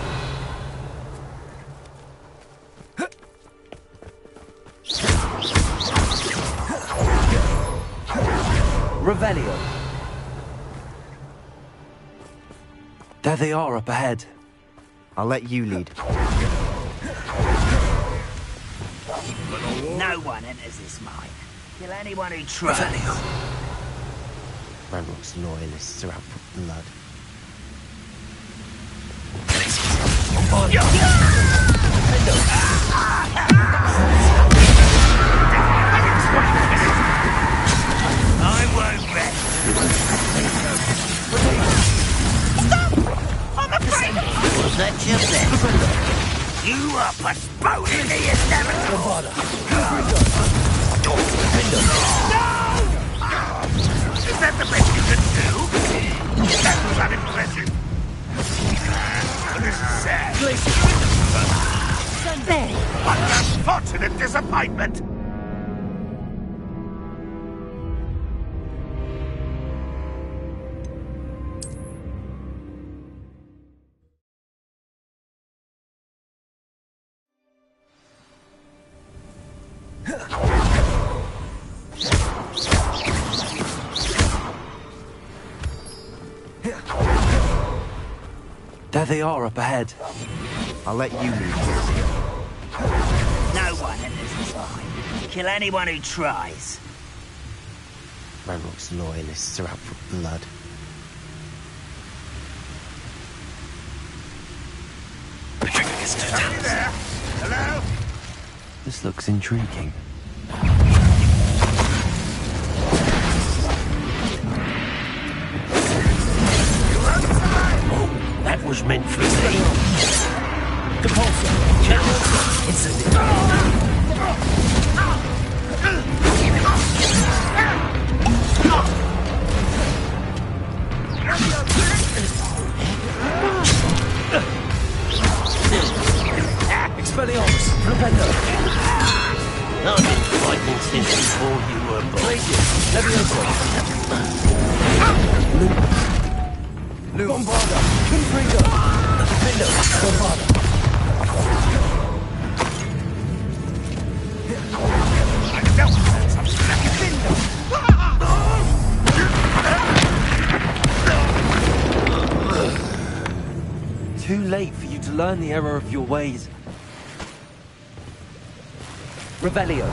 Revelio. There they are up ahead. I'll let you lead. No one enters this mine. Kill anyone who tries. Ranrock's loyalists are out for blood. I won't rest. I'm afraid! Was that just it? You are postponing the inevitable! Is that the best you can do? That was unimpressive. This is sad. What an unfortunate disappointment! There they are up ahead. I'll let you lead. No one enters this mine. Kill anyone who tries. Ranrock's loyalists are out for blood. Hello? This looks intriguing. That was meant for me. It's Expelliarmus! Rependo! I've been fighting since before you were born. Levioso! Bombarda! Confringo! Defendo! Bombarda! I dealt with some snappy Too late for you to learn the error of your ways. Revelio.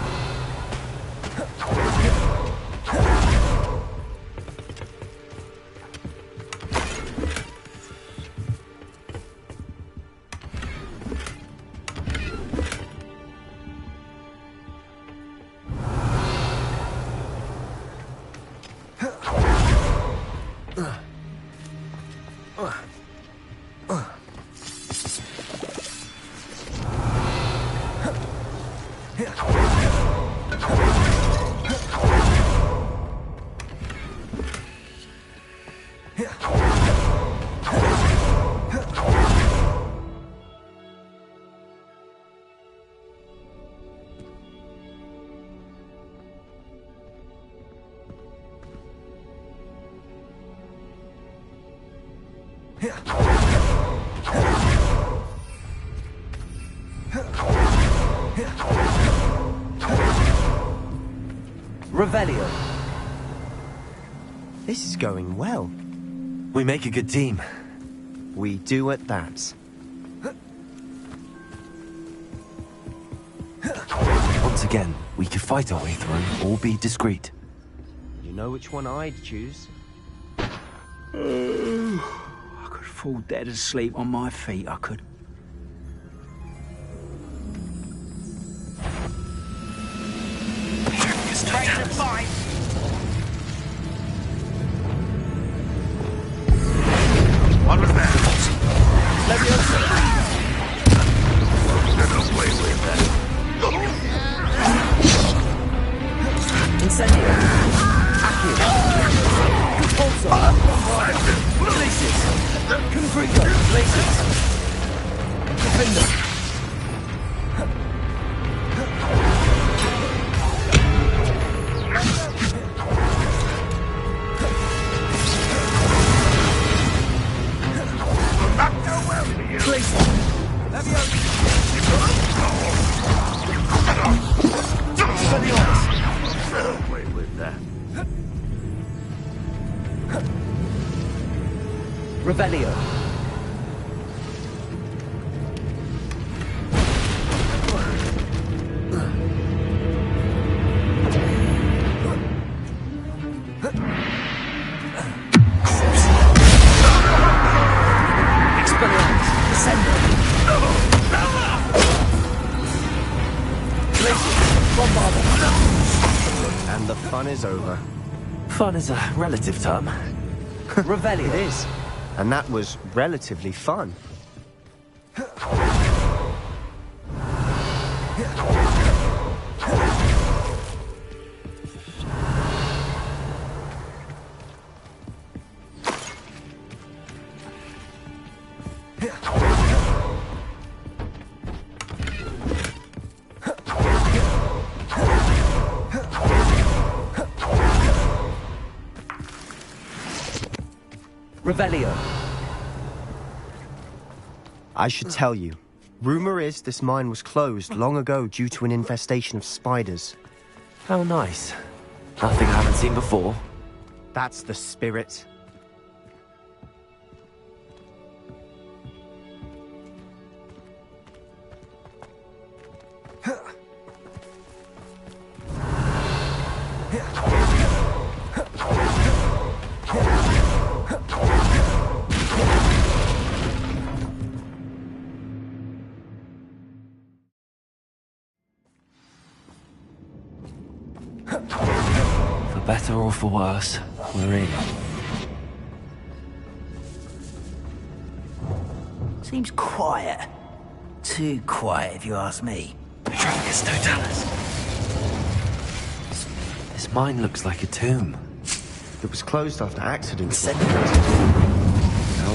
Revelio. This is going well. We make a good team. We do at that. Once again, we could fight our way through or be discreet. You know which one I'd choose? I could fall dead asleep on my feet, I could. What was that? Leviosa! Get away with that. Incendio! Accio! Compulsor! Glacius! Confringo! Glacius! Defender! there. Revelio. And the fun is over. Fun is a relative term. Revelio. It is. And that was relatively fun. Revelio. I should tell you. Rumor is this mine was closed long ago due to an infestation of spiders. How nice. Nothing I haven't seen before. That's the spirit. For better or for worse, we're in. Seems quiet. Too quiet, if you ask me. Petrarchus Totalis. This mine looks like a tomb. It was closed after accidents. Now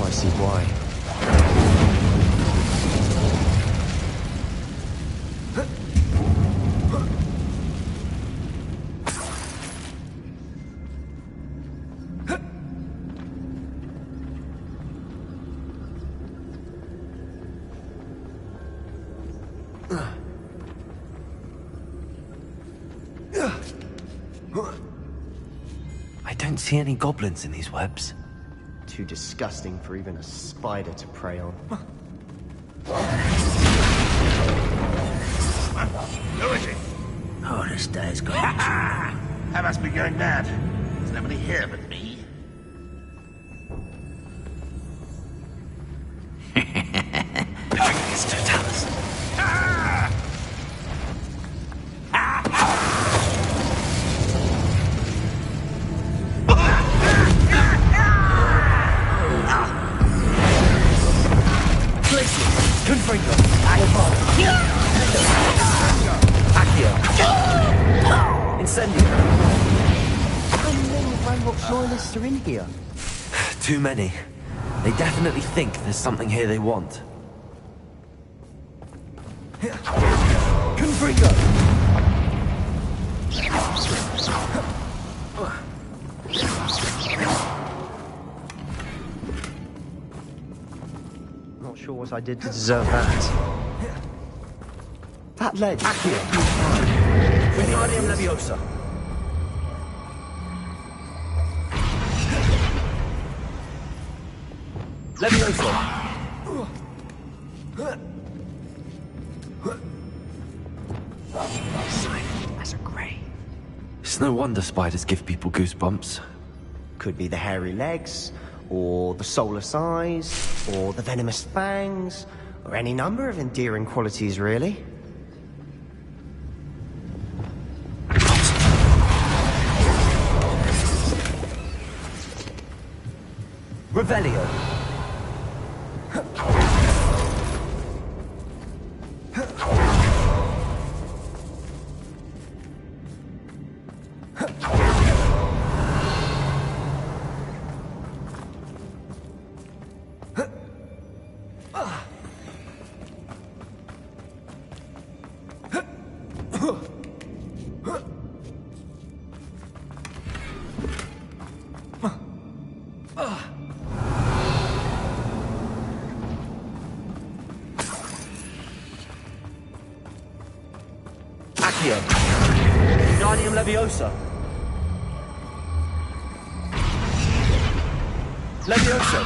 I see why. I don't see any goblins in these webs. Too disgusting for even a spider to prey on. Who is it? Oh, this day's gone too long. I must be going mad. There's nobody here but me. Petrarchus Totalis. Confringo. Accio. Incendio. How many Ranrock's loyalists are in here? Too many. They definitely think there's something here they want. Confringo. Not sure what I did to deserve that. That ledge. Wingardium Leviosa. Leviosa. Silent as a grave. It's no wonder spiders give people goosebumps. Could be the hairy legs, or the soulless eyes, or the venomous fangs, or any number of endearing qualities, really. Revelio. Accio. Wingardium Leviosa. Levioso!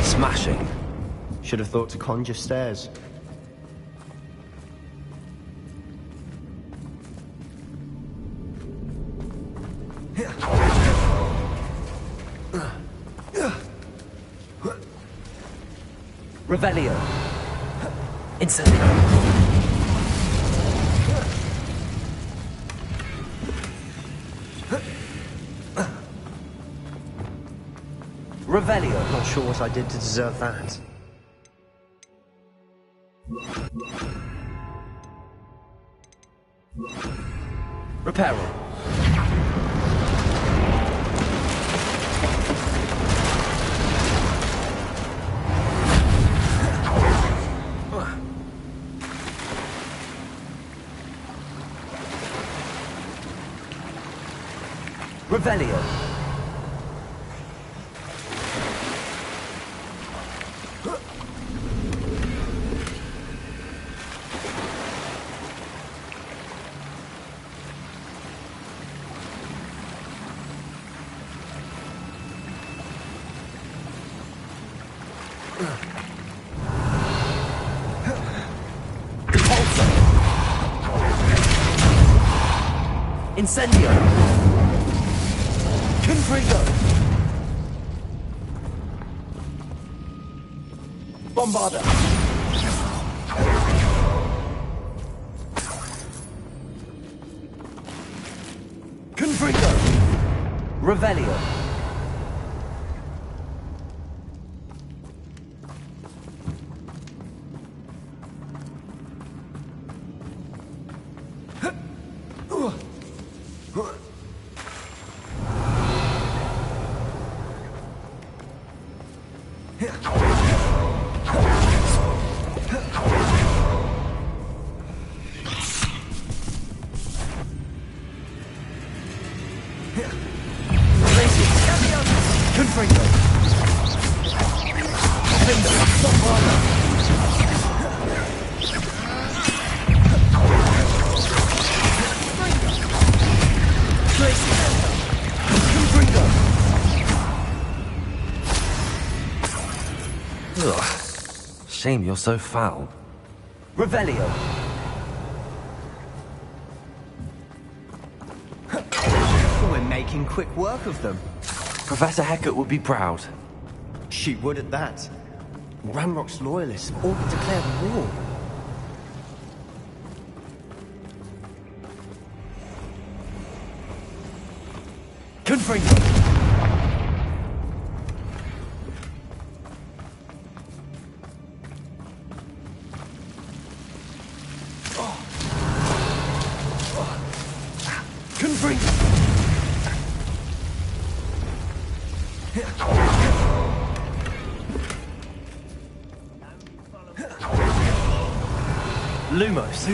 Smashing. Should have thought to conjure stairs. Revelio. Incendio. Revelio. Not sure what I did to deserve that. Reparo. Revelio. Incendio! Confringo! Bombarda! Confringo! Revelio! Confringo! Finger! Bombarda! Tracy! Confringo! Ugh. Shame you're so foul. Revelio! We're making quick work of them. Professor Hecat would be proud. She would at that. Ranrock's loyalists have all but declared war. Confringo! Confringo! Lumos.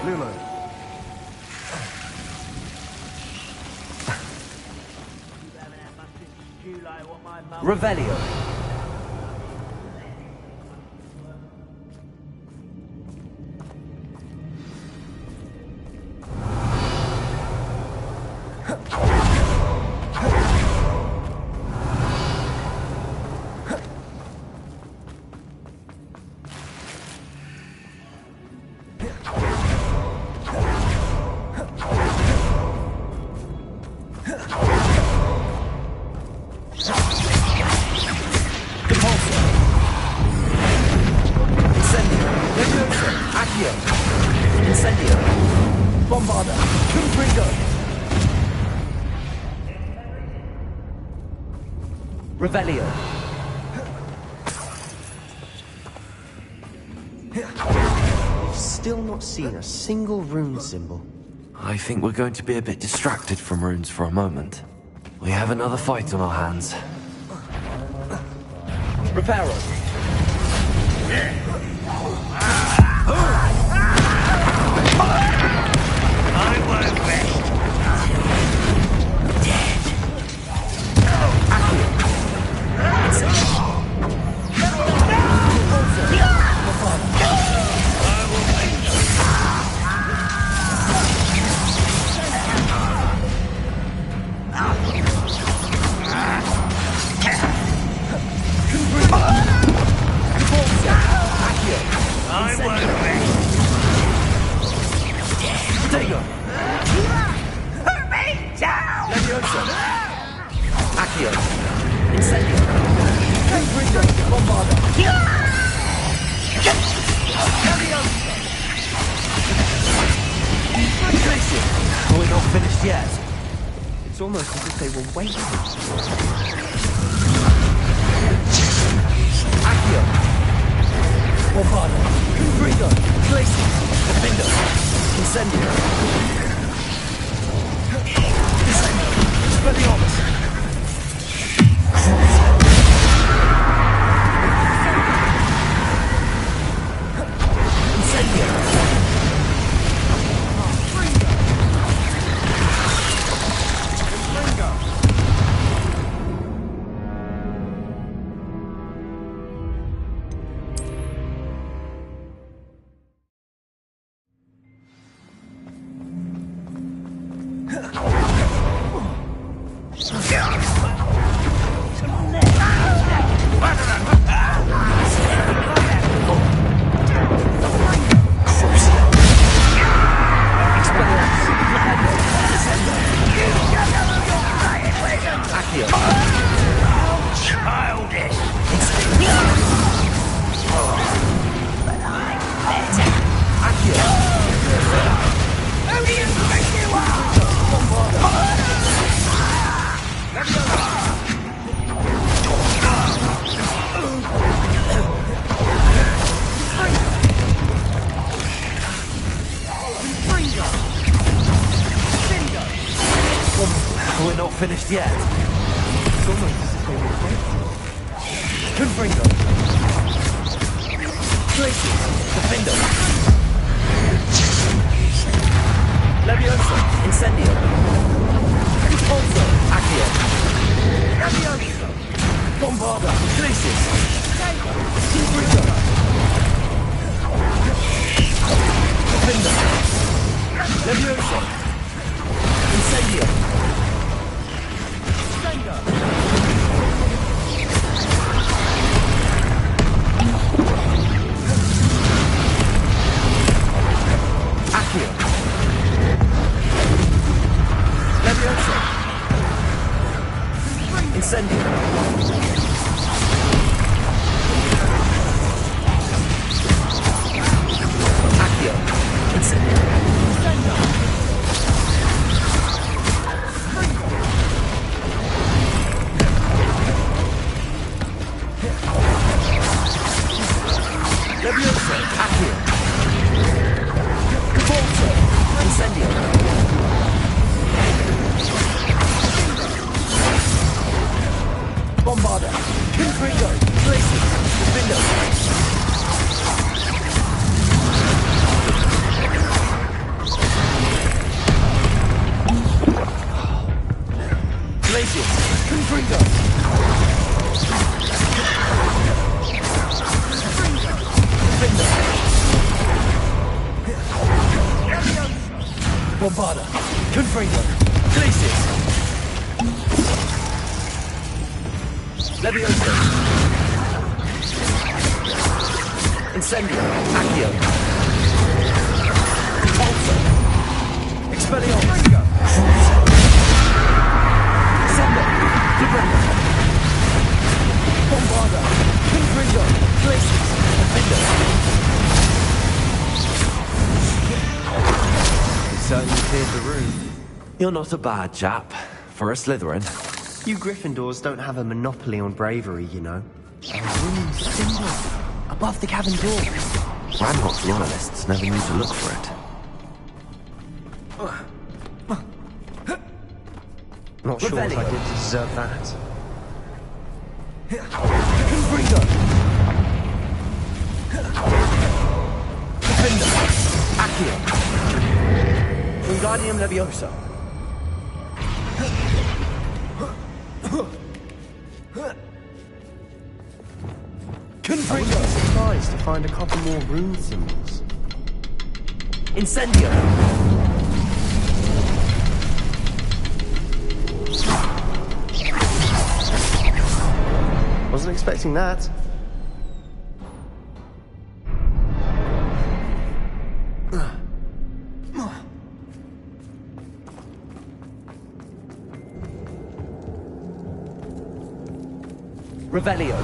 Lumo. Revelio. Incendio! Bombarda! Confringo! Revelio! We've still not seen a single rune symbol. I think we're going to be a bit distracted from runes for a moment. We have another fight on our hands. Reparo! We're not finished yet. It's almost as if they were waiting. Accio! Bombardo! Confringo! Glacius! Defendo! Incendio! Descendo! Expelliarmus! Incendio! We're not finished yet. It's almost as if they were waiting. Confringo! Glacius! Defendo! Leviosa! Incendio! Repulso! Accio! Leviosa! Bombarda! Glacius! Confringo! Defendo! Leviosa! Incendio! Accio. Leviosa. Incendio. Accio. Incendio. Leviosa. Accio. Repulso. Incendio. Bombarda. Confringo. Glacius. Defendo. Glacius. Confringo. Defendo. Bombarda. Confringo. Glacius. Leviosa. Incendio. Accio. Repulso. Expelliarmus. Descendo. Defendo. Bombarda. Confringo. Glacius. Defendo. Certainly cleared the room. You're not a bad chap. For a Slytherin. You Gryffindors don't have a monopoly on bravery, you know. A winning symbol above the cabin door. Ranrock's loyalists never knew to look for it. Not sure if I did deserve that. Confringo! Defender! Accio! Wingardium Leviosa! Confringo! I was surprised to find a couple more rune symbols. Incendio! Wasn't expecting that. Revelio.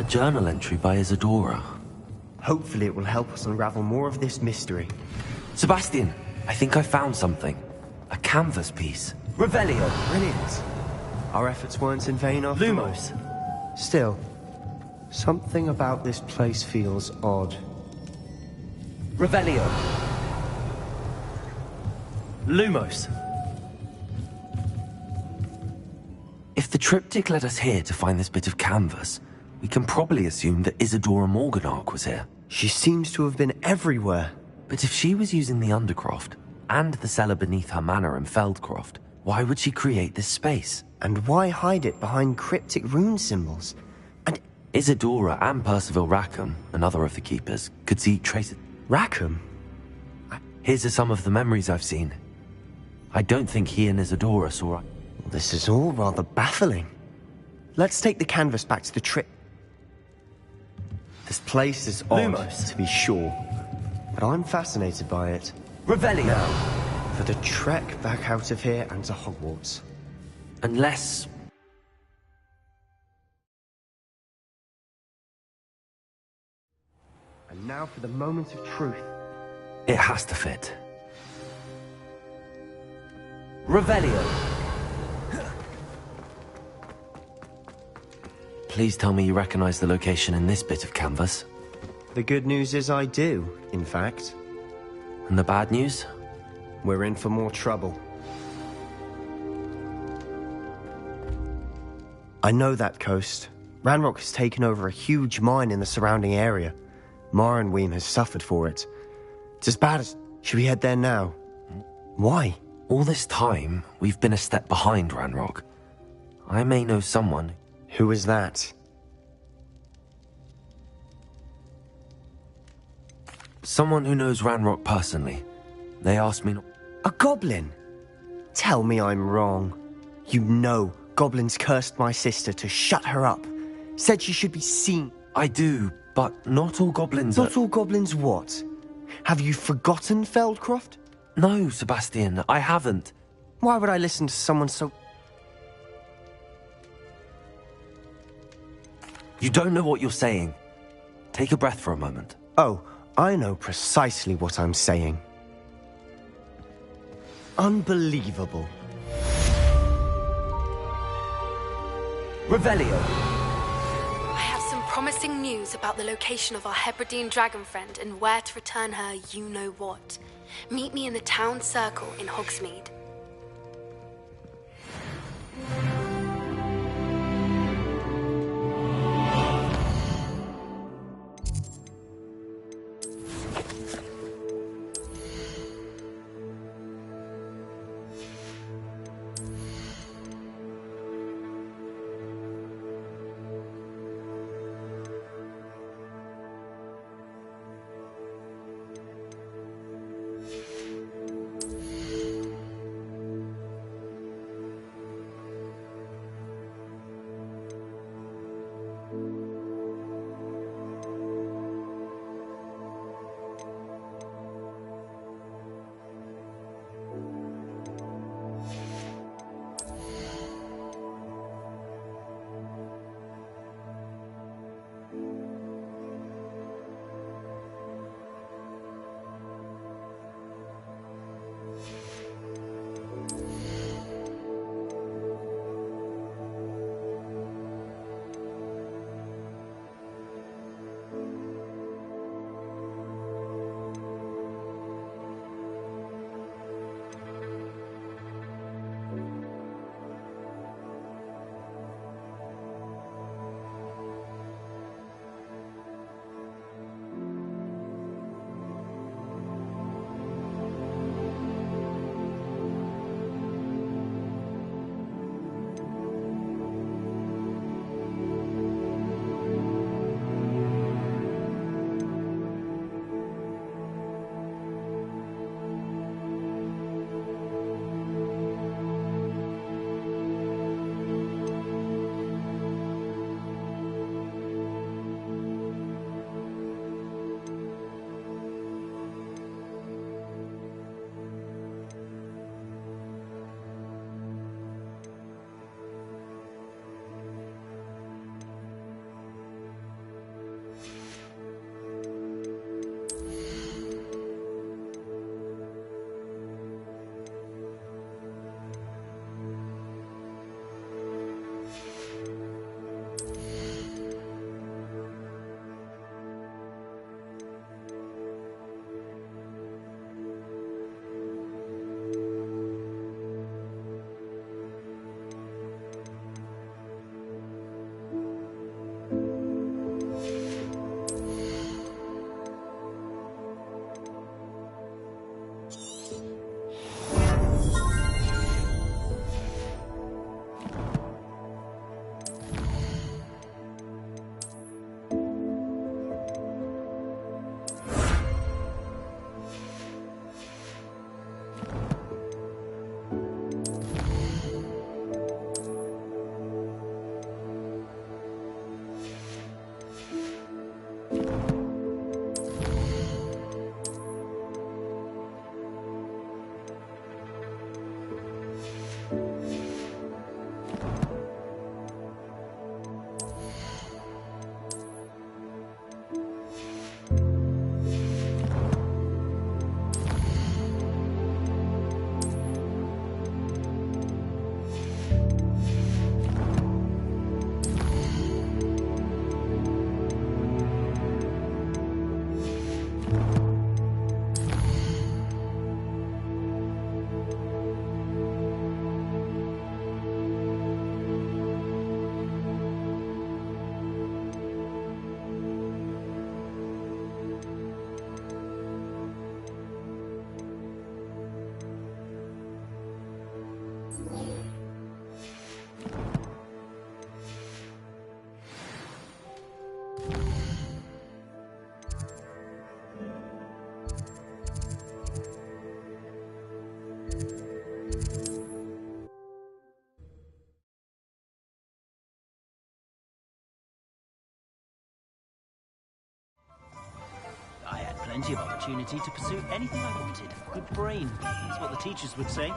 A journal entry by Isadora. Hopefully it will help us unravel more of this mystery. Sebastian, I think I found something. A canvas piece. Revelio. Brilliant. Our efforts weren't in vain after all. Lumos. Still, something about this place feels odd. Revelio. Lumos. If the triptych led us here to find this bit of canvas, we can probably assume that Isadora Morganark was here. She seems to have been everywhere. But if she was using the Undercroft, and the cellar beneath her manor in Feldcroft, why would she create this space? And why hide it behind cryptic rune symbols? And Isadora and Percival Rackham, another of the keepers, could see traces. Rackham? Here's some of the memories I've seen. I don't think he and Isadora saw. This is all rather baffling. Let's take the canvas back to the trip. This place is odd, Lumos. to be sure, but I'm fascinated by it. Revelio. Now, for the trek back out of here and to Hogwarts. Unless... And now for the moment of truth. It has to fit. Revelio. Please tell me you recognize the location in this bit of canvas. The good news is I do, in fact. And the bad news? We're in for more trouble. I know that coast. Ranrock has taken over a huge mine in the surrounding area. Mornweem has suffered for it. It's as bad as... Should we head there now? Why? All this time, we've been a step behind Ranrock. I may know someone. Who is that? Someone who knows Ranrock personally. They asked me not... A goblin? Tell me I'm wrong. You know goblins cursed my sister to shut her up. Said she should be seen. I do, but not all goblins Not all goblins what? Have you forgotten Feldcroft? No, Sebastian, I haven't. Why would I listen to someone so... You don't know what you're saying. Take a breath for a moment. Oh, I know precisely what I'm saying. Unbelievable. Revelio. I have some promising news about the location of our Hebridean dragon friend and where to return her you-know-what. Meet me in the town circle in Hogsmeade. I had plenty of opportunity to pursue anything I wanted. Good brain, that's what the teachers would say.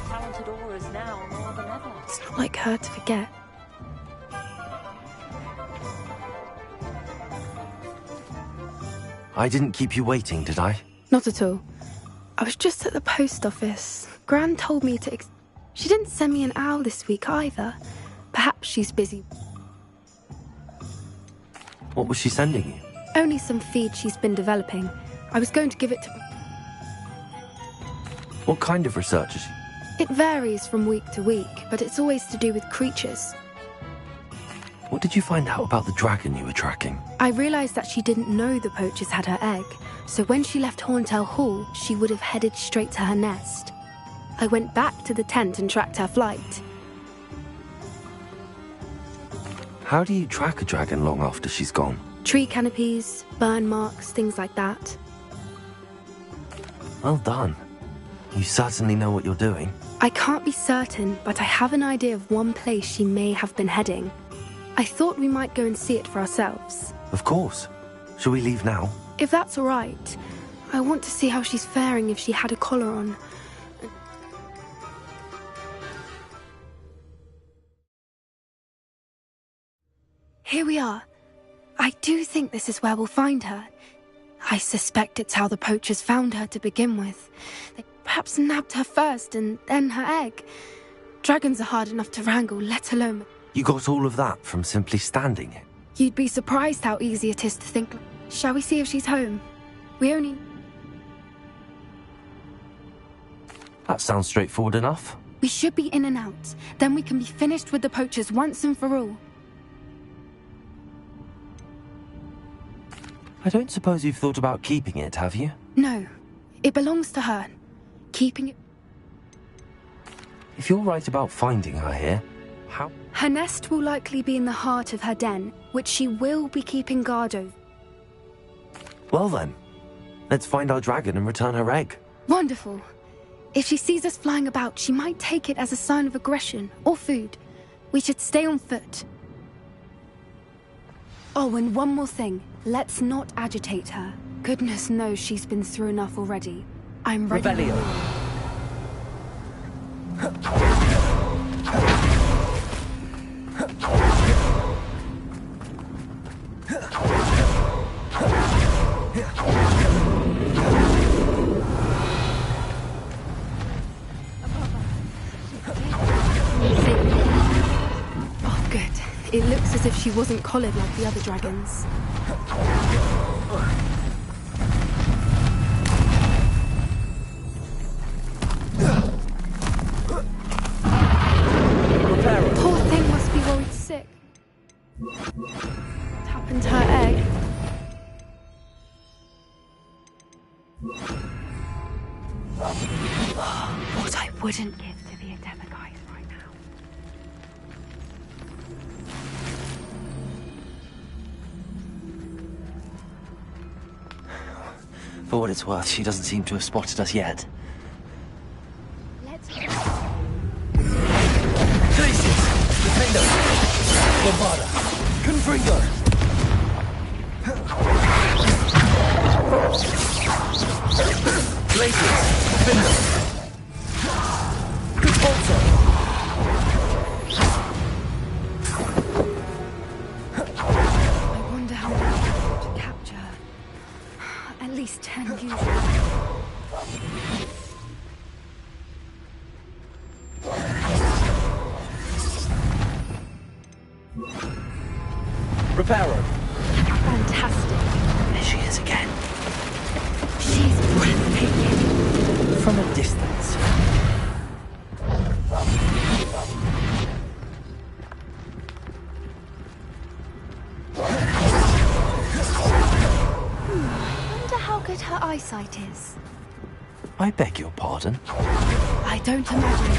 Talented aura is now more than ever. It's not like her to forget. I didn't keep you waiting, did I? Not at all. I was just at the post office. Gran told me to... She didn't send me an owl this week either. Perhaps she's busy. What was she sending you? Only some feed she's been developing. I was going to give it to... What kind of research is she? It varies from week to week, but it's always to do with creatures. What did you find out about the dragon you were tracking? I realised that she didn't know the poachers had her egg, so when she left Horntail Hall, she would have headed straight to her nest. I went back to the tent and tracked her flight. How do you track a dragon long after she's gone? Tree canopies, burn marks, things like that. Well done. You certainly know what you're doing. I can't be certain, but I have an idea of one place she may have been heading. I thought we might go and see it for ourselves. Of course. Shall we leave now? If that's all right. I want to see how she's faring if she had a collar on. Here we are. I do think this is where we'll find her. I suspect it's how the poachers found her to begin with. They perhaps nabbed her first and then her egg. Dragons are hard enough to wrangle, let alone... You got all of that from simply standing it? You'd be surprised how easy it is to think... Shall we see if she's home? We only... That sounds straightforward enough. We should be in and out. Then we can be finished with the poachers once and for all. I don't suppose you've thought about keeping it, have you? No. It belongs to her. Keeping it... If you're right about finding her here, how... Her nest will likely be in the heart of her den, which she will be keeping guard over. Well then, let's find our dragon and return her egg. Wonderful. If she sees us flying about, she might take it as a sign of aggression or food. We should stay on foot. Oh, and one more thing. Let's not agitate her. Goodness knows she's been through enough already. I'm ready. Revelio. Oh, good. It looks as if she wasn't collared like the other dragons. Poor thing must be worried sick. What happened to her egg? What I wouldn't give to be a demiguise right now. For what it's worth, she doesn't seem to have spotted us yet. Let's Glacius! Defender! Lombarda! Confringo! Glacius! Defender! Conspulso! I wonder how many people to capture her. At least 10 usually. Reparo! Fantastic. There she is again. from a distance. I wonder how good her eyesight is. I beg your pardon? I don't imagine.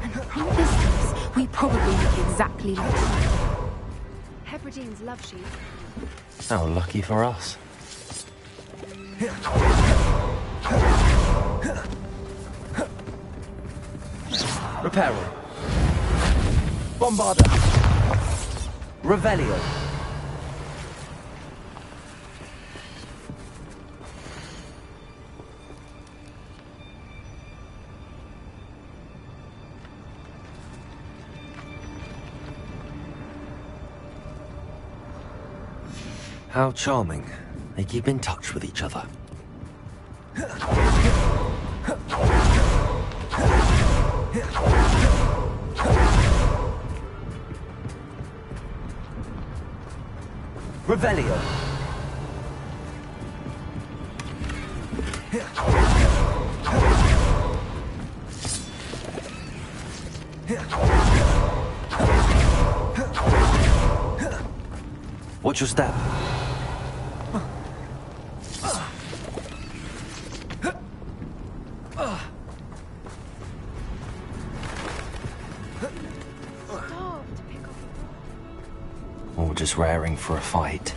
And from a distance, we probably look exactly like her. Hebrideans love sheep. How lucky for us. Reparo. Bombarda. Revelio. How charming. They keep in touch with each other. Revelio. Watch your step. Or just raring for a fight.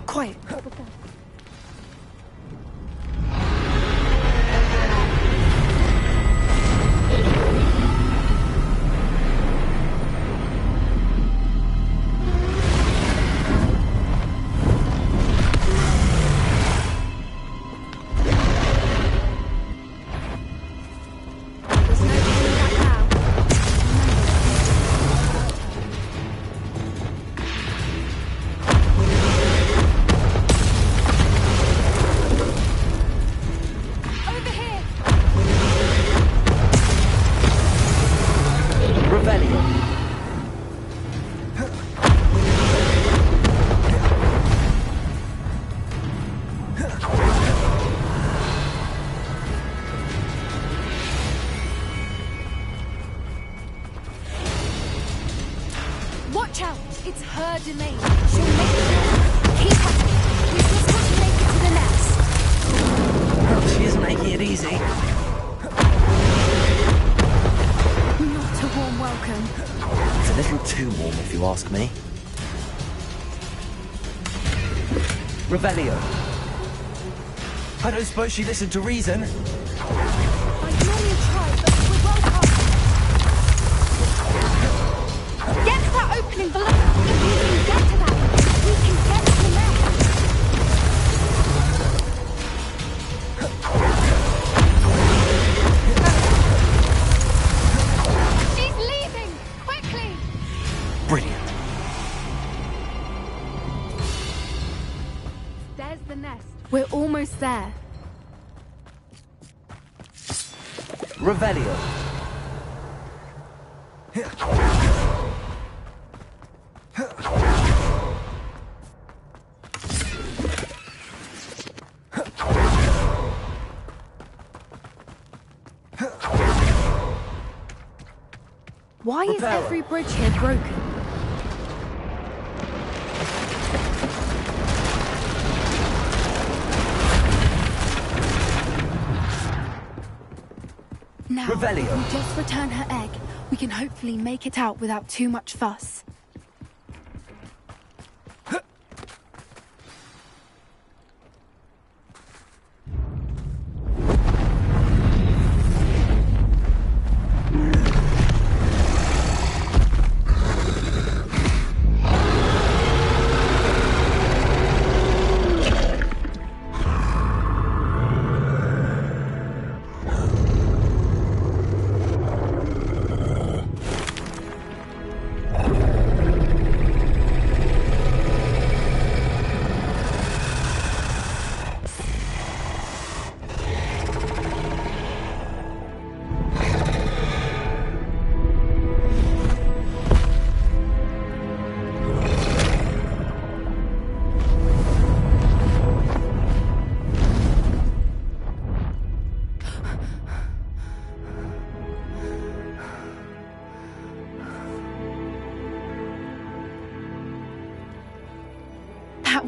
Quiet. Watch out! It's her domain. She'll make it. Keep up. We just want to make it to the nest. She isn't making it easy. Not a warm welcome. It's a little too warm, if you ask me. Revelio. I don't suppose she listened to reason. I can only try, but we're well past. Get to that opening below. If we can get to that, we can get to the nest. She's leaving! Quickly! Brilliant. There's the nest. We're almost there. Revelio. Why is every bridge here broken? Now, Revelio. if we just return her egg, we can hopefully make it out without too much fuss.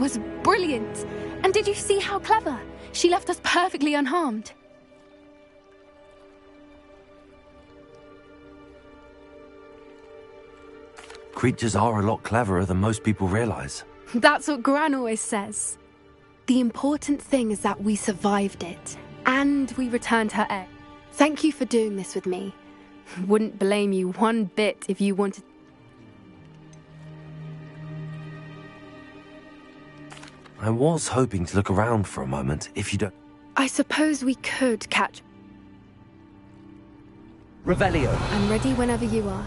was brilliant. And did you see how clever? She left us perfectly unharmed. Creatures are a lot cleverer than most people realize. That's what Gran always says. The important thing is that we survived it, and we returned her egg. Thank you for doing this with me. Wouldn't blame you one bit if you wanted... I was hoping to look around for a moment, if you don't... I suppose we could catch... Revelio. I'm ready whenever you are.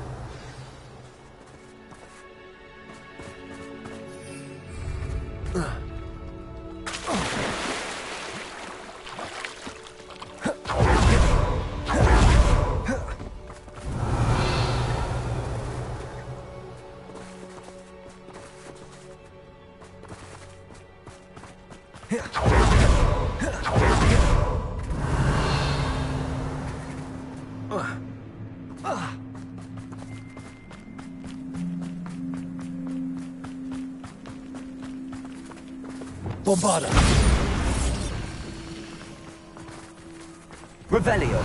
Bombarda. Revelio.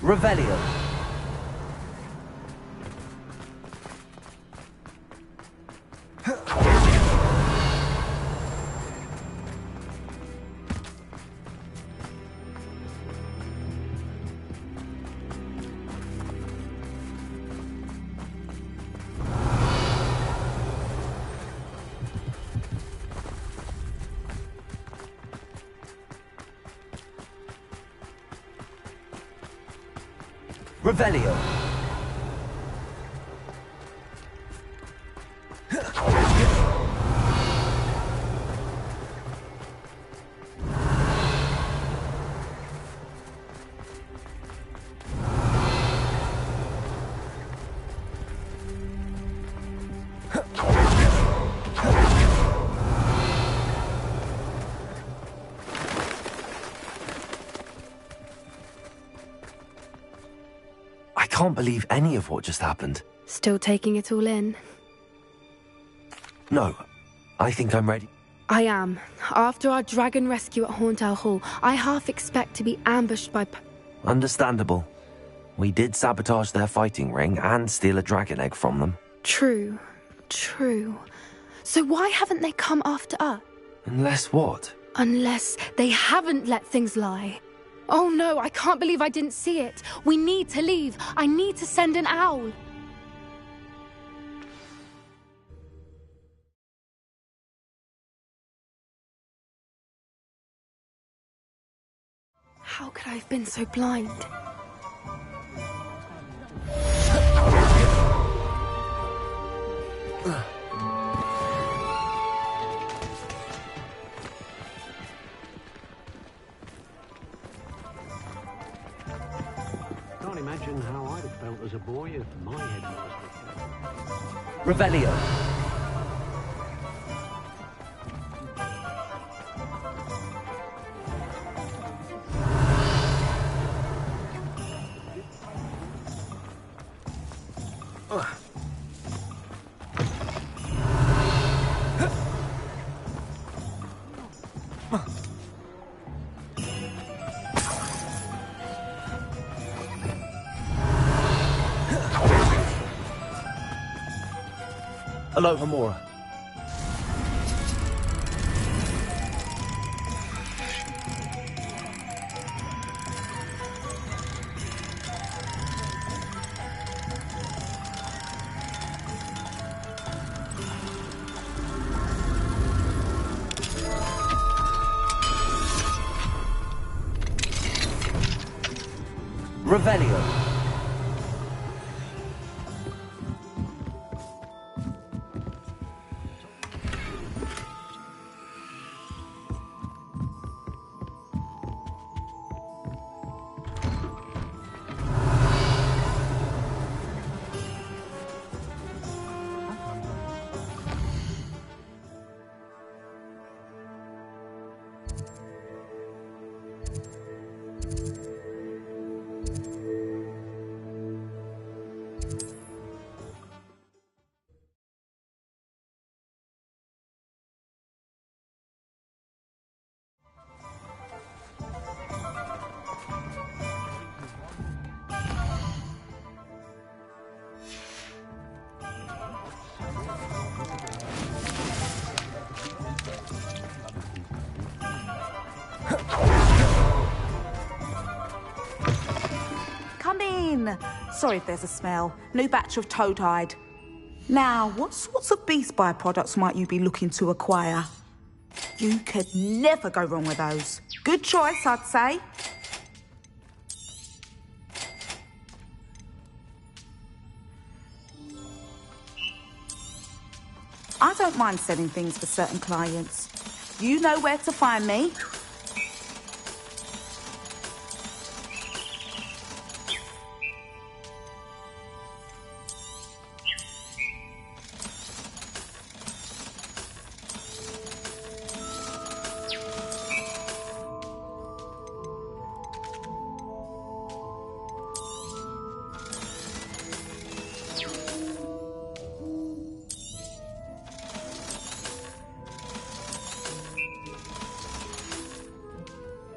Revelio. Revelio. I can't believe any of what just happened. Still taking it all in? No, I think I'm ready. I am. After our dragon rescue at Hauntowl Hall, I half expect to be ambushed by... Understandable. We did sabotage their fighting ring and steal a dragon egg from them. True. True. So why haven't they come after us? Unless what? Unless they haven't let things lie. Oh no, I can't believe I didn't see it. We need to leave. I need to send an owl. How could I have been so blind? Can't imagine how I'd have felt as a boy if my head was... Revelio. Hello, Hamura. Revelio. Come in. Sorry if there's a smell. New batch of toad-hide. Now, what sorts of beast byproducts might you be looking to acquire? You could never go wrong with those. Good choice, I'd say. I don't mind selling things for certain clients. You know where to find me.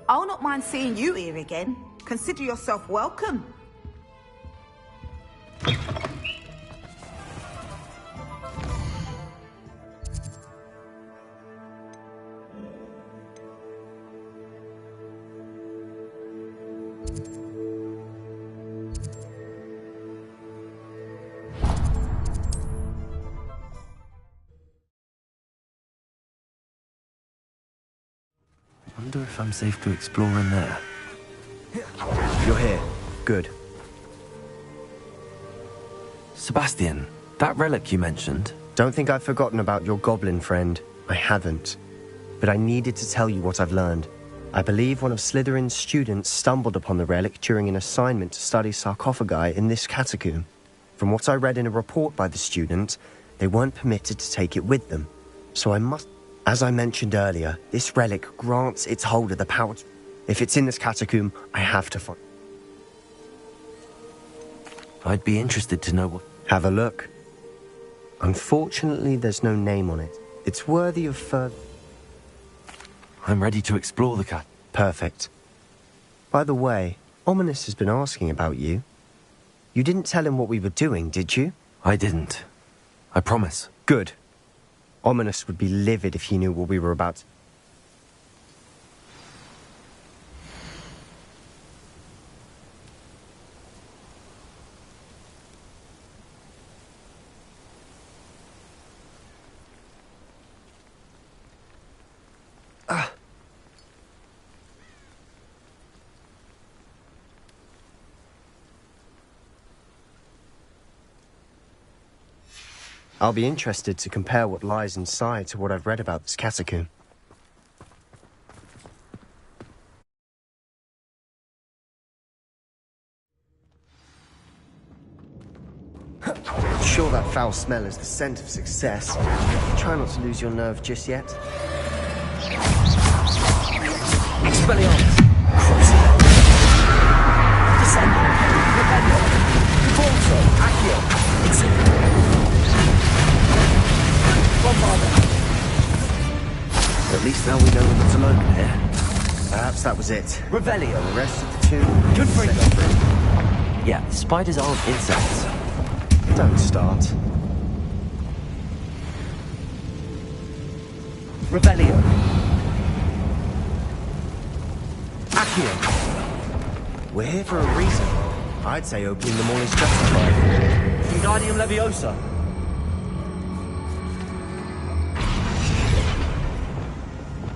I'll not mind seeing you here again. Consider yourself welcome. Wonder if I'm safe to explore in there. You're here. Good. Sebastian, that relic you mentioned. Don't think I've forgotten about your goblin friend. I haven't. But I needed to tell you what I've learned. I believe one of Slytherin's students stumbled upon the relic during an assignment to study sarcophagi in this catacomb. From what I read in a report by the student, they weren't permitted to take it with them. So I must... As I mentioned earlier, this relic grants its holder the power to... If it's in this catacomb, I have to find... I'd be interested to know what... Have a look. Unfortunately, there's no name on it. It's worthy of further... I'm ready to explore the cat. Perfect. By the way, Ominous has been asking about you. You didn't tell him what we were doing, did you? I didn't. I promise. Good. Ominous would be livid if he knew what we were about. I'll be interested to compare what lies inside to what I've read about this catacomb. Sure that foul smell is the scent of success. Try not to lose your nerve just yet. Expelliarmus! Descending! Revelio! Conforto! Accio! Exit! At least now we know we're not alone here. Perhaps that was it. Revelio. The rest of the tomb... Confringo. Yeah, spiders aren't insects. Don't start. Revelio. Accio. We're here for a reason. I'd say opening them all is justified. Wingardium Leviosa.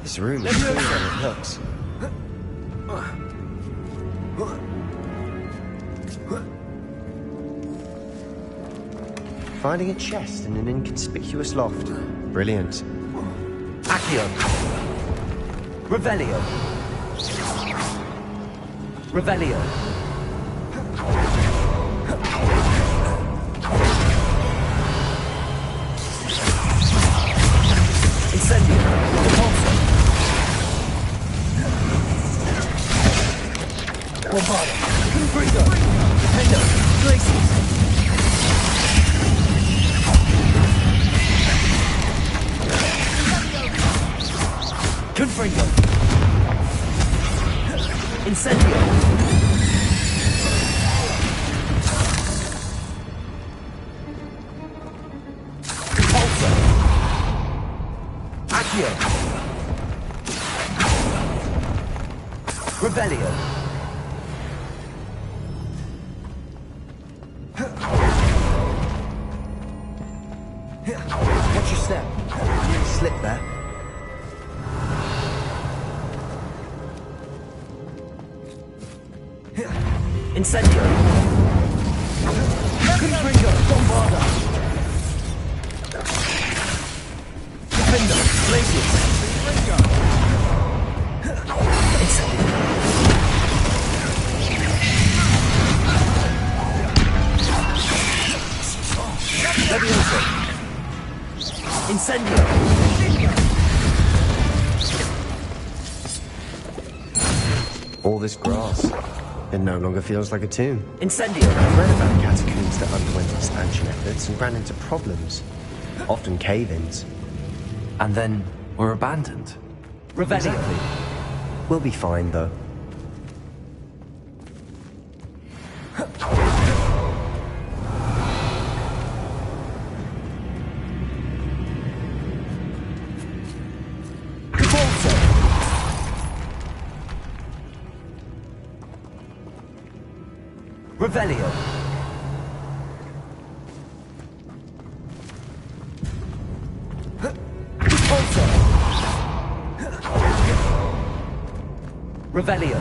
This room is cleaner than it looks. Finding a chest in an inconspicuous loft. Brilliant. Accio. Revelio. Revelio. Incendio. Repulsor. Bombardo. Confringo. Defendo. Glacius. Confringo. Incendio. Repulsor. Accio. Revelio. Watch your step. You slip there. Incendio. Confringo. Bombarda. Defendo. Glacius. Incendio. Levioso. Incendio. All this grass. It no longer feels like a tomb. Incendio. I've read about catacombs that underwent expansion efforts and ran into problems. Often cave-ins. And then were abandoned. Revelio. Exactly. We'll be fine, though. Revelio. Repulsor. Revelio.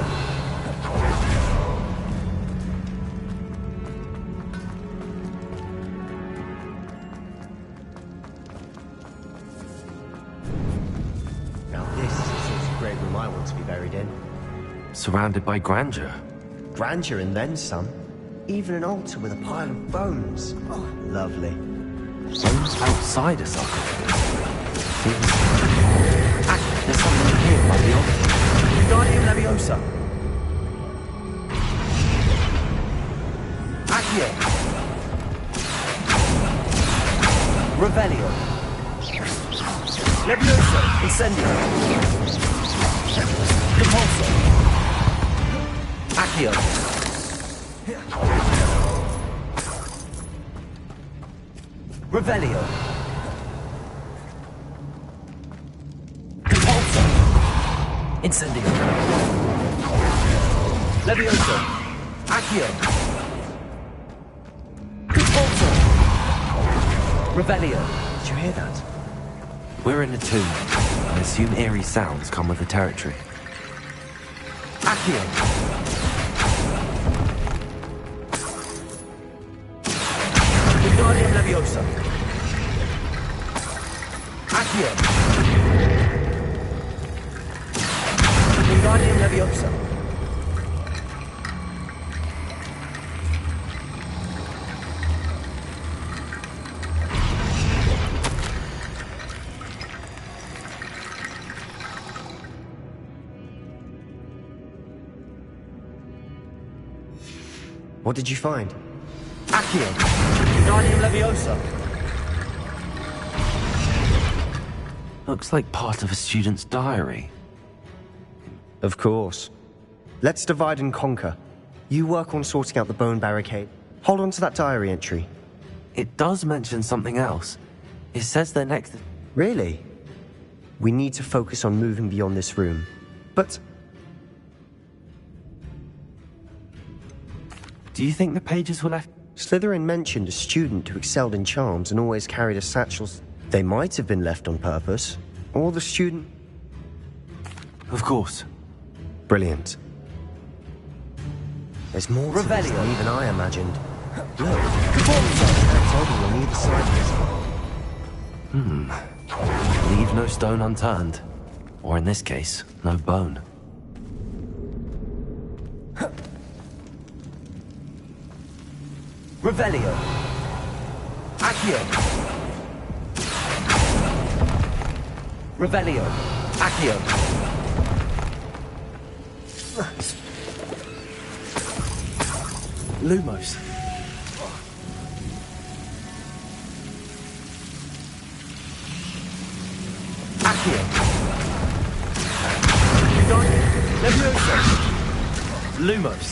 Now this is the sort of grave room I want to be buried in. Surrounded by grandeur. Grandeur and then some. Even an altar with a pile of bones. Oh, lovely. Bones outside a sarcophagus. There's something here by the altar. Wingardium Leviosa. Accio. Revelio. Levioso. Incendio. Repulsor. Accio. Revelio. Repulsor. Incendio. Levioso. Accio. Repulsor. Revelio. Did you hear that? We're in a tomb. I assume eerie sounds come with the territory. Accio. Wingardium Leviosa. Accio. Wingardium Leviosa. What did you find? Accio. Wingardium Leviosa. Looks like part of a student's diary. Of course. Let's divide and conquer. You work on sorting out the bone barricade. Hold on to that diary entry. It does mention something else. It says they're next... Really? We need to focus on moving beyond this room. But... Do you think the pages were left... Slytherin mentioned a student who excelled in charms and always carried a satchel. They might have been left on purpose. Or the student... Of course. Brilliant. There's more to this than even I imagined. Look. told me on either side of this. Leave no stone unturned. Or in this case, no bone. Revelio. Accio. Revelio. Accio. Lumos. Accio. Levioso. Lumos.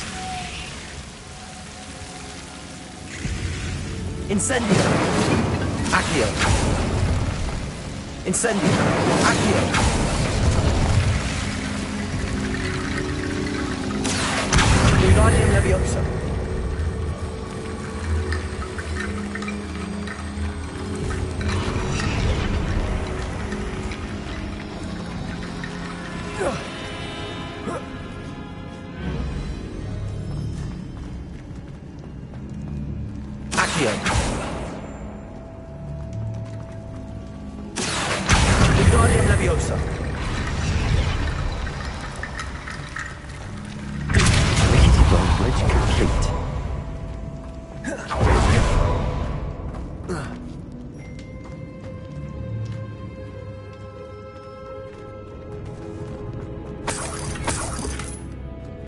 Incendio. Accio. Incendio. Accio. Wingardium Leviosa. Accio. Wingardium Leviosa. Ladybone Bridge complete.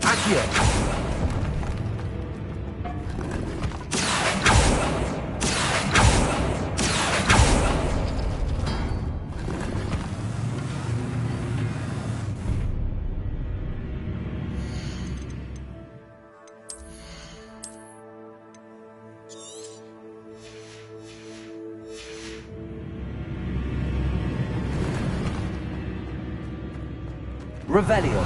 Accio. Revelio.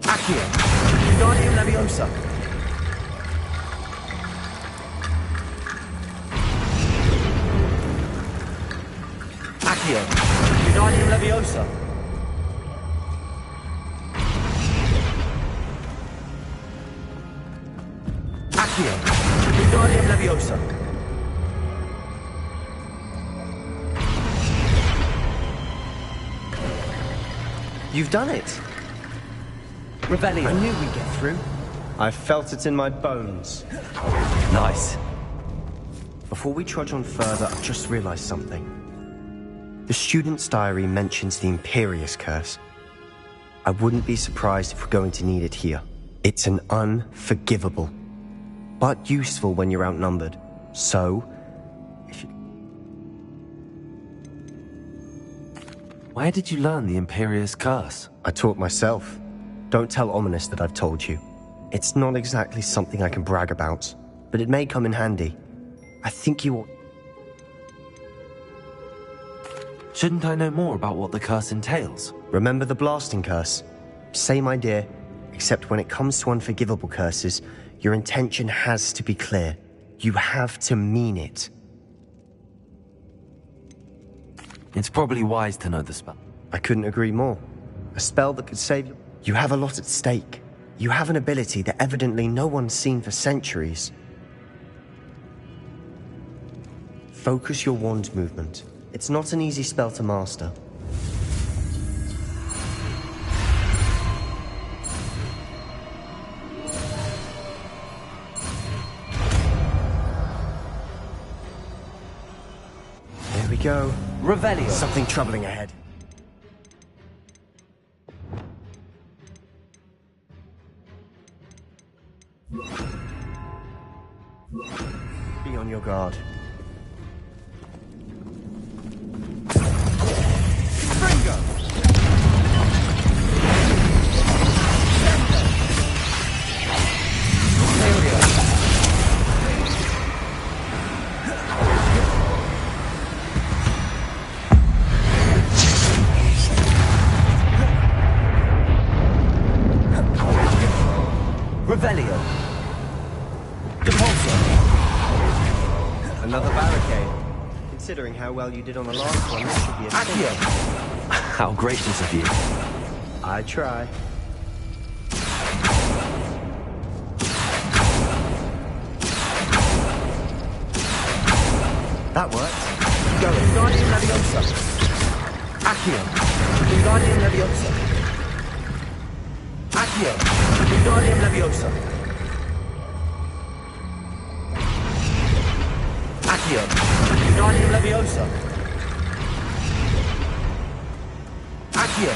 Accio. Wingardium Leviosa. Accio. Wingardium Leviosa. Accio. Wingardium Leviosa. You've done it. Revelio. I knew we'd get through. I felt it in my bones. Nice. Before we trudge on further, I've just realized something. The student's diary mentions the Imperious Curse. I wouldn't be surprised if we're going to need it here. It's an unforgivable, but useful when you're outnumbered. So, if you... Where did you learn the Imperious Curse? I taught myself. Don't tell Ominous that I've told you. It's not exactly something I can brag about, but it may come in handy. I think you ought... Shouldn't I know more about what the curse entails? Remember the blasting curse? Same idea, except when it comes to unforgivable curses, your intention has to be clear. You have to mean it. It's probably wise to know the spell. I couldn't agree more. A spell that could save you. You have a lot at stake. You have an ability that evidently no one's seen for centuries. Focus your wand movement. It's not an easy spell to master. There we go. Revelio. Something troubling ahead. Be on your guard. Revelio. Depulso. Another barricade. Considering how well you did on the last one, this should be a Accio. How gracious of you. I try. That worked. Go in. Guardian Leviosa. Accio. Guardian Leviosa. Accio. Guardian Leviosa. Accio. Guardian Leviosa. Accio.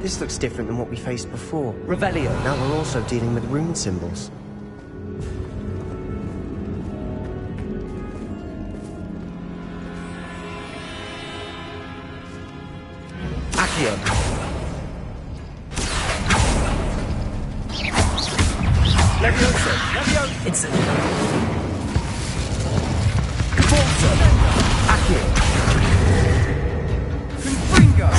This looks different than what we faced before. Revelio. Now we're also dealing with rune symbols. Accio. Leviosa. Leviosa. Instant. Caforza. Accio. Confringo.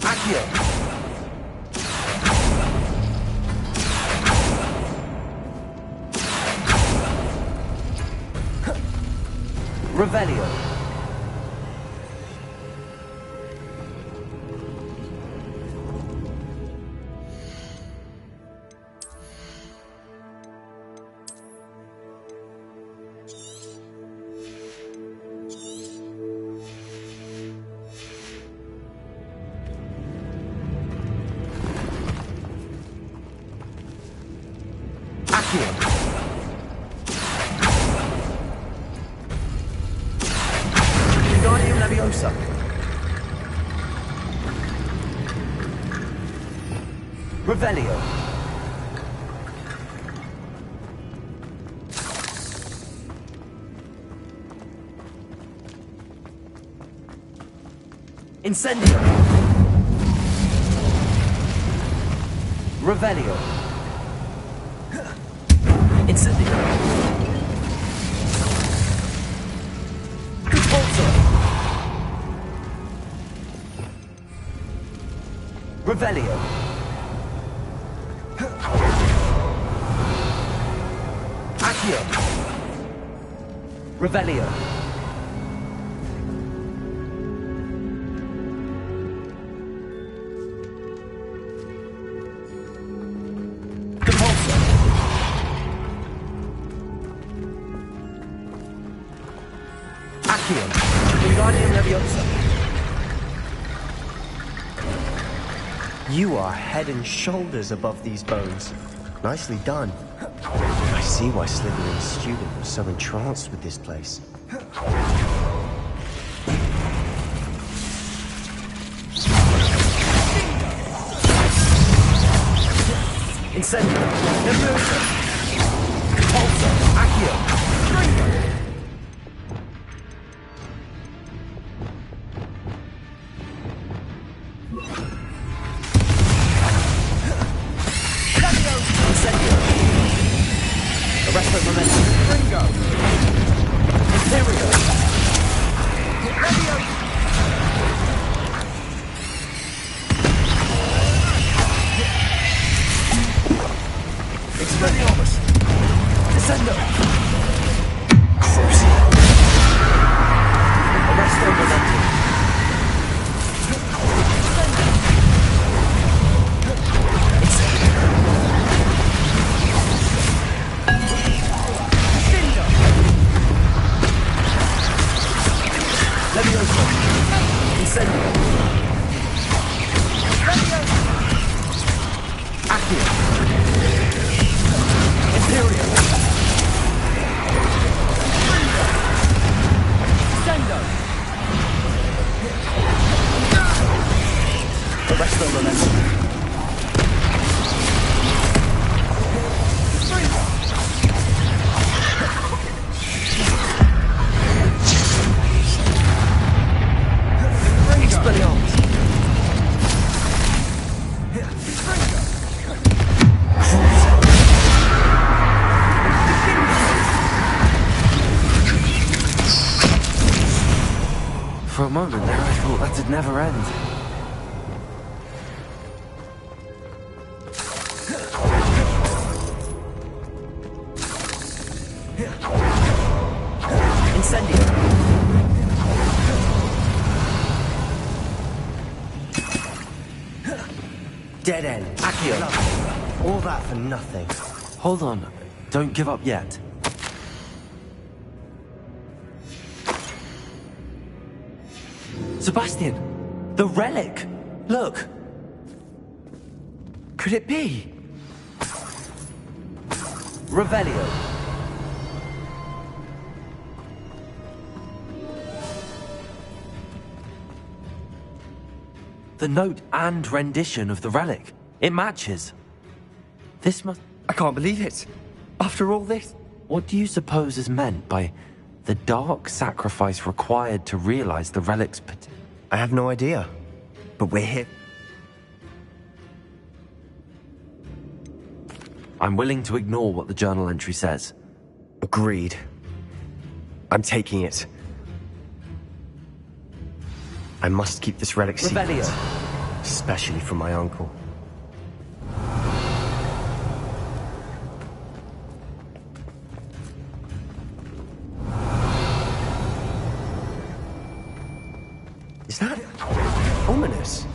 Accio. Revelio. Guardian Leviosa. Revelio. Incendio. Revelio. Incendio. Caforza. Revelio. Accio. Revelio. Caforza. Accio. Guardian Leviosa. You are head and shoulders above these bones. Nicely done. I see why Slytherin's student was so entranced with this place. Incendio. Leviosa. Caforza. Accio. Confringo. Arresto momentum. Ringo. Imperio. Leviosa. Expelliarmus. Descendo. Crucio. Arresto momentum. Leviosa. Incendio. Leviosa. Accio. Imperial. Sendo. Arresto momentum. moment there, I thought that'd never end. Incendio. Dead end. Accio. All that for nothing. Hold on. Don't give up yet. Sebastian! The relic! Look! Could it be? Revelio. The note and rendition of the relic. It matches. This must... I can't believe it. After all this... What do you suppose is meant by the dark sacrifice required to realize the relic's potential? I have no idea. But we're here. I'm willing to ignore what the journal entry says. Agreed. I'm taking it. I must keep this relic secret. Revelio. Especially from my uncle. Is that... ominous?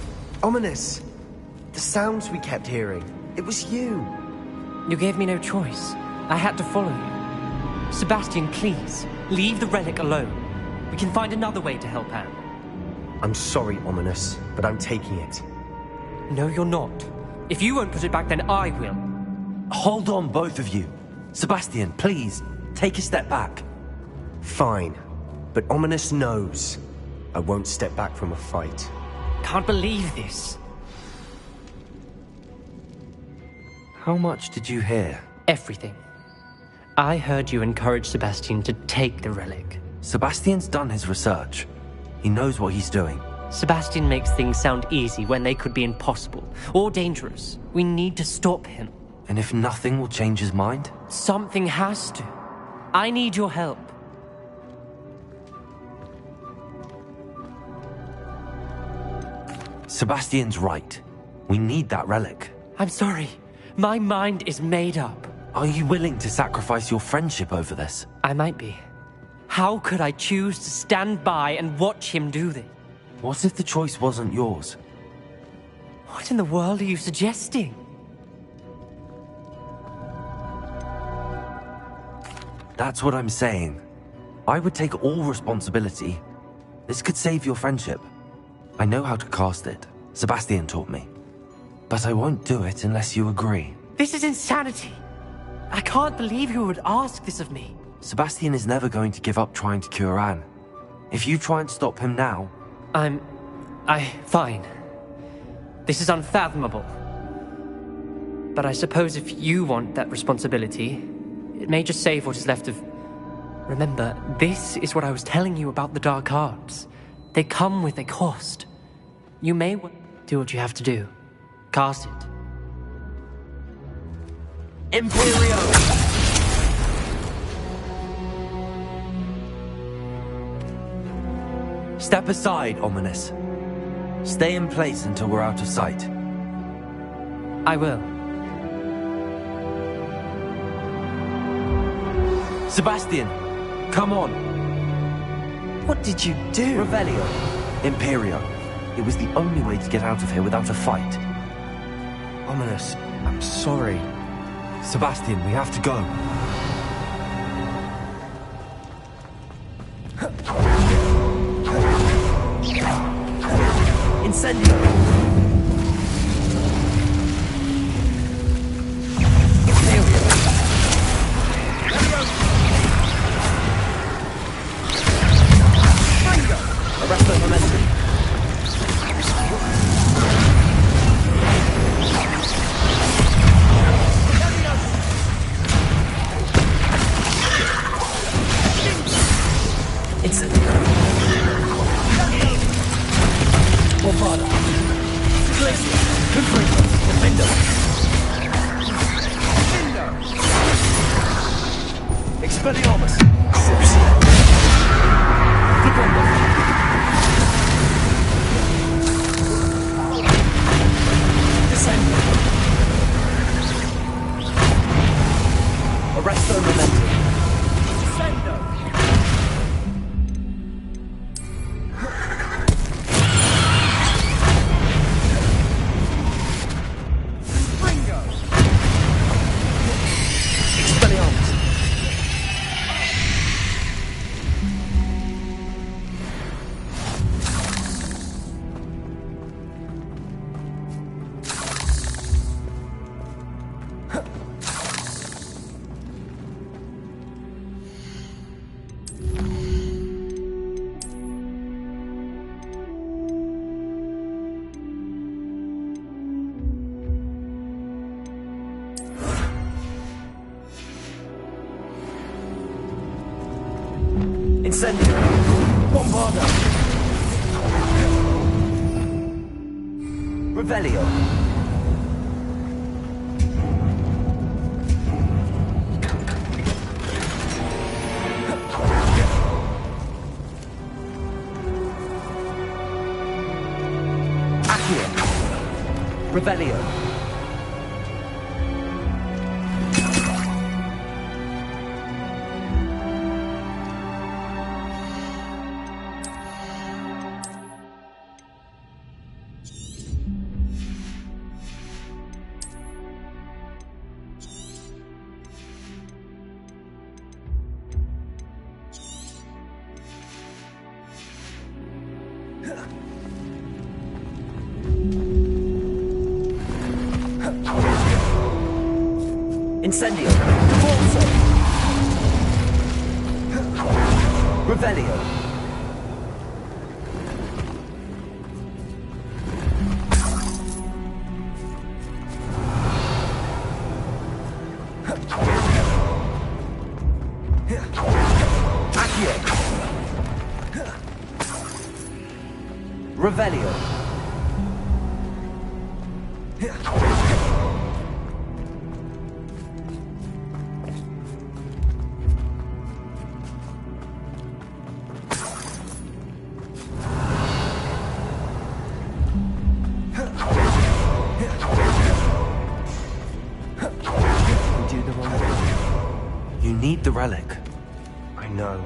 Ominous! The sounds we kept hearing. It was you. You gave me no choice. I had to follow you. Sebastian, please, leave the relic alone. We can find another way to help Anne. I'm sorry, Ominous, but I'm taking it. No, you're not. If you won't put it back, then I will. Hold on, both of you. Sebastian, please, take a step back. Fine, but Ominous knows. I won't step back from a fight. Can't believe this. How much did you hear? Everything. I heard you encourage Sebastian to take the relic. Sebastian's done his research. He knows what he's doing. Sebastian makes things sound easy when they could be impossible or dangerous. We need to stop him. And if nothing will change his mind? Something has to. I need your help. Sebastian's right. We need that relic. I'm sorry. My mind is made up. Are you willing to sacrifice your friendship over this? I might be. How could I choose to stand by and watch him do this? What if the choice wasn't yours? What in the world are you suggesting? That's what I'm saying. I would take all responsibility. This could save your friendship. I know how to cast it. Sebastian taught me. But I won't do it unless you agree. This is insanity. I can't believe you would ask this of me. Sebastian is never going to give up trying to cure Anne. If you try and stop him now... Fine. This is unfathomable. But I suppose if you want that responsibility, it may just save what is left of... Remember, this is what I was telling you about the dark arts. They come with a cost. You may do what you have to do. Cast it. Imperio! Step aside, Ominous. Stay in place until we're out of sight. I will. Sebastian, come on. What did you do? Revelio. Imperio. It was the only way to get out of here without a fight. Ominous, I'm sorry. Sebastian, we have to go. Incendio! Arrest the momentum. Expelliarmus! Presto momentum. Sendo. Incendio! Bombarda! Revelio! Accio! Revelio! Incendio! Forza! Revelio! Accio! Revelio! You need the relic. I know.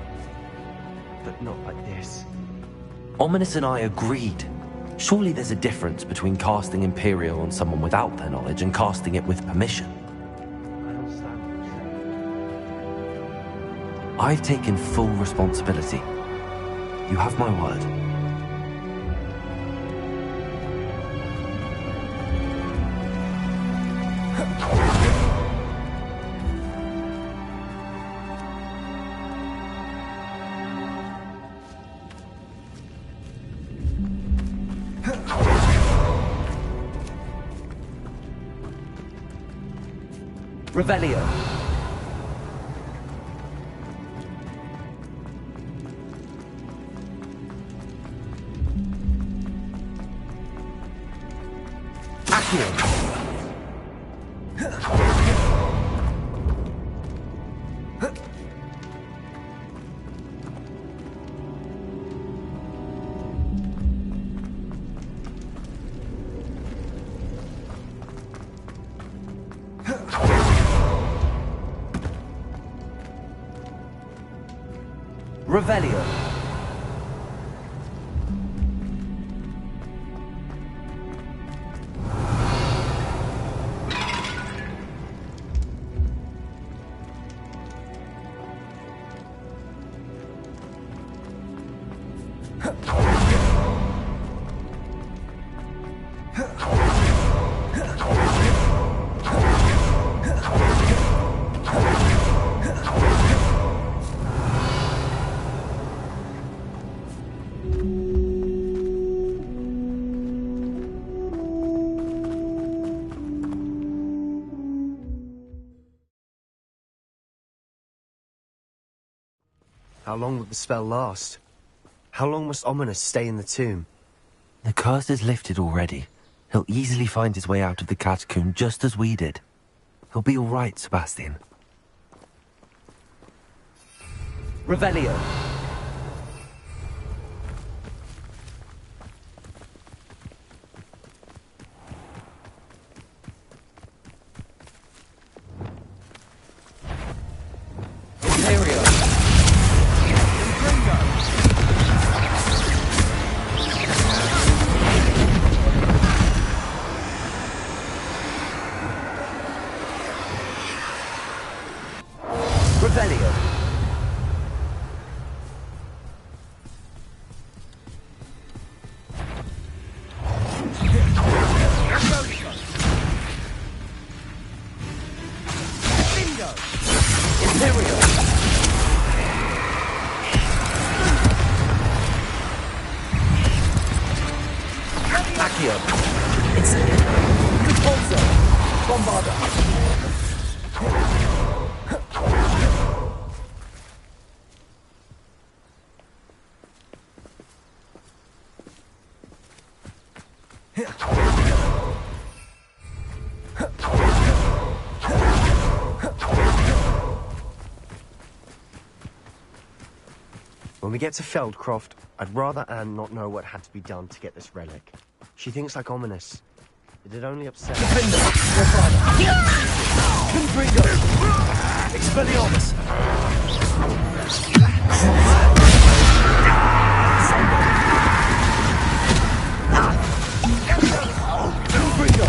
But not like this. Ominous and I agreed. Surely there's a difference between casting Imperial on someone without their knowledge and casting it with permission. I've taken full responsibility. You have my word. Revelio. Accio. Revelio. How long will the spell last? How long must Ominous stay in the tomb? The curse is lifted already. He'll easily find his way out of the catacomb just as we did. He'll be all right, Sebastian. Revelio. Revelio. Imperial. Accio. Incendio. Repulsor. Bombarda. When we get to Feldcroft, I'd rather Anne not know what had to be done to get this relic. She thinks like ominous. It'd only upset her. Defender. Your father. Confringo. Expelliarmus. Confringo.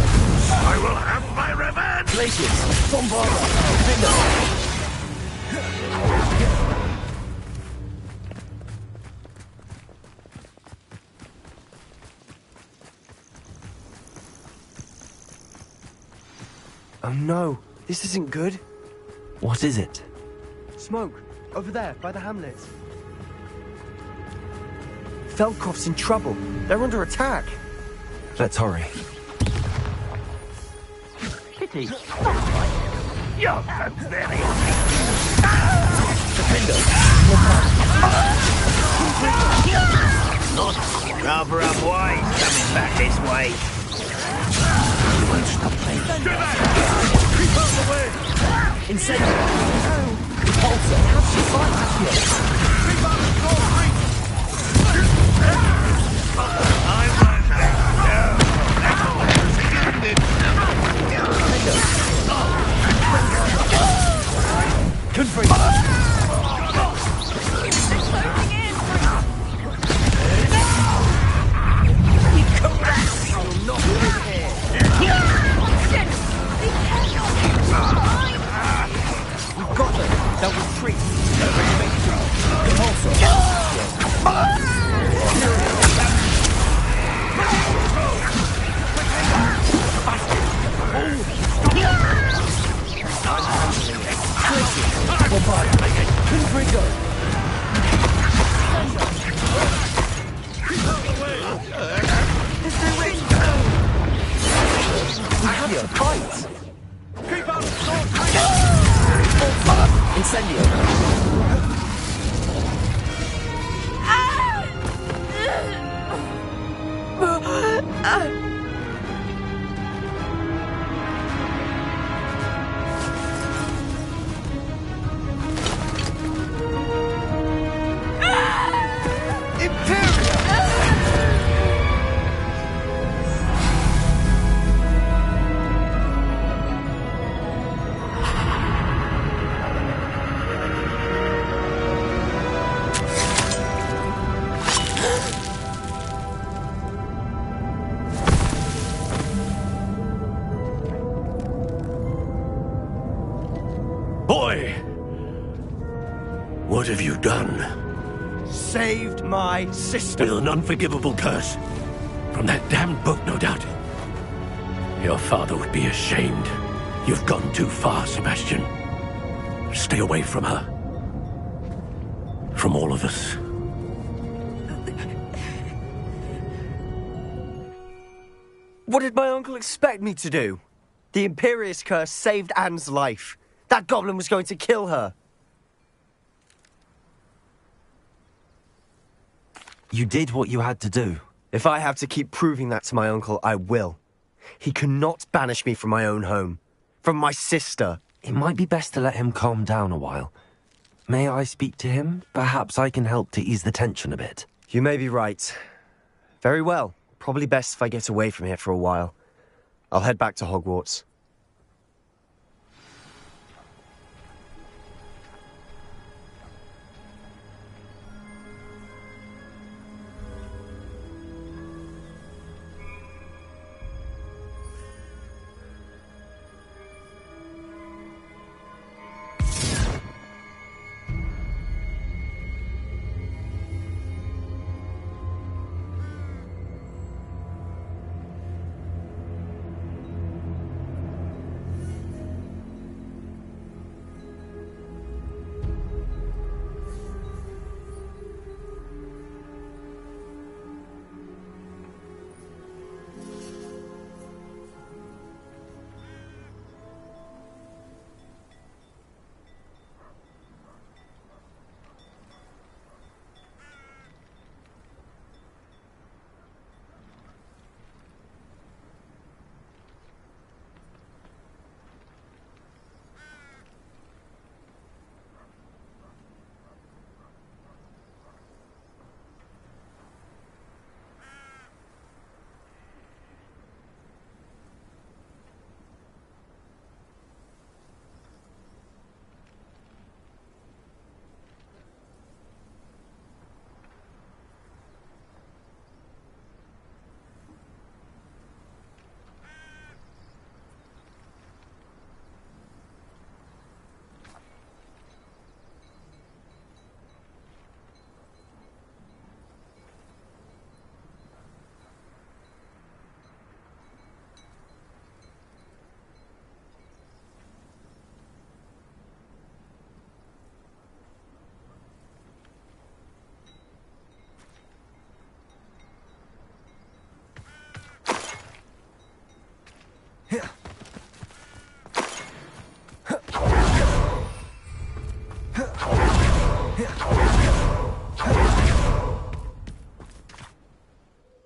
I will have my revenge! Glacius. Bombarda. Defender. Oh no, this isn't good. What is it? Smoke, over there, by the hamlet. Feldcroft's in trouble. They're under attack. Let's hurry. Pity. You're pathetic. Defender. Not rather up wise coming back this way. You won't stop playing. Keep out the way! Incendio. Repulsor. How'd she fight Accio? Keep out the door, reach! I won't have Confringo. I will not live here. We've got them. They'll retreat. Keep out the door, Incendio. Boy! What have you done? Saved my sister. With an unforgivable curse. From that damned book, no doubt. Your father would be ashamed. You've gone too far, Sebastian. Stay away from her. From all of us. What did my uncle expect me to do? The Imperious curse saved Anne's life. That goblin was going to kill her. You did what you had to do. If I have to keep proving that to my uncle, I will. He cannot banish me from my own home. From my sister. It might be best to let him calm down a while. May I speak to him? Perhaps I can help to ease the tension a bit. You may be right. Very well. Probably best if I get away from here for a while. I'll head back to Hogwarts.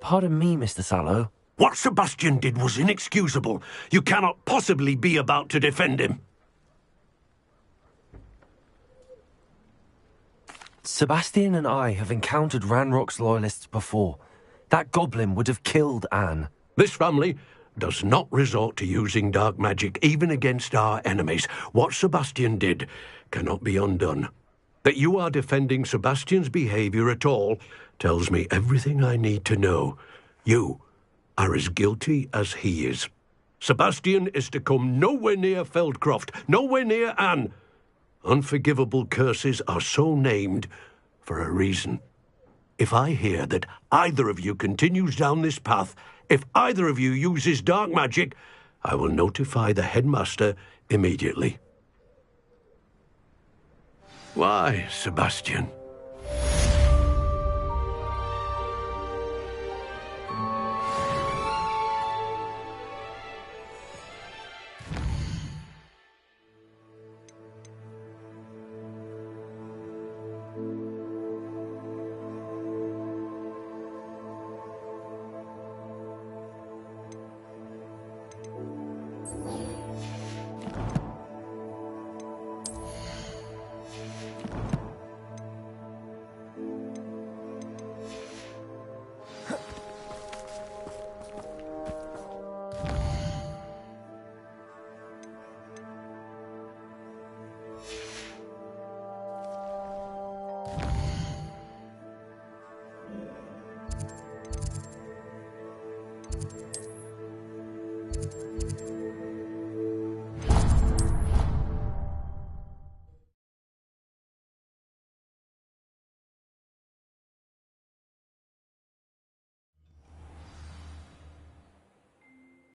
Pardon me, Mr. Sallow. What Sebastian did was inexcusable. You cannot possibly be about to defend him. Sebastian and I have encountered Ranrock's loyalists before. That goblin would have killed Anne. This family does not resort to using dark magic even against our enemies. What Sebastian did cannot be undone. That you are defending Sebastian's behavior at all tells me everything I need to know. You are as guilty as he is. Sebastian is to come nowhere near Feldcroft, nowhere near Anne. Unforgivable curses are so named for a reason. If I hear that either of you continues down this path, if either of you uses dark magic, I will notify the headmaster immediately. Why, Sebastian?